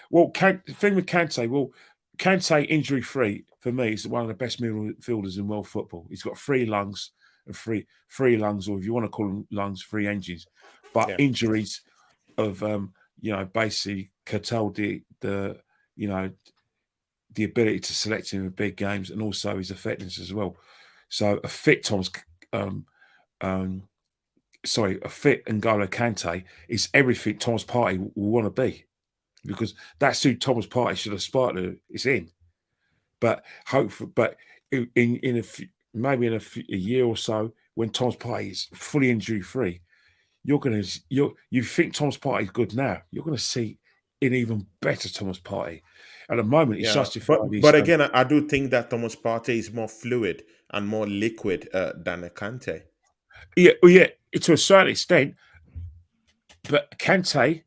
Well, the thing with Kante injury free for me is one of the best midfielders in world football. He's got 3 lungs and three lungs, or if you want to call them lungs, 3 engines. But injuries of basically curtailed the ability to select him in big games, and also his effectiveness as well. So a fit a fit N'Golo Kante is everything Thomas Partey will want to be, because that's who Thomas Partey should aspire to. It's in, but maybe in a year or so, when Thomas Partey is fully injury free, you think Thomas Partey is good now. You're going to see an even better Thomas Partey. At the moment, he's justified. But again, I do think that Thomas Partey is more fluid and more liquid than a Kante. Yeah, to a certain extent. But Kante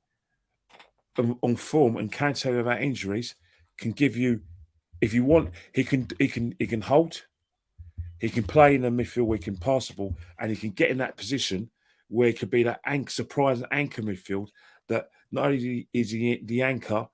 on form and Kante without injuries can give you, if you want, he can hold, he can play in the midfield where he can pass the ball, and he can get in that position where he could be that surprise anchor midfield. That not only is he the anchor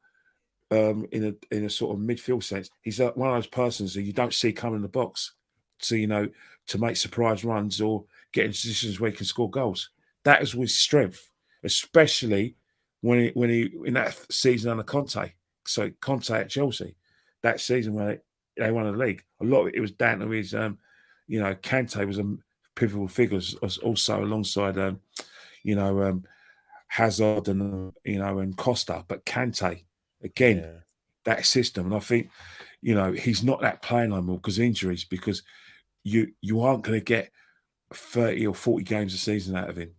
in a sort of midfield sense, he's one of those persons that you don't see come in the box, to make surprise runs or get in positions where he can score goals. That is his strength, especially when he in that season under Conte. So Conte at Chelsea, that season when they won the league, a lot of it was down to his, Kante was a pivotal figure also alongside, Hazard and and Costa, but Kante again, that system. And I think, he's not that player no more because injuries, because you aren't going to get 30 or 40 games a season out of him.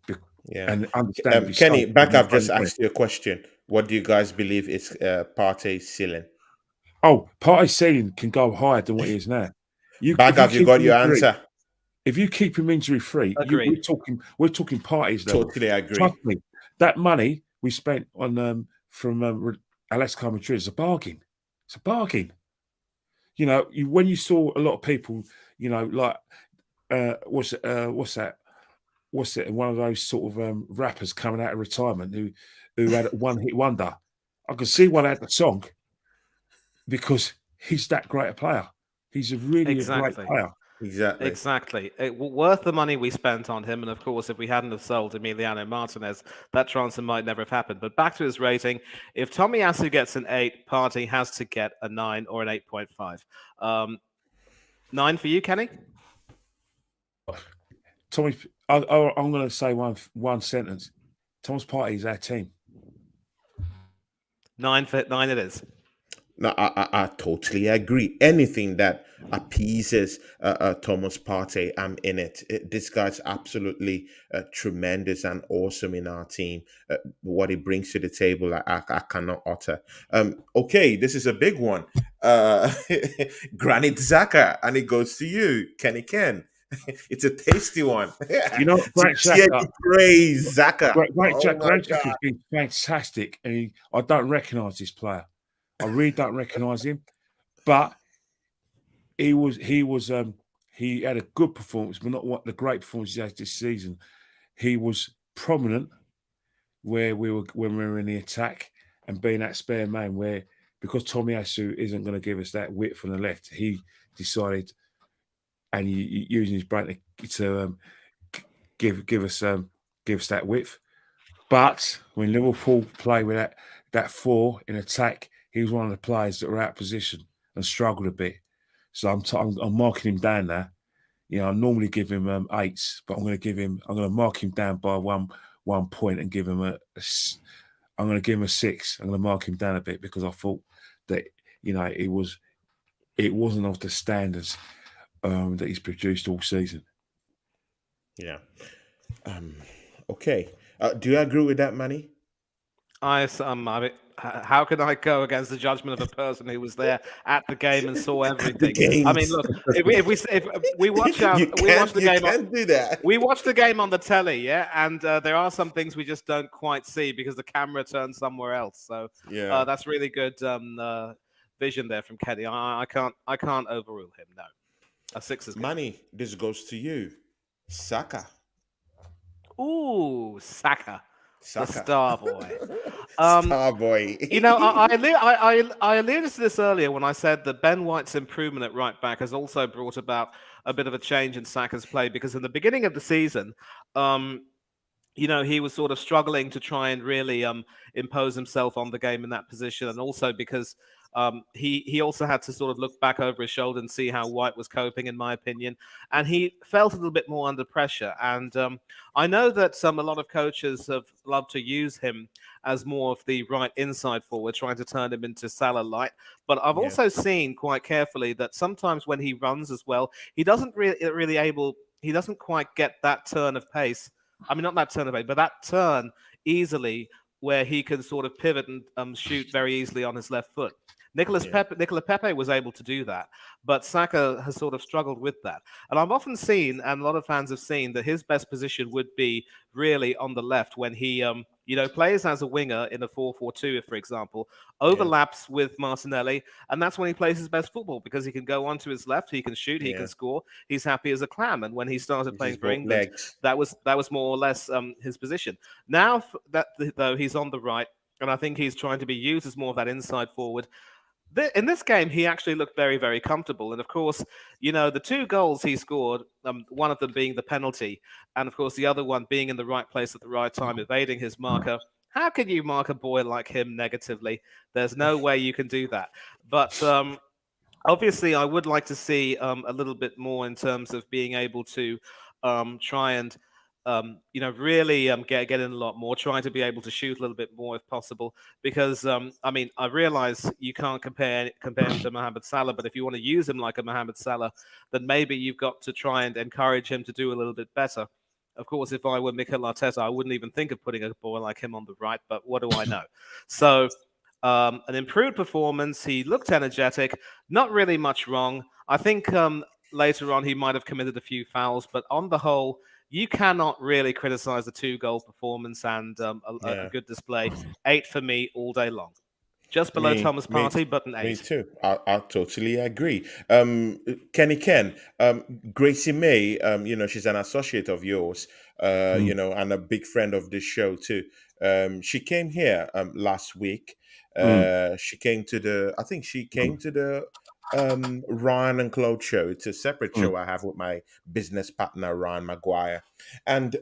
Yeah. And understandably so, Kenny, back he's I've just only there. asked you a question. What do you guys believe is Partey's ceiling? Oh, Partey's ceiling can go higher than what he is now. Back If you have you keep got him your injury, answer? if you keep him injury free, Agreed. we're talking Partey's level. Totally agree. Trust me, that money we spent on from Atletico Madrid is a bargain. It's a bargain. When you saw a lot of people, like what's that? What's it? One of those sort of rappers coming out of retirement who had a one hit wonder. I could see why they had the song because he's that great a player. He's really a great Exactly. player. Exactly. Exactly. Worth the money we spent on him. And of course, if we hadn't have sold Emiliano Martinez, that transfer might never have happened. But back to his rating. If Tomiyasu gets an 8, Partey has to get a 9 or an 8.5. 9 for you, Kenny? Tommy, I'm going to say one sentence. Thomas Partey is our team. 9 it is. No, I totally agree. Anything that appeases Thomas Partey, I'm in it. This guy's absolutely tremendous and awesome in our team. What he brings to the table, I cannot utter. Okay, this is a big one. Granit Xhaka, and it goes to you, Kenny Ken. It's a tasty one. Grant Xhaka, praise Xhaka. Grant Oh my Xhaka God. has been fantastic, and I don't recognise this player. I really don't recognise him, but he had a good performance, but not what the great performance he had this season. He was prominent when we were in the attack and being that spare man. Where because Tomiyasu isn't going to give us that width on the left, he decided and using his brain to give us that width. But when Liverpool play with that 4 in attack, he was one of the players that were out of position and struggled a bit. So I'm marking him down now. I normally give him 8s, but I'm going to mark him down by one point and give him I'm going to give him a 6. I'm going to mark him down a bit because I thought that it wasn't of the standards that he's produced all season. Yeah. Okay. Do you agree with that, Manny? How can I go against the judgment of a person who was there at the game and saw everything? games. I mean, look, if we watch the game, do that. we watch the game on the telly, yeah, and there are some things we just don't quite see because the camera turns somewhere else. So Yeah. that's really good vision there from Kenny. I can't overrule him. No, a 6 is good. Manny, this goes to you. Saka. Ooh, Saka. The Saka. star boy. Star boy. I alluded to this earlier when I said that Ben White's improvement at right back has also brought about a bit of a change in Saka's play because in the beginning of the season, he was sort of struggling to try and really impose himself on the game in that position, and also because he also had to sort of look back over his shoulder and see how White was coping, in my opinion, and he felt a little bit more under pressure. And I know that a lot of coaches have loved to use him as more of the right inside forward, trying to turn him into Salah light. But I've also seen quite carefully that sometimes when he runs as well, he doesn't he doesn't quite get that turn of pace. I mean, not that turn of pace, but that turn easily where he can sort of pivot and shoot very easily on his left foot. Nicola Pepe was able to do that, but Saka has sort of struggled with that. And I've often seen, and a lot of fans have seen, that his best position would be really on the left when he, plays as a winger in a 4-4-2, for example, overlaps with Martinelli, and that's when he plays his best football because he can go onto his left, he can shoot, he can score, he's happy as a clam. And when he started playing for England, that was more or less his position. Now that though he's on the right, and I think he's trying to be used as more of that inside forward. In this game, he actually looked very, very comfortable. And of course, the 2 goals he scored, one of them being the penalty, and of course, the other one being in the right place at the right time, evading his marker. How can you mark a boy like him negatively? There's no way you can do that. But obviously, I would like to see a little bit more in terms of being able to try and really get in a lot more, trying to be able to shoot a little bit more if possible. Because I mean, I realize you can't compare him to Mohamed Salah, but if you want to use him like a Mohamed Salah, then maybe you've got to try and encourage him to do a little bit better. Of course, if I were Mikel Arteta, I wouldn't even think of putting a boy like him on the right. But what do I know? So an improved performance. He looked energetic. Not really much wrong. I think later on he might have committed a few fouls, but on the whole, you cannot really criticize the 2 goal performance and a Yeah. good display. 8 for me all day long. Just below Me, Thomas me, Partey, but an me 8. too. I totally agree. Kenny Ken, Gracie May, she's an associate of yours, Mm, and a big friend of this show too. She came here last week. mm, I think she came to the Ryan and Claude show. It's a separate mm. show I have with my business partner Ryan Maguire, and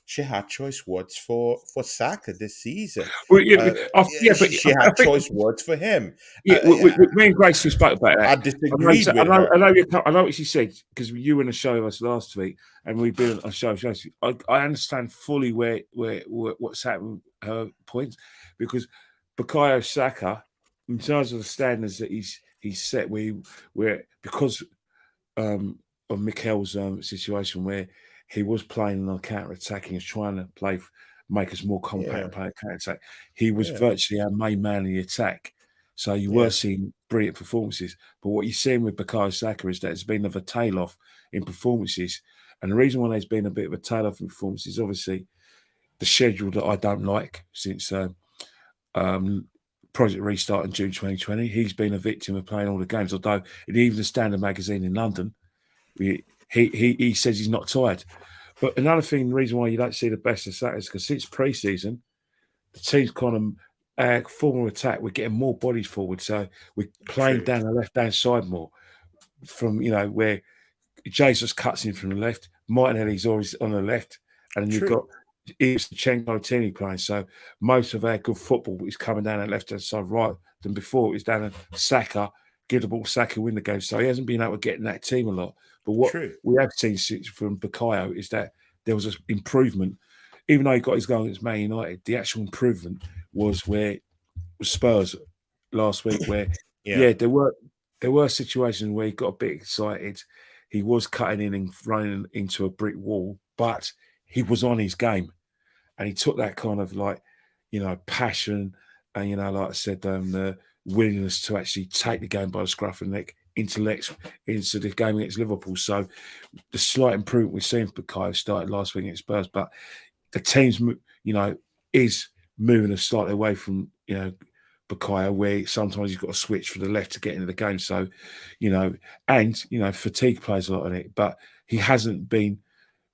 she had choice words for Saka this season. Well, yeah, Uh, yeah, but she I had think choice words for him. yeah, me and Grace spoke about I that. disagreed with her. I know what she said because you were in a show with us last week, and we've been on a show. I understand fully where what's happening, her points, because Bukayo Saka, in terms of the standards that he's set, where because of Mikel's situation where he was playing on counter attacking, is trying to make us more compact Yeah, and play a counter attack. He was yeah, virtually our main man in the attack. So you were yeah. seeing brilliant performances. But what you're seeing with Bukayo Saka is that there's been of a tail off in performances. And the reason why there's been a bit of a tail off in performances is obviously the schedule that I don't like since um, Project Restart in June 2020. He's been a victim of playing all the games, although even the Standard magazine in London, he says he's not tired. But another thing, the reason why you don't see the best of Saka is because since pre-season, the team's kind of formal attack. We're getting more bodies forward, so we're playing True, down the left-hand side more. From where Jesus cuts in from the left, Martinelli's always on the left, and then you've true, got Chenko Tini playing. So most of our good football is coming down the left-hand side right than before. It was down to Saka, give the ball, Saka win the game. So he hasn't been able to get in that team a lot. But what true. we have seen from Bukayo is that there was an improvement. Even though he got his goal against Man United, the actual improvement was where Spurs last week, where Yeah, yeah, there were situations where he got a bit excited. He was cutting in and running into a brick wall, but he was on his game, and he took that kind of passion and like I said, the willingness to actually take the game by the scruff of the neck into the game against Liverpool. So the slight improvement we've seen for Bukayo started last week against Spurs, but the team's is moving us slightly away from Bukayo, where sometimes you've got to switch for the left to get into the game. So, fatigue plays a lot in it, but he hasn't been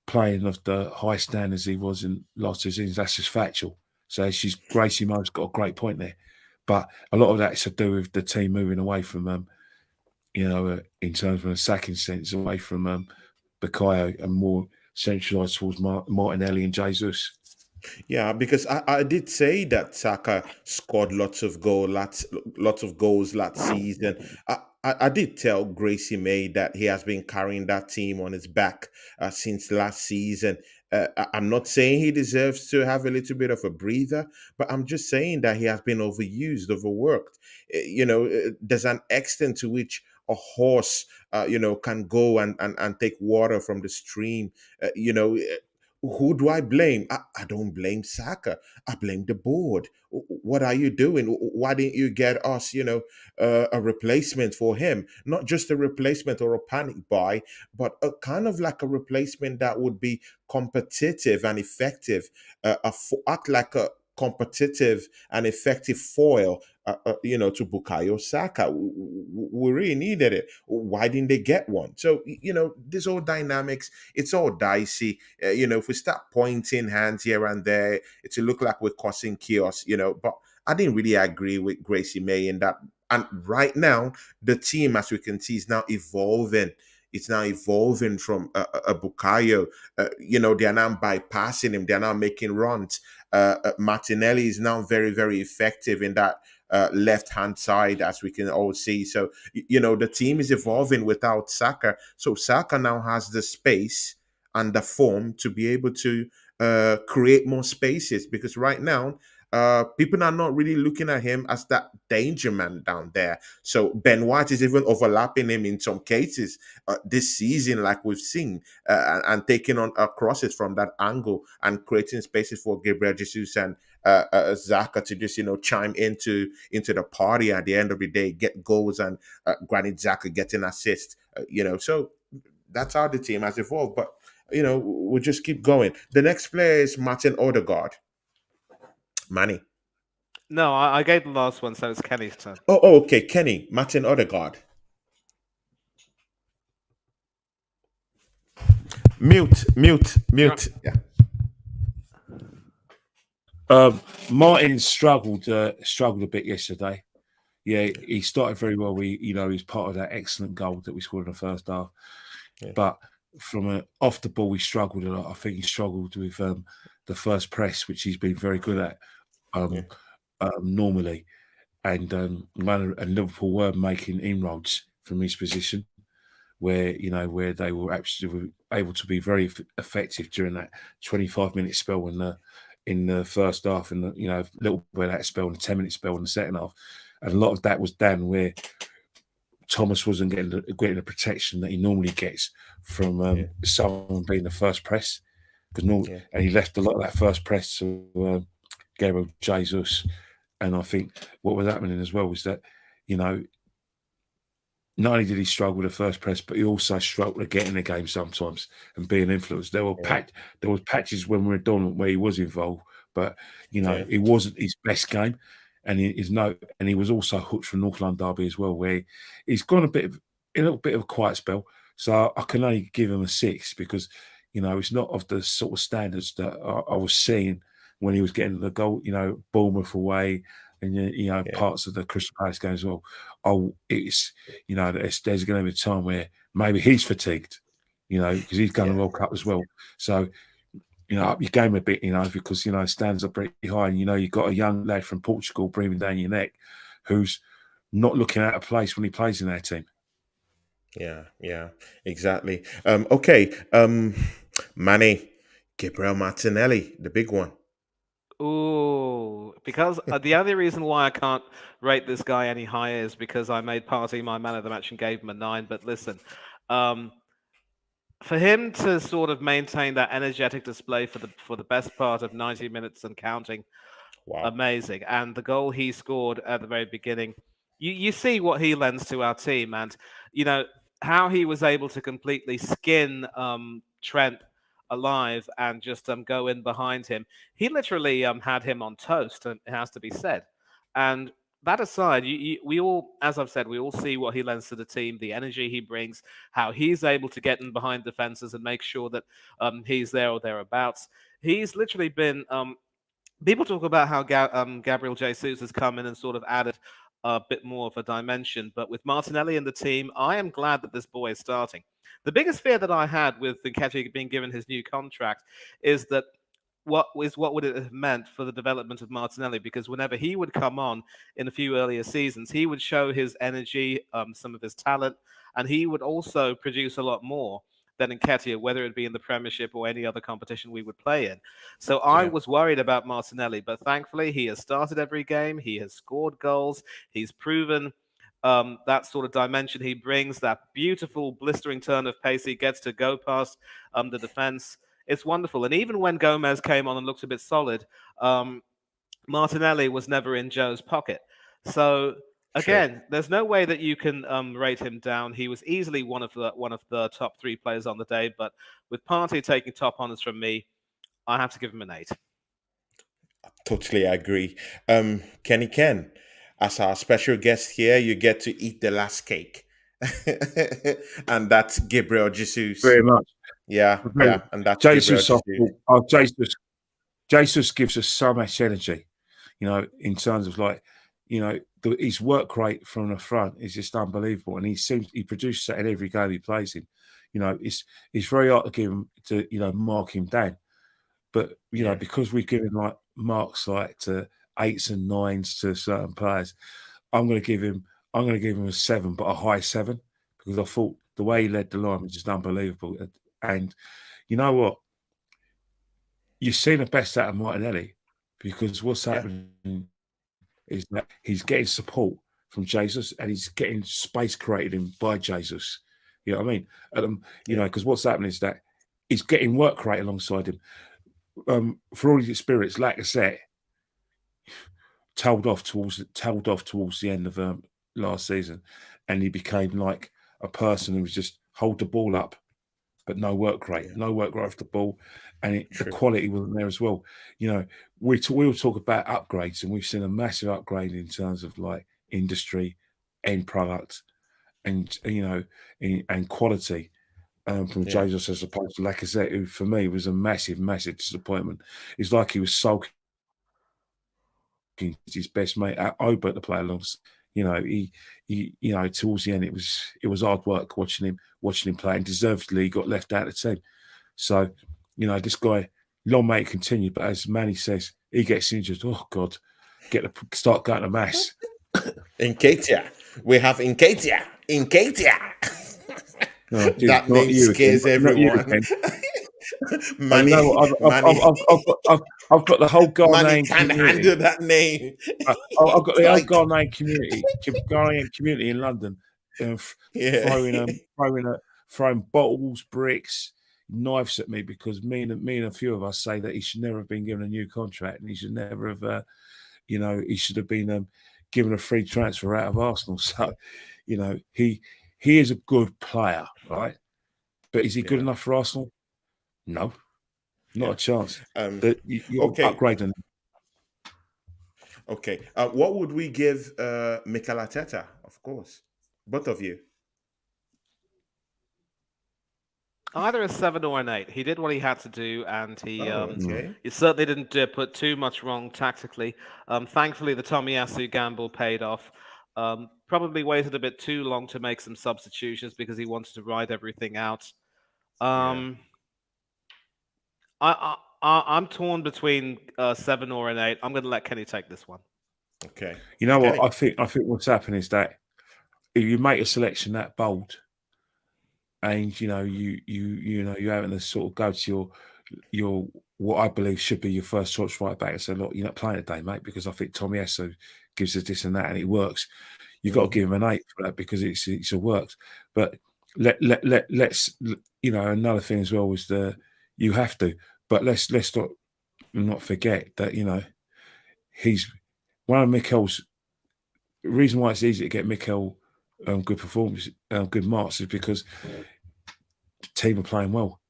playing of the high standards he was in last two seasons. That's just factual. So Gracie Mo's got a great point there. But a lot of that's to do with the team moving away from in terms of a sacking sense, away from Bukayo and more centralised towards Martinelli and Jesus. yeah. Because I did say that Saka scored lots of goals last season. I did tell Gracie May that he has been carrying that team on his back since last season. I'm not saying he deserves to have a little bit of a breather, but I'm just saying that he has been overused, overworked. There's an extent to which a horse, can go and take water from the stream. Who do I blame? I don't blame Saka. I blame the board. What are you doing? Why didn't you get us, a replacement for him? Not just a replacement or a panic buy, but a kind of like a replacement that would be competitive and effective, act like a competitive and effective foil, to Bukayo Saka. We really needed it. Why didn't they get one? So, this whole dynamics, it's all dicey. If we start pointing hands here and there, it'll look like we're causing chaos, but I didn't really agree with Gracie May in that. And right now, the team, as we can see, is now evolving. It's now evolving from a Bukayo. They are now bypassing him. They are now making runs. Martinelli is now very, very effective in that left hand side, as we can all see. So, the team is evolving without Saka. So Saka now has the space and the form to be able to create more spaces, because right now people are not really looking at him as that danger man down there. So Ben White is even overlapping him in some cases this season, like we've seen, and taking on crosses from that angle and creating spaces for Gabriel Jesus and Zaka to just chime into the party at the end of the day, get goals, and Granit Xhaka getting assists. So that's how the team has evolved. But we'll just keep going. The next player is Martin Odegaard. Manny. No, I gave the last one, so it's Kenny's turn. Oh, okay. Kenny, Martin Odegaard. Mute. Yeah. Martin struggled a bit yesterday. Yeah, he started very well. He's part of that excellent goal that we scored in the first half. Yeah. But from off the ball, he struggled a lot. I think he struggled with the first press, which he's been very good at normally. And Liverpool were making inroads from his position, where they were actually able to be very effective during that 25-minute spell in the first half, and a little bit of that spell in the 10-minute spell in the second half. And a lot of that was done where Thomas wasn't getting the protection that he normally gets from someone being the first press, and he left a lot of that first press to Gabriel Jesus. And I think what was happening as well was that, not only did he struggle with the first press, but he also struggled to get in the game sometimes and being influenced. There was patches when we were done where he was involved, but it wasn't his best game. And he was also hooked from North London Derby as well, where he's gone a little bit of a quiet spell. So I can only give him a 6 because it's not of the sort of standards that I was seeing when he was getting the goal. Bournemouth away, and parts of the Crystal Palace game as well. It's there's going to be a time where maybe he's fatigued, because he's going to the World Cup as well. So. Up your game a bit, because, stands up pretty high, and, you've got a young lad from Portugal breathing down your neck who's not looking out of place when he plays in our team. Yeah, exactly. Okay. Manny, Gabriel Martinelli, the big one. Ooh, because the only reason why I can't rate this guy any higher is because I made Partey my man of the match and gave him a 9. But listen, for him to sort of maintain that energetic display for the best part of 90 minutes and counting, wow, amazing. And the goal he scored at the very beginning, you see what he lends to our team, and how he was able to completely skin Trent alive and just go in behind him. He literally had him on toast, and it has to be said. And that aside, we all, as I've said, we all see what he lends to the team, the energy he brings, how he's able to get in behind defenses and make sure that he's there or thereabouts. He's literally been. People talk about how Gabriel Jesus has come in and sort of added a bit more of a dimension, but with Martinelli in the team, I am glad that this boy is starting. The biggest fear that I had with Nketiah being given his new contract is that what would it have meant for the development of Martinelli? Because whenever he would come on in a few earlier seasons, he would show his energy, some of his talent, and he would also produce a lot more than Nketiah, whether it be in the Premiership or any other competition we would play in. So I was worried about Martinelli, but thankfully he has started every game. He has scored goals. He's proven that sort of dimension he brings, that beautiful blistering turn of pace he gets to go past the defense. It's wonderful. And even when Gomez came on and looked a bit solid, Martinelli was never in Joe's pocket. So again, there's no way that you can rate him down. He was easily one of the top 3 players on the day. But with Partey taking top honors from me, I have to give him an 8. Totally agree. Kenny Ken, as our special guest here, you get to eat the last cake. And that's Gabriel Jesus. Very much. Yeah. And that's Jesus. Jesus gives us so much energy, in terms of his work rate from the front is just unbelievable, and he produces that in every game he plays in. It's very hard to give him to mark him down, but because we've given marks to 8s and 9s to certain players, I'm going to give him a 7, but a high 7, because I thought the way he led the line was just unbelievable. And you know what? You've seen the best out of Martinelli because what's Yeah, happening is that he's getting support from Jesus and he's getting space created in by Jesus. You know what I mean? You yeah, know, because what's happening is that he's getting work created alongside him. For all his experience, like I said, tailed off towards the end of last season, and he became like a person who was just hold the ball up, but yeah. no work rate off the ball, and the True. quality wasn't there as well. You know, we will talk about upgrades, and we've seen a massive upgrade in terms of like industry, end product, and you know, and quality. From Yeah, Jesus as opposed to Lacazette, who for me was a massive, massive disappointment. It's like he was sulking his best mate at Ober to play alongside. You know, you know, towards the end, it was hard work watching him play, and deservedly he got left out of the team. So, you know, this guy, long may it continue, but as Manny says, he gets injured. Oh God, start going to mass. Nketia. We have Nketia. Nketia. Oh, geez, That not name you again, scares not you everyone. again. Oh, you know Manny, what? Manny, I've got the whole Manny Ghanaian can't community. handle that name. I've got the whole Tight. Ghanaian community in London, Yeah, throwing throwing bottles, bricks, knives at me because me and a few of us say that he should never have been given a new contract and he should never have, you know, he should have been given a free transfer out of Arsenal. So, you know, he is a good player, right? But is he good yeah, enough for Arsenal? No, not yeah. a chance. Um, That you okay, upgrade him. okay. What would we give Mikel Arteta? Of course, both of you. Either a 7 or an 8. He did what he had to do, and Oh, Mm. okay. he certainly didn't put too much wrong tactically. Thankfully, the Tomiyasu gamble paid off. Probably waited a bit too long to make some substitutions because he wanted to ride everything out. Yeah. Um, I'm torn between 7 or an 8. I'm going to let Kenny take this one. Okay. You know what? Kenny. I think what's happened is that if you make a selection that bold, and you know you know you're having to sort of go to your what I believe should be your first choice right back and say, look, you're not playing today, mate, because I think Tommy Esso gives us this and that, and it works. You've got to Hmm. give him an 8 for that because it's a works. But let's you know, another thing as well was you have to, but let's not forget that, you know, he's one of Mikel's the reason why it's easy to get Mikel good performance, good marks is because the team are playing well.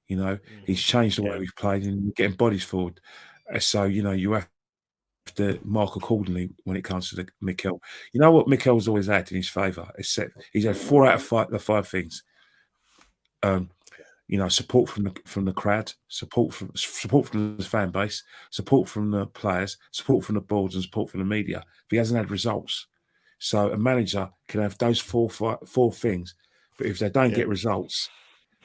You know, he's Hmm. changed the way Yeah. we've played and getting bodies forward. So, you know, you have to mark accordingly when it comes to the Mikel. You know what Mikel's always had in his favour, except he's had 4 out of 5 the 5 things. Um, you know, support from the crowd, support from the fan base, support from the players, support from the boards, and support from the media. But he hasn't had results. So a manager can have those four things, but if they don't Yeah. get results,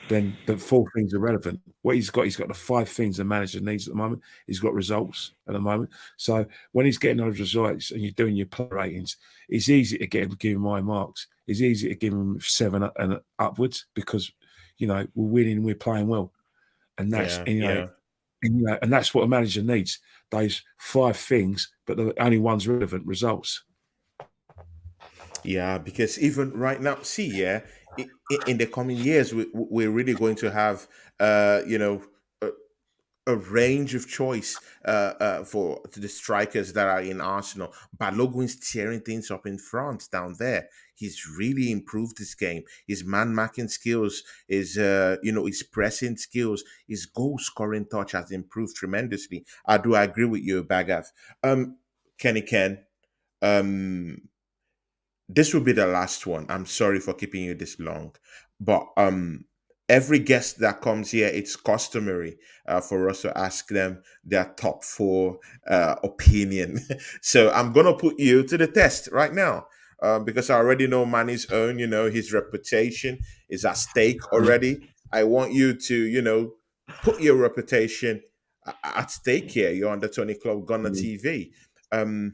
then the 4 things are relevant. What he's got the 5 things a manager needs at the moment. He's got results at the moment. So when he's getting those results and you're doing your player ratings, it's easy to give him high marks. It's easy to give him 7 and upwards because you know we're winning, we're playing well, and Yeah. Yeah. and that's what a manager needs. Those 5 things, but the only one's relevant results. Yeah, because even right now, see, yeah, in the coming years, we're really going to have, you know, a range of choice for the strikers that are in Arsenal. Balogun's tearing things up in France down there. He's really improved his game. His man marking skills, his you know, his pressing skills, his goal scoring touch has improved tremendously. I do agree with you, Bagav. Kenny Ken. Um, this will be the last one. I'm sorry for keeping you this long, but every guest that comes here, it's customary for us to ask them their top 4 opinion. So I'm gonna put you to the test right now. Because I already know Manny's own, you know, his reputation is at stake already. I want you to, you know, put your reputation at stake here. You're on the Tony Club Gunner Mm. TV.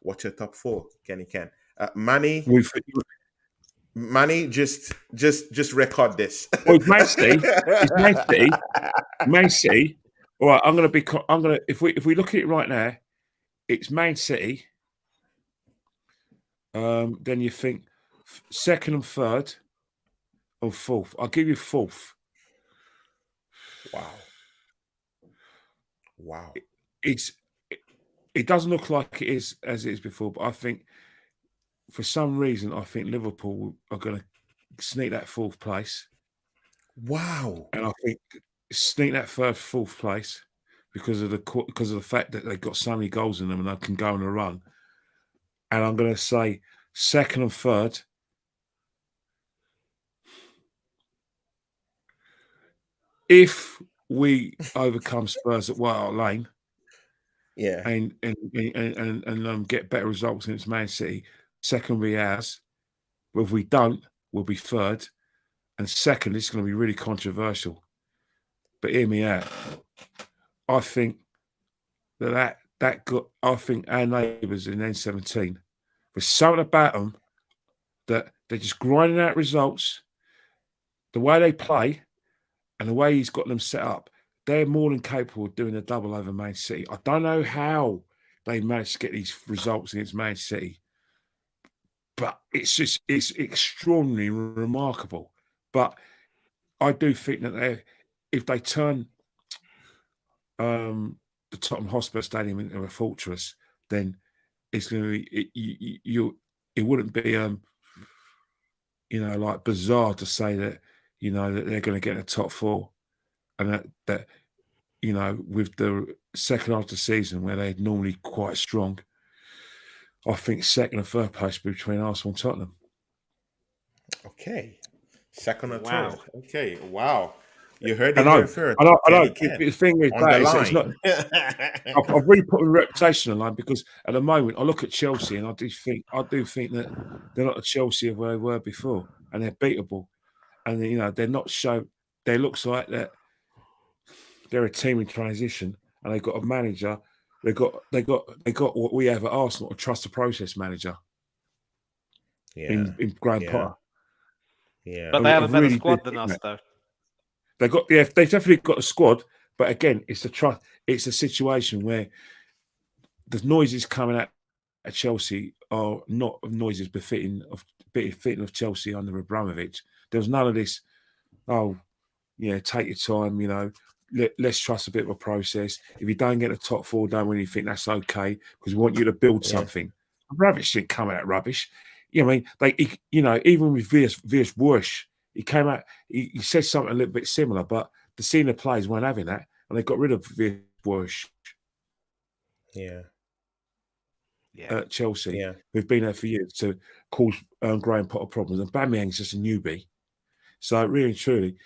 What's your top 4, Kenny Ken? Manny, We've Manny, just record this. Well, it's Man City. It's Man City. Man City. All right, I'm going to be. I'm going to. If we look at it right now, it's Man City. Then you think second and third, or fourth. I'll give you fourth. Wow. Wow. It doesn't look like it is as it is before, but I think for some reason I think Liverpool are going to sneak that fourth place, Wow. and I think sneak that fourth place because of the fact that they've got so many goals in them and they can go on a run. And I'm going to say second and third. If we overcome Spurs at White Hart Lane, Yeah. and get better results against Man City, second will be ours. But if we don't, we'll be third. And second, it's going to be really controversial. But hear me out. I think I think our neighbours in N17, there's something about them that they're just grinding out results. The way they play and the way he's got them set up, they're more than capable of doing a double over Man City. I don't know how they managed to get these results against Man City, but it's extraordinarily remarkable. But I do think that if they turn the Tottenham Hotspur Stadium into a fortress, then it's going to be it wouldn't be like bizarre to say that that they're going to get in the top four, and that with the second half of the season where they're normally quite strong, I think second and third place between Arsenal and Tottenham. Okay. Second or Wow. third. Okay. Wow. You heard I it know. here first. I know. Kenny Ken The thing is, on the it's not. line. I've really put my reputation on the line because at the moment I look at Chelsea and I do think that they're not the Chelsea of where they were before, and they're beatable, and they're not show. They looks like that they're a team in transition, and they've got a manager. They got what we have at Arsenal, a trust the process manager Yeah. in Graham Yeah. Potter. Yeah. But they have a better really squad do than think us, that. though. They've definitely got a squad, but again, it's a situation where the noises coming out at Chelsea are not noises befitting of Chelsea under Abramovich. There was none of this. Oh, yeah, take your time. Let's trust a bit of a process. If you don't get the top four done when you think that's okay, because we want you to build Yeah. something. Abramovich didn't come out rubbish. I mean, even with Vias Worsh, he came out. He said something a little bit similar, but the senior players weren't having that, and they got rid of Vias Worsh. Yeah. At Chelsea, Yeah. who've been there for years, to cause Graham Potter problems. And Bamiyang's just a newbie. So really and truly,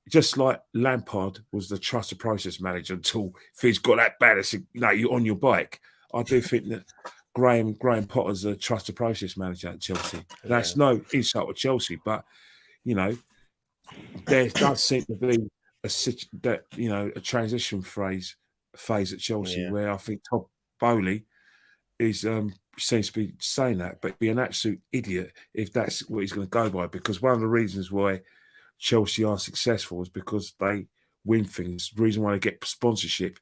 just like Lampard was the trusted process manager until things got that bad, it's you're on your bike. I do think that Graham Potter's a trusted process manager at Chelsea. That's no insult to Chelsea, but there does seem to be a transition phase at Chelsea where I think Todd Bowley is seems to be saying that, but be an absolute idiot if that's what he's going to go by. Because one of the reasons why Chelsea are successful is because they win things. The reason why they get sponsorship,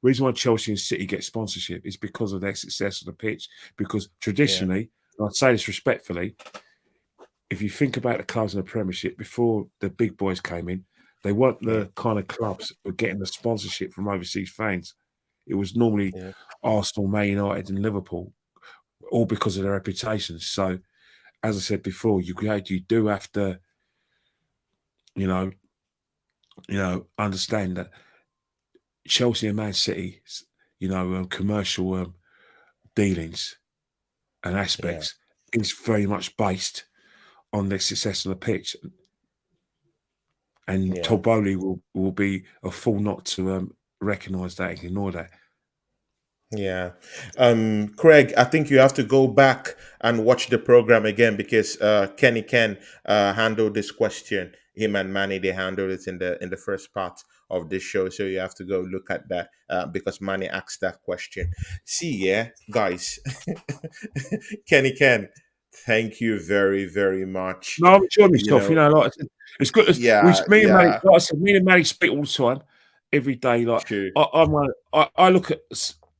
the reason why Chelsea and City get sponsorship is because of their success on the pitch. Because traditionally, and I'd say this respectfully, if you think about the clubs in the Premiership before the big boys came in, they weren't the kind of clubs that were getting the sponsorship from overseas fans. It was normally Arsenal, Man United, and Liverpool, all because of their reputations. So, as I said before, you do have to, understand that Chelsea and Man City, commercial dealings and aspects is very much based on their success on the pitch. And Todd Bowley will be a fool not to recognise that and ignore that. Yeah. Craig, I think you have to go back and watch the program again because Kenny Ken handled this question. Him and Manny, they handled it in the first part of this show. So you have to go look at that because Manny asked that question. See, guys, Kenny Ken, Thank you very, very much. No, I'm enjoying You myself. You know, know, like I said, it's good. We, yeah, me and Manny, yeah, like I said, me and Manny speak all the time, every day. Like true. I look at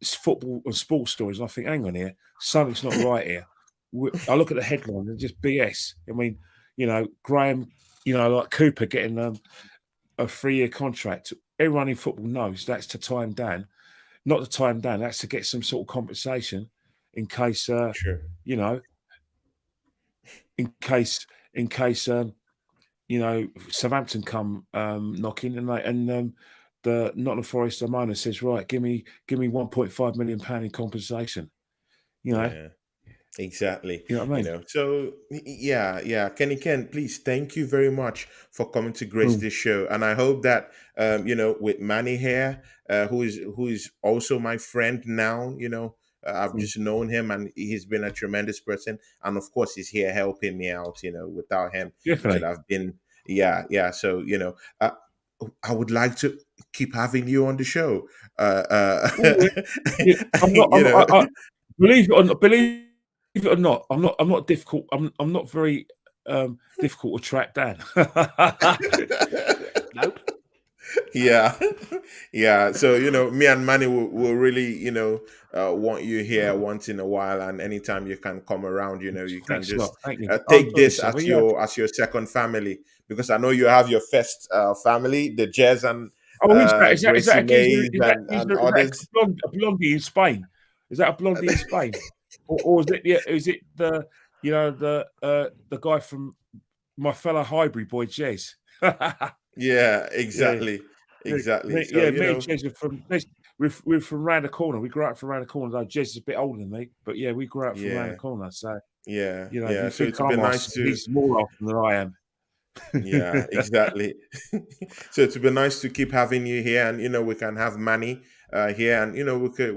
football and sports stories, and I think, hang on here, something's not right here. I look at the headlines and just BS. I mean, you know, Graham, you know, like Cooper getting a 3-year contract. Everyone in football knows that's to tie him down, not to tie him down. That's to get some sort of compensation in case, True. you know, in case you know, Southampton come knocking, and the Nottingham Forest owner says, right, give me 1.5 million pound in compensation. You know, Yeah. Exactly. you know what I mean? So yeah, yeah. Kenny Ken, please, thank you very much for coming to grace Mm, this show. And I hope that with Manny here, who is also my friend now, I've mm, just known him and he's been a tremendous person. And of course he's here helping me out, without him, it would definitely. have been yeah, yeah. So, I would like to keep having you on the show. Oh, yeah. Yeah, I'm not. you know. Believe it or not, I'm not difficult. I'm not very difficult to track down. Nope. Yeah, yeah. So me and Manny will really want you here once in a while, and anytime you can come around, you can Thanks a lot. just Thank you. I take enjoyed this myself. Yeah. as your second family, because I know you have your first family, the Jez and Oh, who's that? Is that Gracie a geezer? Mays and Is that others. a blondie in Spain? Is that a blondie in Spain, or is it? Yeah, is it the the guy from my fellow Highbury boy Jez? Yeah, Yeah, exactly, exactly. So yeah. Me and Jez are from we're from round the corner. We grew up from round the corner. Though Jez is a bit older than me, but yeah, we grew up from round the yeah, corner. So yeah, you know, if yeah. you So think it's I'm been nice Arsenal, to. he's more Arsenal than I am. Yeah, exactly. So it'd be nice to keep having you here, and we can have Manny here, and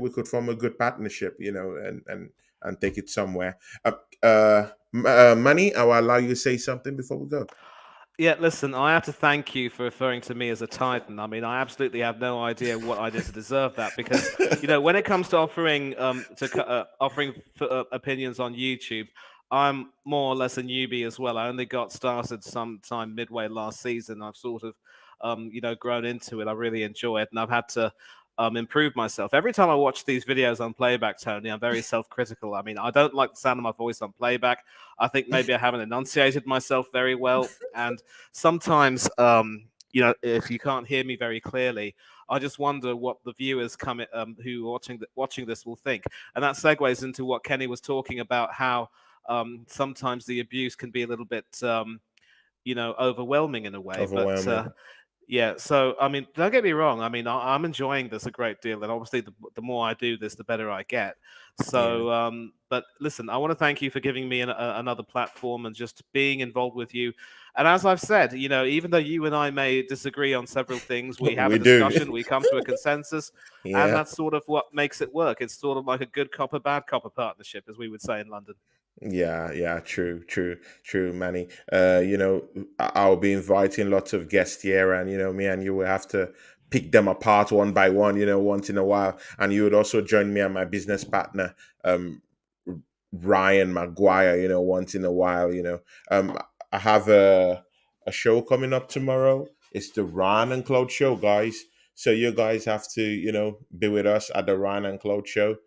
we could form a good partnership, and take it somewhere. Manny, I will allow you to say something before we go. Yeah, listen, I have to thank you for referring to me as a titan. I mean, I absolutely have no idea what I did to deserve that because, when it comes to offering opinions on YouTube, I'm more or less a newbie as well. I only got started sometime midway last season. I've sort of, grown into it. I really enjoy it, and I've had to improve myself. Every time I watch these videos on playback, Tony, I'm very self-critical. I mean, I don't like the sound of my voice on playback. I think maybe I haven't enunciated myself very well, and sometimes, if you can't hear me very clearly, I just wonder what the viewers who are watching this will think, and that segues into what Kenny was talking about, how sometimes the abuse can be a little bit, overwhelming in a way, but. Overwhelming. Yeah, so I mean, don't get me wrong. I mean, I'm enjoying this a great deal, and obviously, the more I do this, the better I get. Yeah. So, but listen, I want to thank you for giving me another platform and just being involved with you. And as I've said, even though you and I may disagree on several things, we have a We do. discussion, we come to a consensus, and Yeah. that's sort of what makes it work. It's sort of like a good copper, bad copper partnership, as we would say in London. Yeah, yeah, true, true, true, Manny. I'll be inviting lots of guests here, and me and you will have to pick them apart one by one, once in a while. And you would also join me and my business partner, um, Ryan Maguire, once in a while. I have a show coming up tomorrow. It's the Ryan and Cloud show, guys. So you guys have to, be with us at the Ryan and Cloud show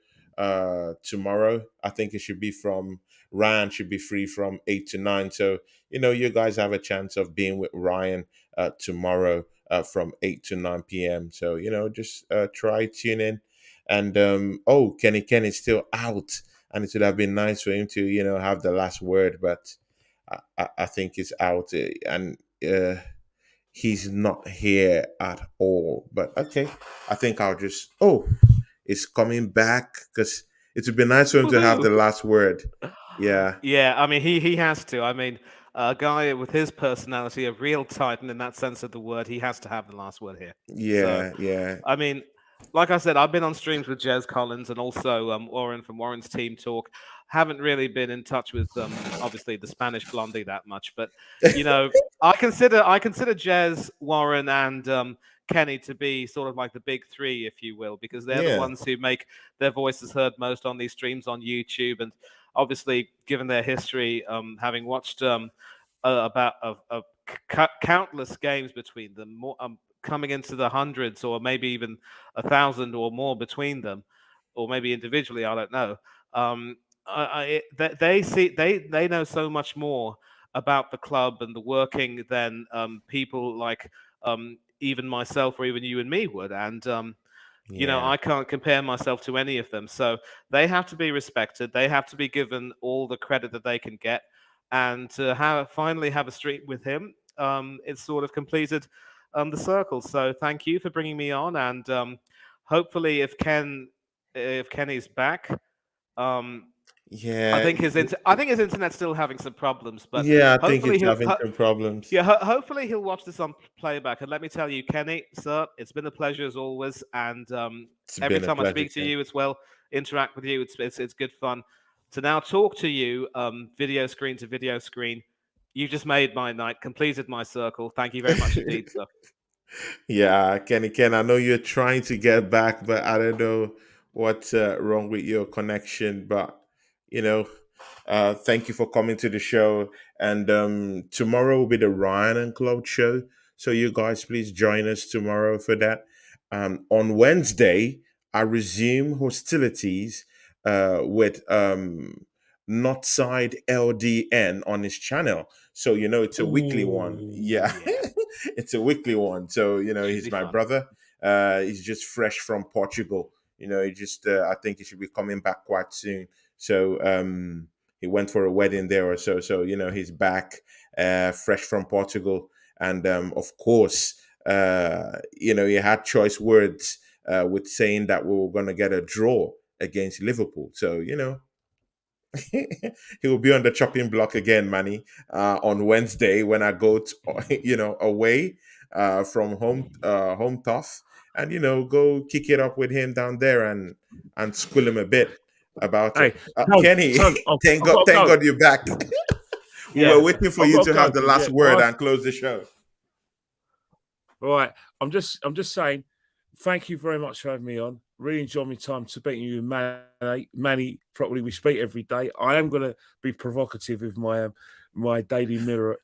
tomorrow. I think it should be from Ryan should be free from 8 to 9. So you guys have a chance of being with Ryan tomorrow from 8 to 9 p.m. So just try tune in. And Kenny Ken is still out, and it would have been nice for him to have the last word, but I think it's out, and he's not here at all. But okay, I think I'll just it's coming back, because it would be nice for him to have Woohoo! the last word. Yeah, Yeah, I mean, he has to. I mean, a guy with his personality, a real titan in that sense of the word, he has to have the last word here. So, yeah, yeah. I mean, like I said, I've been on streams with Jez Collins and also Warren from Warren's Team Talk. Haven't really been in touch with obviously the Spanish Blondie that much, but I consider Jez, Warren, and Kenny to be sort of like the big three, if you will, because they're the Yeah. ones who make their voices heard most on these streams on YouTube. And obviously, given their history, having watched about countless games between them, more, coming into the hundreds or maybe even 1,000 or more between them, or maybe individually, I don't know. Um, they see they know so much more about the club and the working than people like even myself or even you and me would. And Yeah. I can't compare myself to any of them. So they have to be respected. They have to be given all the credit that they can get. And to finally have a streak with him, it's sort of completed the circle. So thank you for bringing me on. And hopefully, if Kenny's back, um, Yeah. I think his internet's still having some problems, but Yeah, I think hopefully it's having some problems. yeah, hopefully he'll watch this on playback. And let me tell you, Kenny, sir, it's been a pleasure as always. And It's every been a time I pleasure, speak to Ken. you as well, interact with you, it's good fun. To now talk to you, video screen to video screen, you just made my night, completed my circle. Thank you very much indeed, sir. Yeah, Kenny Ken, I know you're trying to get back, but I don't know what's wrong with your connection. But you know, thank you for coming to the show. And tomorrow will be the Ryan and Claude show. So you guys please join us tomorrow for that. On Wednesday, I resume hostilities with Northside LDN on his channel. So it's a weekly one. Ooh, Yeah. yeah, It's a weekly one. So, should he's be my fun. brother. He's just fresh from Portugal. He just I think he should be coming back quite soon. So he went for a wedding there or so. So, he's back fresh from Portugal. And of course, he had choice words with saying that we were gonna get a draw against Liverpool. So, he will be on the chopping block again, Manny, on Wednesday when I go to, away from home tough, and go kick it up with him down there and school him a bit about it. Hey, Tone, Kenny, Tone, thank I've got God, to thank go. God you're back. We Yeah, were waiting for I've you got to to go have the because last yeah, word and close the show. right. I'm just saying, thank you very much for having me on. Really enjoyed my time speaking to you, Manny. Manny, probably we speak every day. I am going to be provocative with my Daily Mail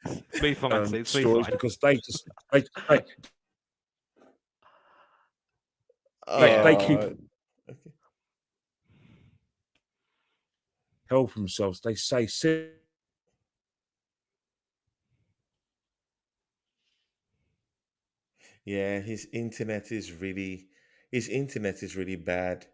it's be fine, see, it's be stories fine. because they Yeah, keep Uh, help themselves. They say yeah, his internet is really bad.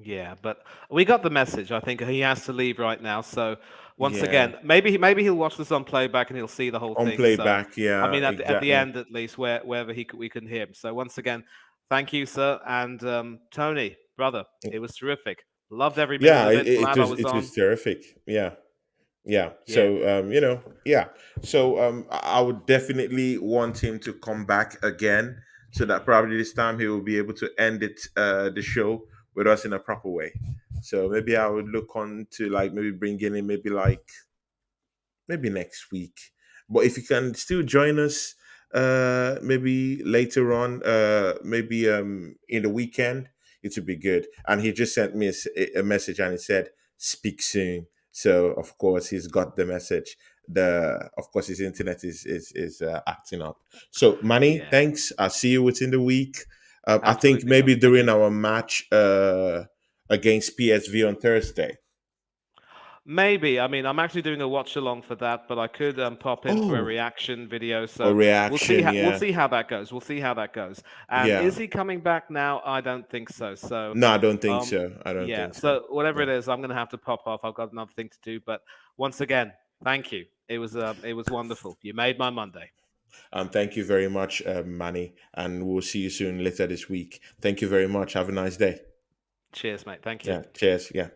yeah, but we got the message. I think he has to leave right now. So once Yeah, again, maybe he'll watch this on playback and he'll see the whole on thing. So playback. I Yeah, mean, at the exactly. end at least, wherever we can hear him. So once again, thank you, sir, and Tony, brother, it was terrific. Loved every minute Yeah, of it, it. it Glad I was was it on. was terrific. Yeah, yeah. Yeah, So yeah. So I would definitely want him to come back again, so that probably this time he will be able to end the show with us in a proper way. So maybe I would look on to like maybe bringing in maybe next week. But if you can still join us, maybe later on, maybe in the weekend, it would be good. And he just sent me a message and he said, "Speak soon." So of course he's got the message. The Of course his internet is acting up. So Manny, yeah, thanks. I'll see you within the week. I think absolutely, sir. maybe Thank during you. our match against PSV on Thursday. Maybe. I mean, I'm actually doing a watch along for that, but I could pop in for a Oh, reaction video. a So reaction, we'll yeah. see how that goes. We'll see how that goes. And Yeah. is he coming back now? I don't think so. So No, I don't think um, so. I don't yeah. think so. So whatever Yeah. it is, I'm gonna have to pop off. I've got another thing to do. But once again, thank you. It was wonderful. You made my Monday. Thank you very much, Manny, and we'll see you soon later this week. Thank you very much. Have a nice day. Cheers, mate. Thank you. Yeah. Cheers. Yeah.